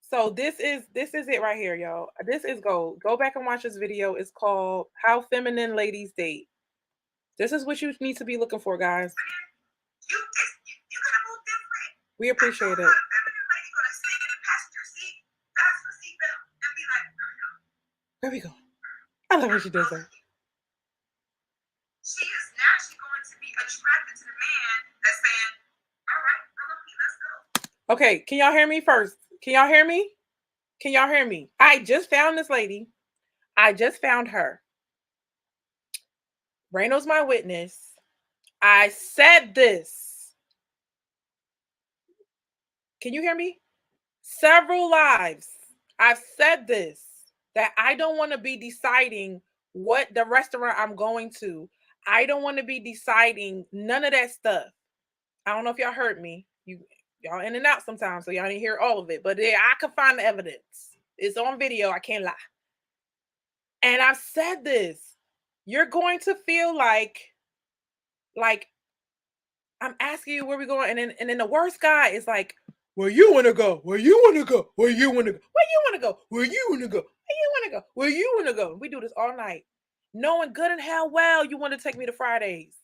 So this is it right here, y'all. This is gold. Go back and watch this video. It's called How Feminine Ladies Date. This is what you need to be looking for, guys. you gotta move different. We appreciate it. The feminine lady gonna sit in the passenger seat, fasten the seatbelt, and be like, Where we go? I love when she does that. She is naturally going to be attracted to the man that's saying, all right, follow me, let's go. Okay, can y'all hear me first? Can y'all hear me? Can y'all hear me? I just found this lady. I just found her. Reno's my witness. I said this. Can you hear me? Several lives. I've said this, that I don't want to be deciding what the restaurant I'm going to. I don't want to be deciding none of that stuff. I don't know if y'all heard me. Y'all in and out sometimes, so y'all didn't hear all of it. But yeah, I could find the evidence. It's on video. I can't lie. And I've said this. You're going to feel like I'm asking you where we going, and then the worst guy is like, where you want to go? Where you want to go? Where you want to go? Where you want to go? Where you want to go? Where you want to go? Where you want to go? We do this all night, knowing good and hell well you want to take me to Fridays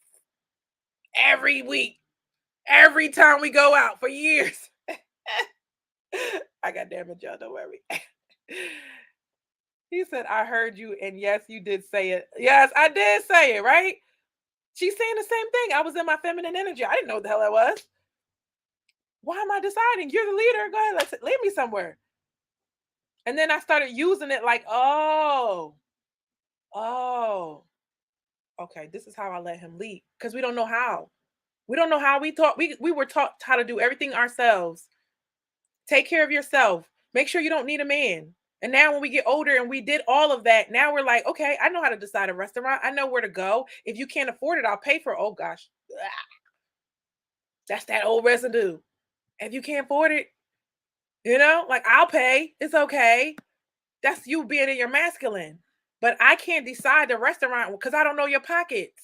every week, every time we go out for years. I got damage, y'all. Don't worry. He said, I heard you, and yes, you did say it. Yes, I did say it, right? She's saying the same thing. I was in my feminine energy. I didn't know what the hell that was. Why am I deciding? You're the leader. Go ahead, let's lead me somewhere. And then I started using it like, oh, okay, this is how I let him lead. Because we don't know how. We don't know how. We were taught how to do everything ourselves. Take care of yourself. Make sure you don't need a man. And now when we get older and we did all of that, now we're like, okay, I know how to decide a restaurant. I know where to go. If you can't afford it, I'll pay for it. Oh gosh. That's that old residue. If you can't afford it, like I'll pay. It's okay. That's you being in your masculine. But I can't decide the restaurant because I don't know your pockets.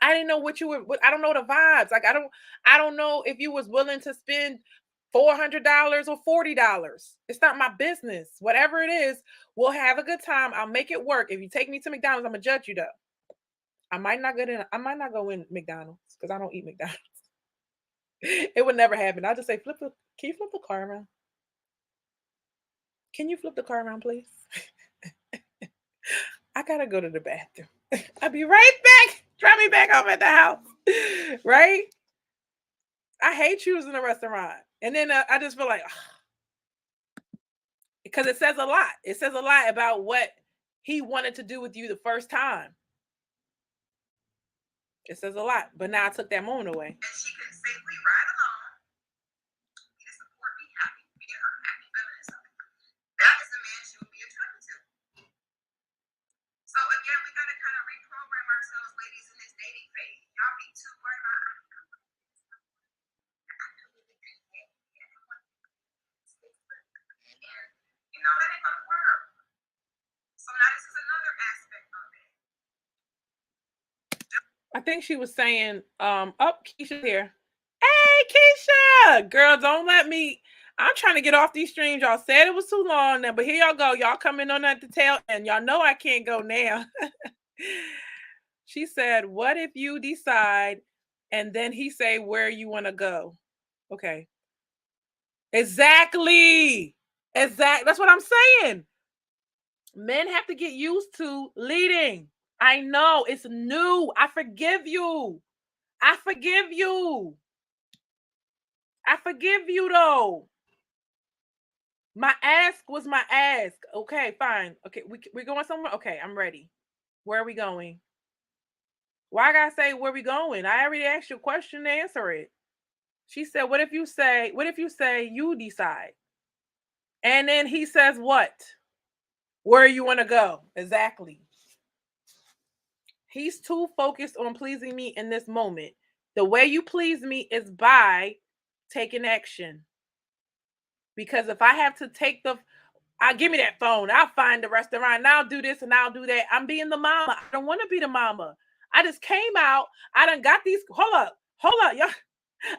I didn't know what you were. I don't know the vibes. Like I don't know if you was willing to spend $400 or $40. It's not my business. Whatever it is, we'll have a good time. I'll make it work. If you take me to McDonald's, I'm gonna judge you though. I might not go in McDonald's because I don't eat McDonald's. It would never happen. I'll just say, can you flip the car around? Can you flip the car around, please? I gotta go to the bathroom. I'll be right back. Drop me back off at the house. Right? I hate choosing a restaurant. And then I just feel like, because it says a lot. It says a lot about what he wanted to do with you the first time. It says a lot. But now I took that moment away. And she can safely ride along, be to support me, happy, be her happy feminism. That is the man she will be attracted to. So again, we gotta kind of reprogram ourselves, ladies, in this dating phase. Y'all be too worried about that ain't gonna work. So now this is another aspect of it. I think she was saying, Keisha's here. Hey, Keisha! Girl, don't let me. I'm trying to get off these streams. Y'all said it was too long now, but here y'all go. Y'all coming on at the tail end. Y'all know I can't go now. She said, what if you decide and then he say where you want to go? Okay. Exactly. That's what I'm saying. Men have to get used to leading. I know it's new. I forgive you. I forgive you. I forgive you though. My ask was my ask. Okay, fine. Okay, we going somewhere? Okay, I'm ready. Where are we going? Why I gotta say where we going? I already asked you a question to answer it. She said, what if you say you decide? And then he says what? Where you want to go? Exactly. He's too focused on pleasing me in this moment. The way you please me is by taking action. Because if I have to give me that phone, I'll find the restaurant, and I'll do this and I'll do that. I'm being the mama. I don't want to be the mama. I just came out. I done got these. Hold up, y'all.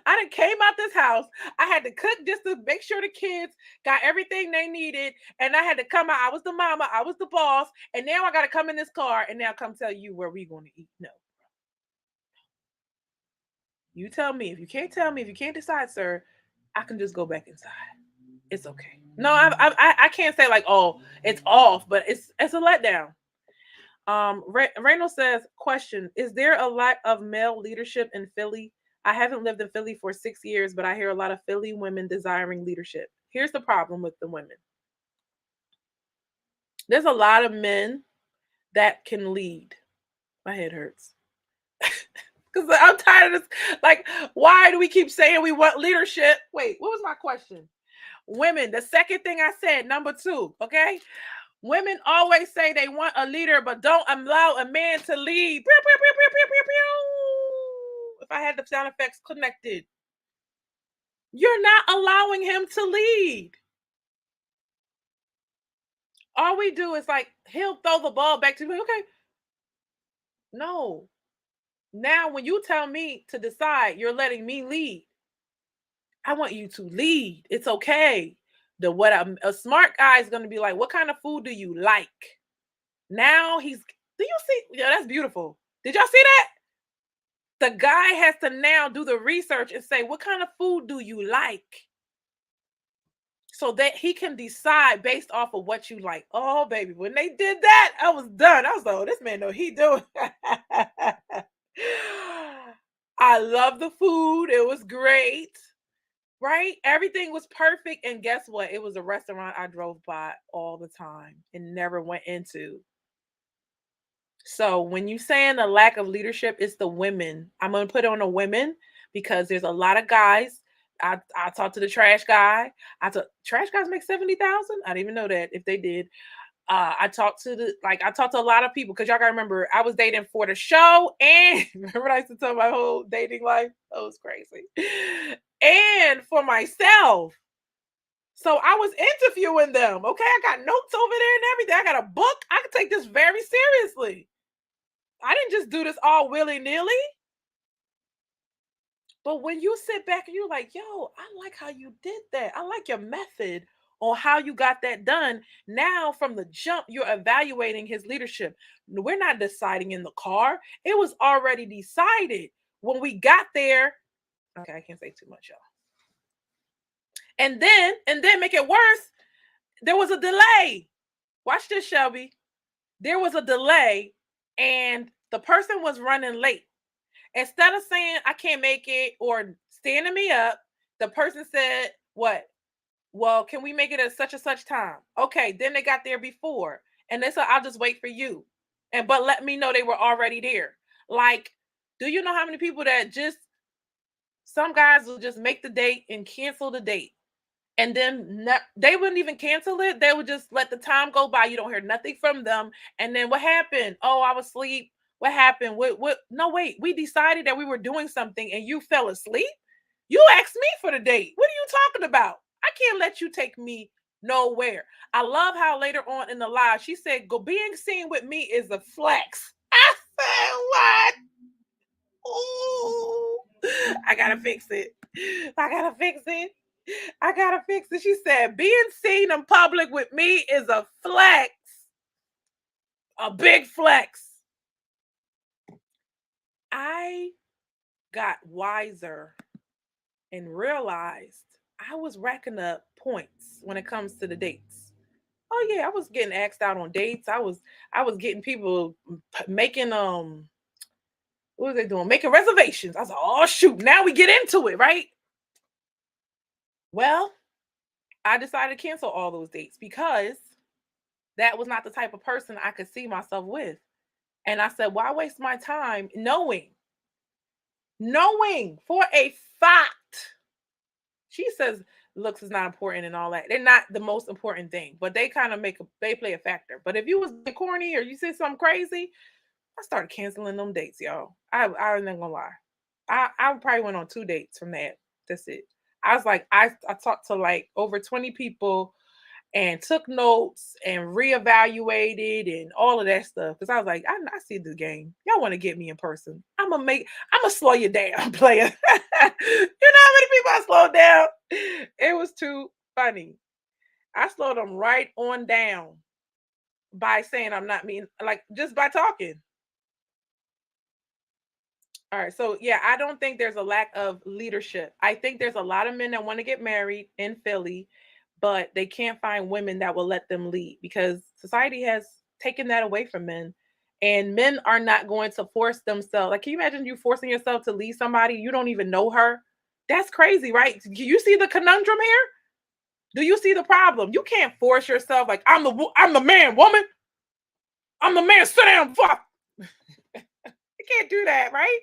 I done came out this house. I had to cook just to make sure the kids got everything they needed. And I had to come out. I was the mama. I was the boss. And now I got to come in this car and now come tell you where we going to eat. No. You tell me. If you can't tell me, if you can't decide, sir, I can just go back inside. It's okay. No, I can't say like, oh, it's off, but it's a letdown. Reynolds says, question, is there a lack of male leadership in Philly? I haven't lived in Philly for 6 years, but I hear a lot of Philly women desiring leadership. Here's the problem with the women. There's a lot of men that can lead. My head hurts. Because I'm tired of this. Like, why do we keep saying we want leadership? Wait, what was my question? Women, the second thing I said, number 2, okay? Women always say they want a leader, but don't allow a man to lead. if I had the sound effects connected. You're not allowing him to lead. All we do is like, he'll throw the ball back to me. Okay. No. Now, when you tell me to decide, you're letting me lead. I want you to lead. It's okay. A smart guy is going to be like, what kind of food do you like? Now do you see? Yeah, that's beautiful. Did y'all see that? The guy has to now do the research and say, what kind of food do you like? So that he can decide based off of what you like. Oh, baby, when they did that, I was done. I was like, oh, this man know he doing. I love the food. It was great. Right? Everything was perfect. And guess what? It was a restaurant I drove by all the time and never went into. So when you saying the lack of leadership, it's the women. I'm gonna put on the women because there's a lot of guys. I talked to the trash guy. Trash guys make 70,000. I didn't even know that if they did. I talked to a lot of people because y'all gotta remember I was dating for the show and remember I used to tell my whole dating life. That was crazy. And for myself. So I was interviewing them. Okay, I got notes over there and everything. I got a book. I can take this very seriously. I didn't just do this all willy-nilly. But when you sit back and you're like, yo, I like how you did that. I like your method on how you got that done. Now, from the jump, you're evaluating his leadership. We're not deciding in the car. It was already decided when we got there. Okay, I can't say too much, y'all. And then make it worse, there was a delay. Watch this, Shelby. There was a delay and the person was running late. Instead of saying I can't make it or standing me up, the person said, what? Well, can we make it at such and such time? Okay, then they got there before. And they said, I'll just wait for you. But let me know they were already there. Like, do you know how many people that some guys will just make the date and cancel the date? And then they wouldn't even cancel it. They would just let the time go by. You don't hear nothing from them. And then what happened? Oh, I was asleep. What happened? What? No, wait. We decided that we were doing something and you fell asleep. You asked me for the date. What are you talking about? I can't let you take me nowhere. I love how later on in the live, she said, go being seen with me is a flex. I said, what? Ooh, I gotta fix it. I gotta fix it. I gotta fix it. She said, being seen in public with me is a flex. A big flex. I got wiser and realized I was racking up points when it comes to the dates. Oh yeah, I was getting asked out on dates. I was getting people making what was they doing? Making reservations. I was like, oh shoot, now we get into it, right? Well, I decided to cancel all those dates because that was not the type of person I could see myself with. And I said, why waste my time knowing for a fact? She says looks is not important and all that. They're not the most important thing, but they kind of they play a factor. But if you was corny or you said something crazy, I started canceling them dates, y'all. I'm not gonna lie. I probably went on 2 dates from that. That's it. I was like, I talked to like over 20 people and took notes and reevaluated and all of that stuff. Because I was like, I see this game. Y'all want to get me in person. I'm gonna slow you down, player. You know how many people I slowed down? It was too funny. I slowed them right on down by saying I'm not mean, like just by talking. All right. So yeah, I don't think there's a lack of leadership. I think there's a lot of men that want to get married in Philly, but they can't find women that will let them lead because society has taken that away from men. And men are not going to force themselves. Like, can you imagine you forcing yourself to lead somebody you don't even know her? That's crazy, right? Do you see the conundrum here? Do you see the problem? You can't force yourself like I'm the man, woman. I'm the man. Sit down, fuck. You can't do that, right?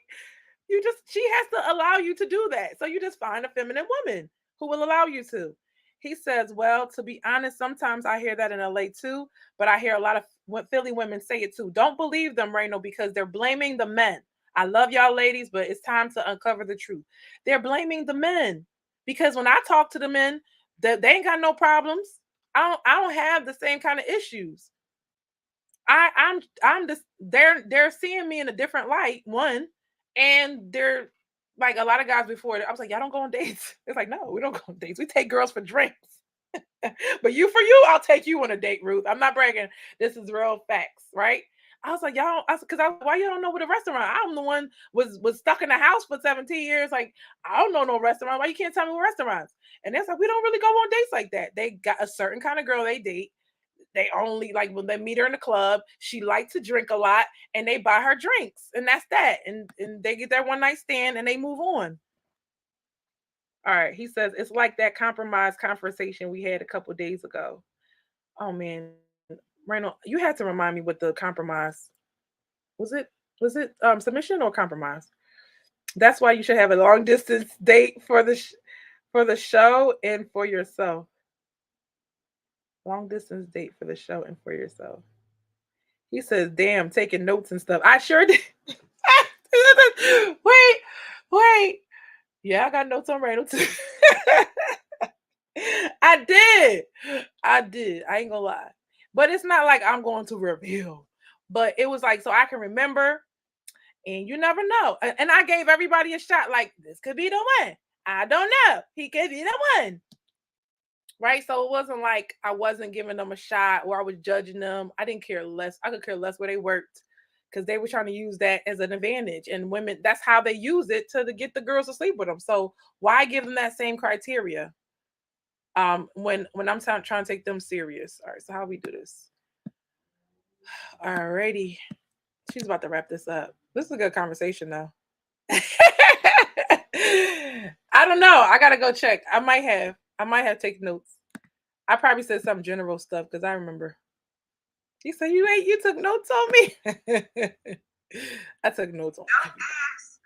She has to allow you to do that. So you just find a feminine woman who will allow you to. He says, well, to be honest, sometimes I hear that in LA too, but I hear a lot of Philly women say it too. Don't believe them, Reno, because they're blaming the men. I love y'all ladies, but it's time to uncover the truth. They're blaming the men because when I talk to the men, they ain't got no problems. I don't have the same kind of issues. I'm just they're seeing me in a different light, one, and they're like a lot of guys before. I was like, y'all don't go on dates. It's like, no, we don't go on dates. We take girls for drinks. But you for you, I'll take you on a date, Ruth. I'm not bragging. This is real facts, right? I was like, y'all, because why y'all don't know what a restaurant? I'm the one was stuck in the house for 17 years. Like, I don't know no restaurant. Why you can't tell me what restaurants? And it's like, we don't really go on dates like that. They got a certain kind of girl they date. They only like when they meet her in the club, she likes to drink a lot and they buy her drinks. And that's that. And they get their one night stand and they move on. All right. He says it's like that compromise conversation we had a couple days ago. Oh man, Randall, you had to remind me what the compromise was. It submission or compromise? That's why you should have a long distance date for for the show and for yourself. Long distance date for the show and for yourself. He says, "Damn, taking notes and stuff." I sure did. wait, wait. Yeah, I got notes on Randall too. I did. I did. I ain't gonna lie. But it's not like I'm going to reveal. But it was like so I can remember, and you never know. And I gave everybody a shot. Like this could be the one. I don't know. He could be the one. Right. So it wasn't like I wasn't giving them a shot or I was judging them. I didn't care less. I could care less where they worked because they were trying to use that as an advantage. And women, that's how they use it to get the girls to sleep with them. So why give them that same criteria? When I'm trying to take them serious. All right, so how we do this? Alrighty. She's about to wrap this up. This is a good conversation though. I don't know. I gotta go check. I might have taken notes. I probably said some general stuff because I remember. He said, you took notes on me. I took notes on Don't everybody. ask.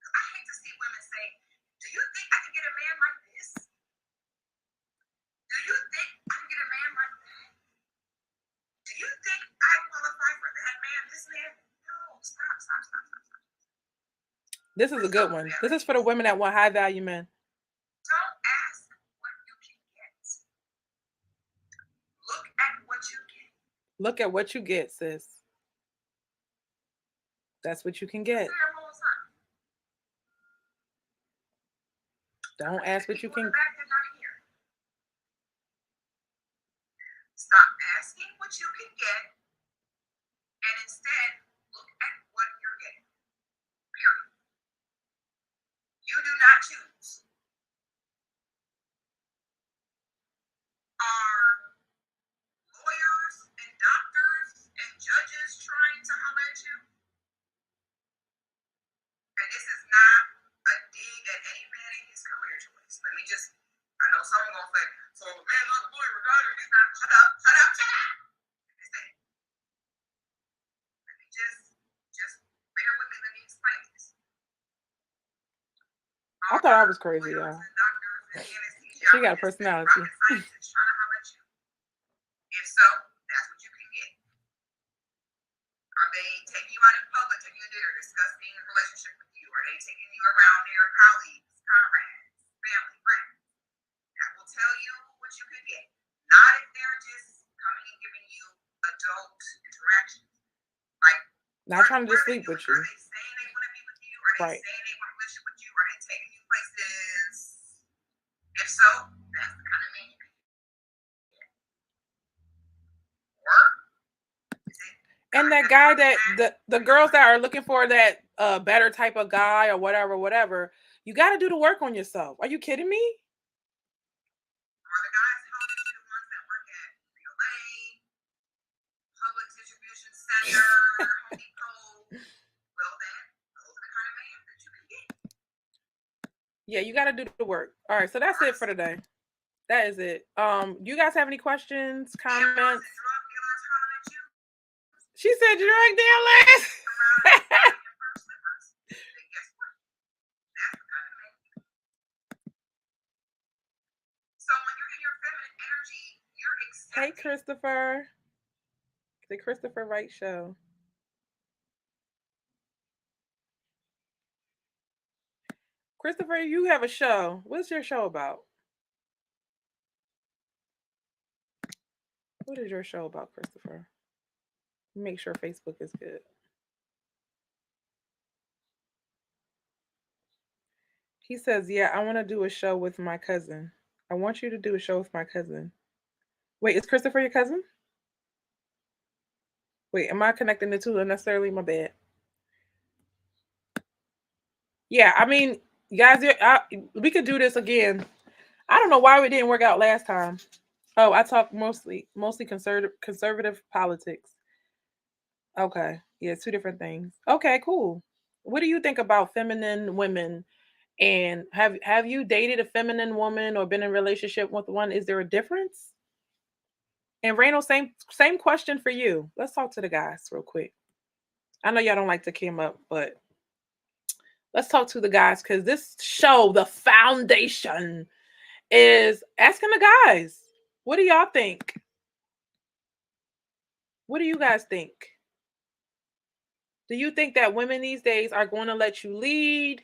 I hate to see women say, "Do you think I can get a man like this? Do you think I can get a man like that? Do you think I qualify for that man, this man?" No, stop, stop, stop, stop, stop. This is a good one. This is for the women that want high value men. Don't ask what you can get. Look at what you get. Look at what you get, sis. That's what you can I get. say that all the time. Don't The ask what you people in can. the back did not hear. Stop asking what you can get and instead look at what you're getting. Period. You do not choose. Are lawyers and doctors and judges trying to holler at you? And this is not a dig at any man in his career choice. Let me just, I know someone gonna say, so if a man not a lawyer or doctor, he's not. Shut up, shut up, shut up. Let me just bear with me. Let me explain this. I Are thought I was crazy, lawyers y'all. and doctors and She got a anesthesiologists and personality. rocket scientists trying to holler at you? If so, that's what you can get. Are they taking you out in public, taking you to dinner, discussing a relationship with you? Are they taking you around their colleagues, comrades, family, friends? That will tell you what you can get. Not if they're just coming and giving you adult interactions. Like, Not trying to what just are they sleep doing? with Are you. they saying they want to be with you? Are they Right. saying they want a relationship with you? Are they taking you places? If so, that's the kind of man you can get. Or is it And that guys guy that that are the girls that are looking for that better type of guy or whatever, you got to do the work on yourself. Are you kidding me? Are the guys holding you the ones that work at LA, Public Distribution Center, Home Depot? Well, then, those are the kind of man that you can get. Yeah, you got to do the work. All right, so that's it for today. That is it. You guys have any questions, comments? Drug dealers hollering at you She said drug dealers. around in fur slippers. Then guess what? That's the kind of man you can get. So when you're in your feminine energy, you're Hey, accepting. Christopher. The Christopher Wright Show. Christopher, you have a show. What's your show about? What is your show about, Christopher? Make sure Facebook is good. He says, "Yeah, I want to do a show with my cousin. I want you to do a show with my cousin." Wait, is Christopher your cousin? Wait, am I connecting the two unnecessarily? My bad. Yeah, I mean, guys, we could do this again. I don't know why we didn't work out last time. Oh, I talk mostly conservative politics. Okay, yeah, two different things. Okay, cool. What do you think about feminine women? And have you dated a feminine woman or been in a relationship with one? Is there a difference? And Reyno, same question for you. Let's talk to the guys real quick. I know y'all don't like to come up, but let's talk to the guys because this show, the foundation, is asking the guys. What do y'all think? What do you guys think? Do you think that women these days are going to let you lead?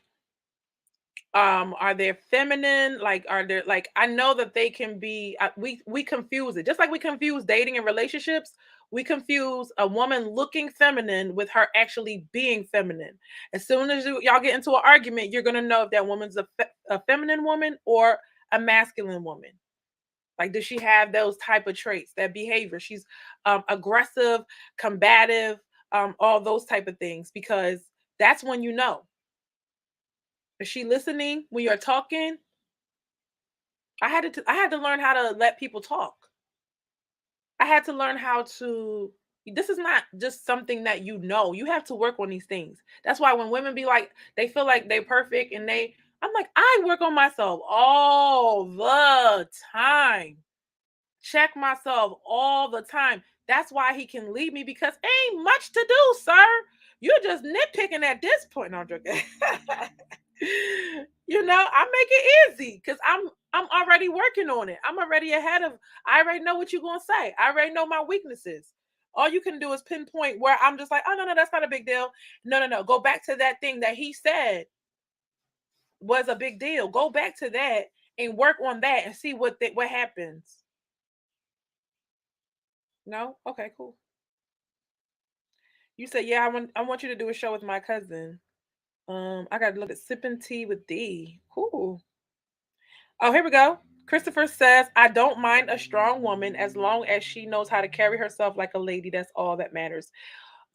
Are they feminine? Like, are there like I know that they can be. We confuse it just like we confuse dating and relationships. We confuse a woman looking feminine with her actually being feminine. As soon as y'all get into an argument, you're gonna know if that woman's a feminine woman or a masculine woman. Like, does she have those type of traits, that behavior? She's aggressive, combative, all those type of things, because that's when you know. Is she listening when you're talking? I had to learn how to let people talk. I had to learn how to. This is not just something that you know. You have to work on these things. That's why when women be like, they feel like they're perfect, and I'm like, I work on myself all the time. Check myself all the time. That's why he can leave me, because ain't much to do, sir. You're just nitpicking at this point. No, I'm joking. I make it easy because I'm already working on it. I'm already ahead of. I already know what you're gonna say. I already know my weaknesses. All you can do is pinpoint where I'm just like, oh no, that's not a big deal. No. Go back to that thing that he said was a big deal. Go back to that and work on that and see what happens. No? Okay, cool. You said, yeah, I want you to do a show with my cousin. I got to look at sipping tea with D. Cool. Oh, here we go. Christopher says, I don't mind a strong woman as long as she knows how to carry herself like a lady. That's all that matters.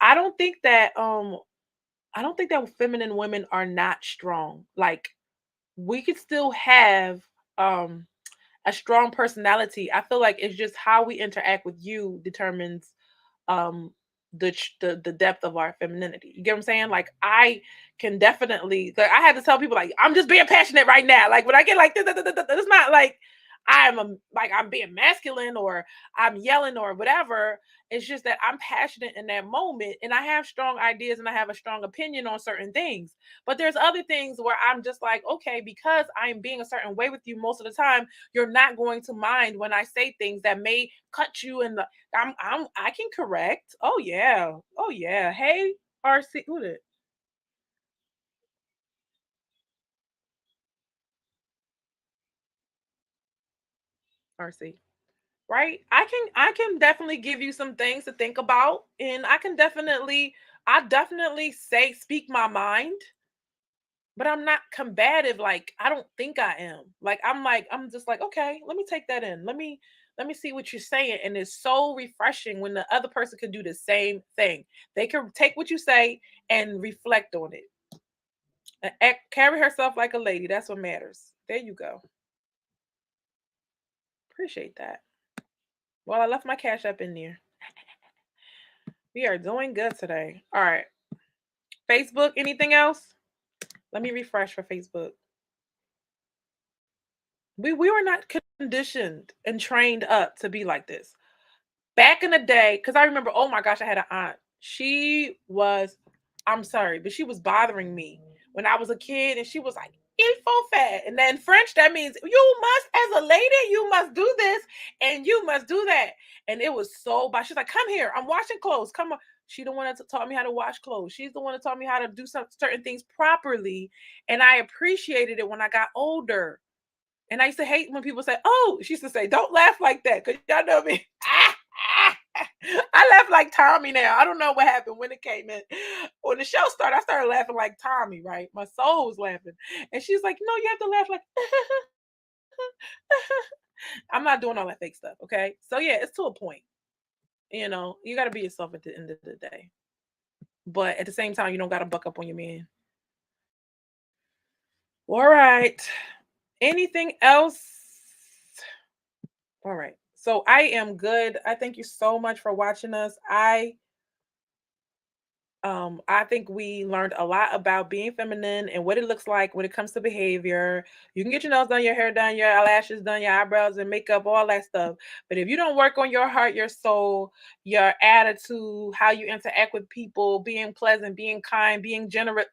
I don't think that I don't think that feminine women are not strong. Like, we could still have um a strong personality. I feel like it's just how we interact with you determines um the depth of our femininity. You get what I'm saying? Like, I can definitely, like, I had to tell people, like, I'm just being passionate right now. Like, when I get like this, it's not like I'm being masculine or I'm yelling or whatever. It's just that I'm passionate in that moment and I have strong ideas and I have a strong opinion on certain things. But there's other things where I'm just like, okay, because I'm being a certain way with you most of the time, you're not going to mind when I say things that may cut you in the. I can correct. Oh yeah. Oh yeah. Hey, RC, who did RC? Right? I can definitely give you some things to think about, and I definitely speak my mind, but I'm not combative. Like, I don't think I am. Like, I'm just like, okay, let me take that in. Let me see what you're saying. And it's so refreshing when the other person can do the same thing. They can take what you say and reflect on it. Carry herself like a lady. That's what matters. There you go. Appreciate that. Well, I left my cash up in there. We are doing good today. All right. Facebook, anything else? Let me refresh for Facebook. We were not conditioned and trained up to be like this. Back in the day, because I remember, oh my gosh, I had an aunt. She was, I'm sorry, but she was bothering me when I was a kid, and she was like, il faut faire. And then French, that means you must, as a lady, you must do this and you must do that. And it was so bad. She's like, come here, I'm washing clothes. Come on. She the one that taught me how to wash clothes. She's the one that taught me how to do some certain things properly. And I appreciated it when I got older. And I used to hate when people say, "Oh," she used to say, "Don't laugh like that," because y'all know me. I laugh like Tommy now. I don't know what happened when it came in. When the show started, I started laughing like Tommy, right? My soul was laughing. And she's like, "No, you have to laugh like," I'm not doing all that fake stuff, okay? So yeah, it's to a point. You got to be yourself at the end of the day. But at the same time, you don't got to buck up on your man. All right. Anything else? All right. So I am good. I thank you so much for watching us. I think we learned a lot about being feminine and what it looks like when it comes to behavior. You can get your nails done, your hair done, your eyelashes done, your eyebrows and makeup, all that stuff. But if you don't work on your heart, your soul, your attitude, how you interact with people, being pleasant, being kind, being generous,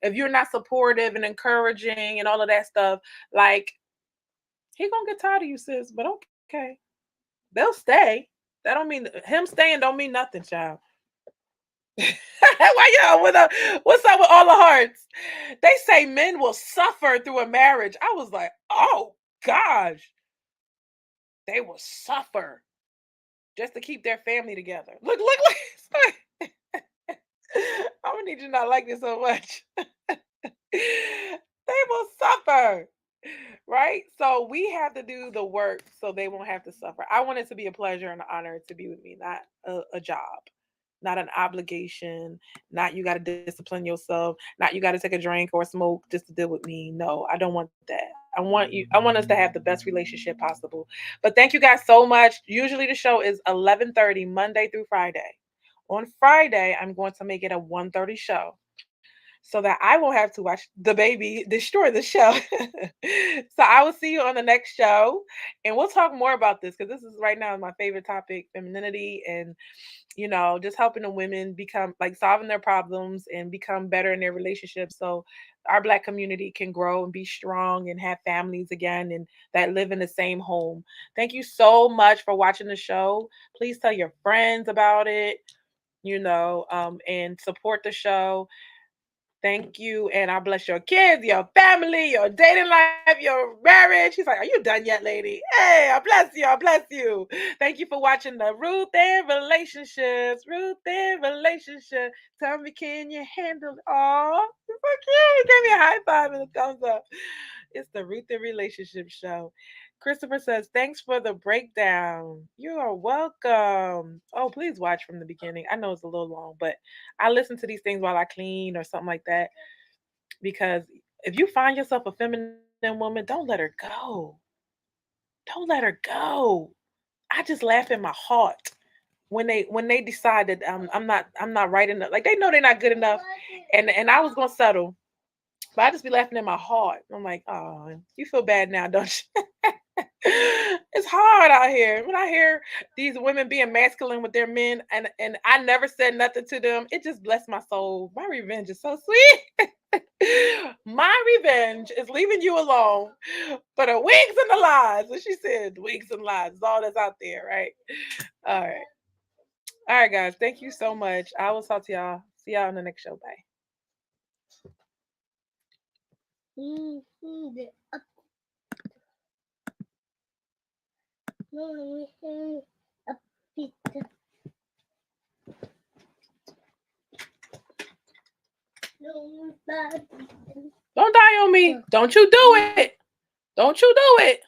if you're not supportive and encouraging and all of that stuff, like he gonna get tired of you, sis. But okay, they'll stay. That don't mean him staying don't mean nothing, child. Why y'all what's up with all the hearts? They say men will suffer through a marriage. I was like, oh gosh, they will suffer just to keep their family together. Look. I'm gonna need you not like this so much. They will suffer. Right? So we have to do the work so they won't have to suffer. I want it to be a pleasure and an honor to be with me, not a job, not an obligation, not you got to discipline yourself, not you got to take a drink or smoke just to deal with me. No, I don't want that. I want us to have the best relationship possible. But thank you guys so much. Usually the show is 11:30 Monday through Friday. On Friday, I'm going to make it a 1:30 show so that I won't have to watch the baby destroy the show. So I will see you on the next show and we'll talk more about this because this is right now my favorite topic, femininity, and just helping the women become like solving their problems and become better in their relationships so our black community can grow and be strong and have families again and that live in the same home. Thank you so much for watching the show. Please tell your friends about it, and support the show. Thank you. And I bless your kids, your family, your dating life, your marriage. He's like, "Are you done yet, lady?" Hey, I bless you. I bless you. Thank you for watching the Ruth and Relationships. Ruth and Relationship. Tell me, can you handle it? Oh, it's so cute. Give me a high five and a thumbs up. It's the Ruth and Relationship show. Christopher says, "Thanks for the breakdown." You are welcome. Oh, please watch from the beginning. I know it's a little long, but I listen to these things while I clean or something like that because if you find yourself a feminine woman, don't let her go. Don't let her go. I just laugh in my heart when they decide that I'm not right enough. Like they know they're not good enough, and I was gonna settle, but I just be laughing in my heart. I'm like, oh, you feel bad now, don't you? It's hard out here. When I hear these women being masculine with their men, and I never said nothing to them, it just blessed my soul. My revenge is so sweet. My revenge is leaving you alone for the wigs and the lies. What she said, the wigs and lies is all that's out there, right? All right. All right, guys. Thank you so much. I will talk to y'all. See y'all on the next show. Bye. Don't die on me. Don't you do it. Don't you do it.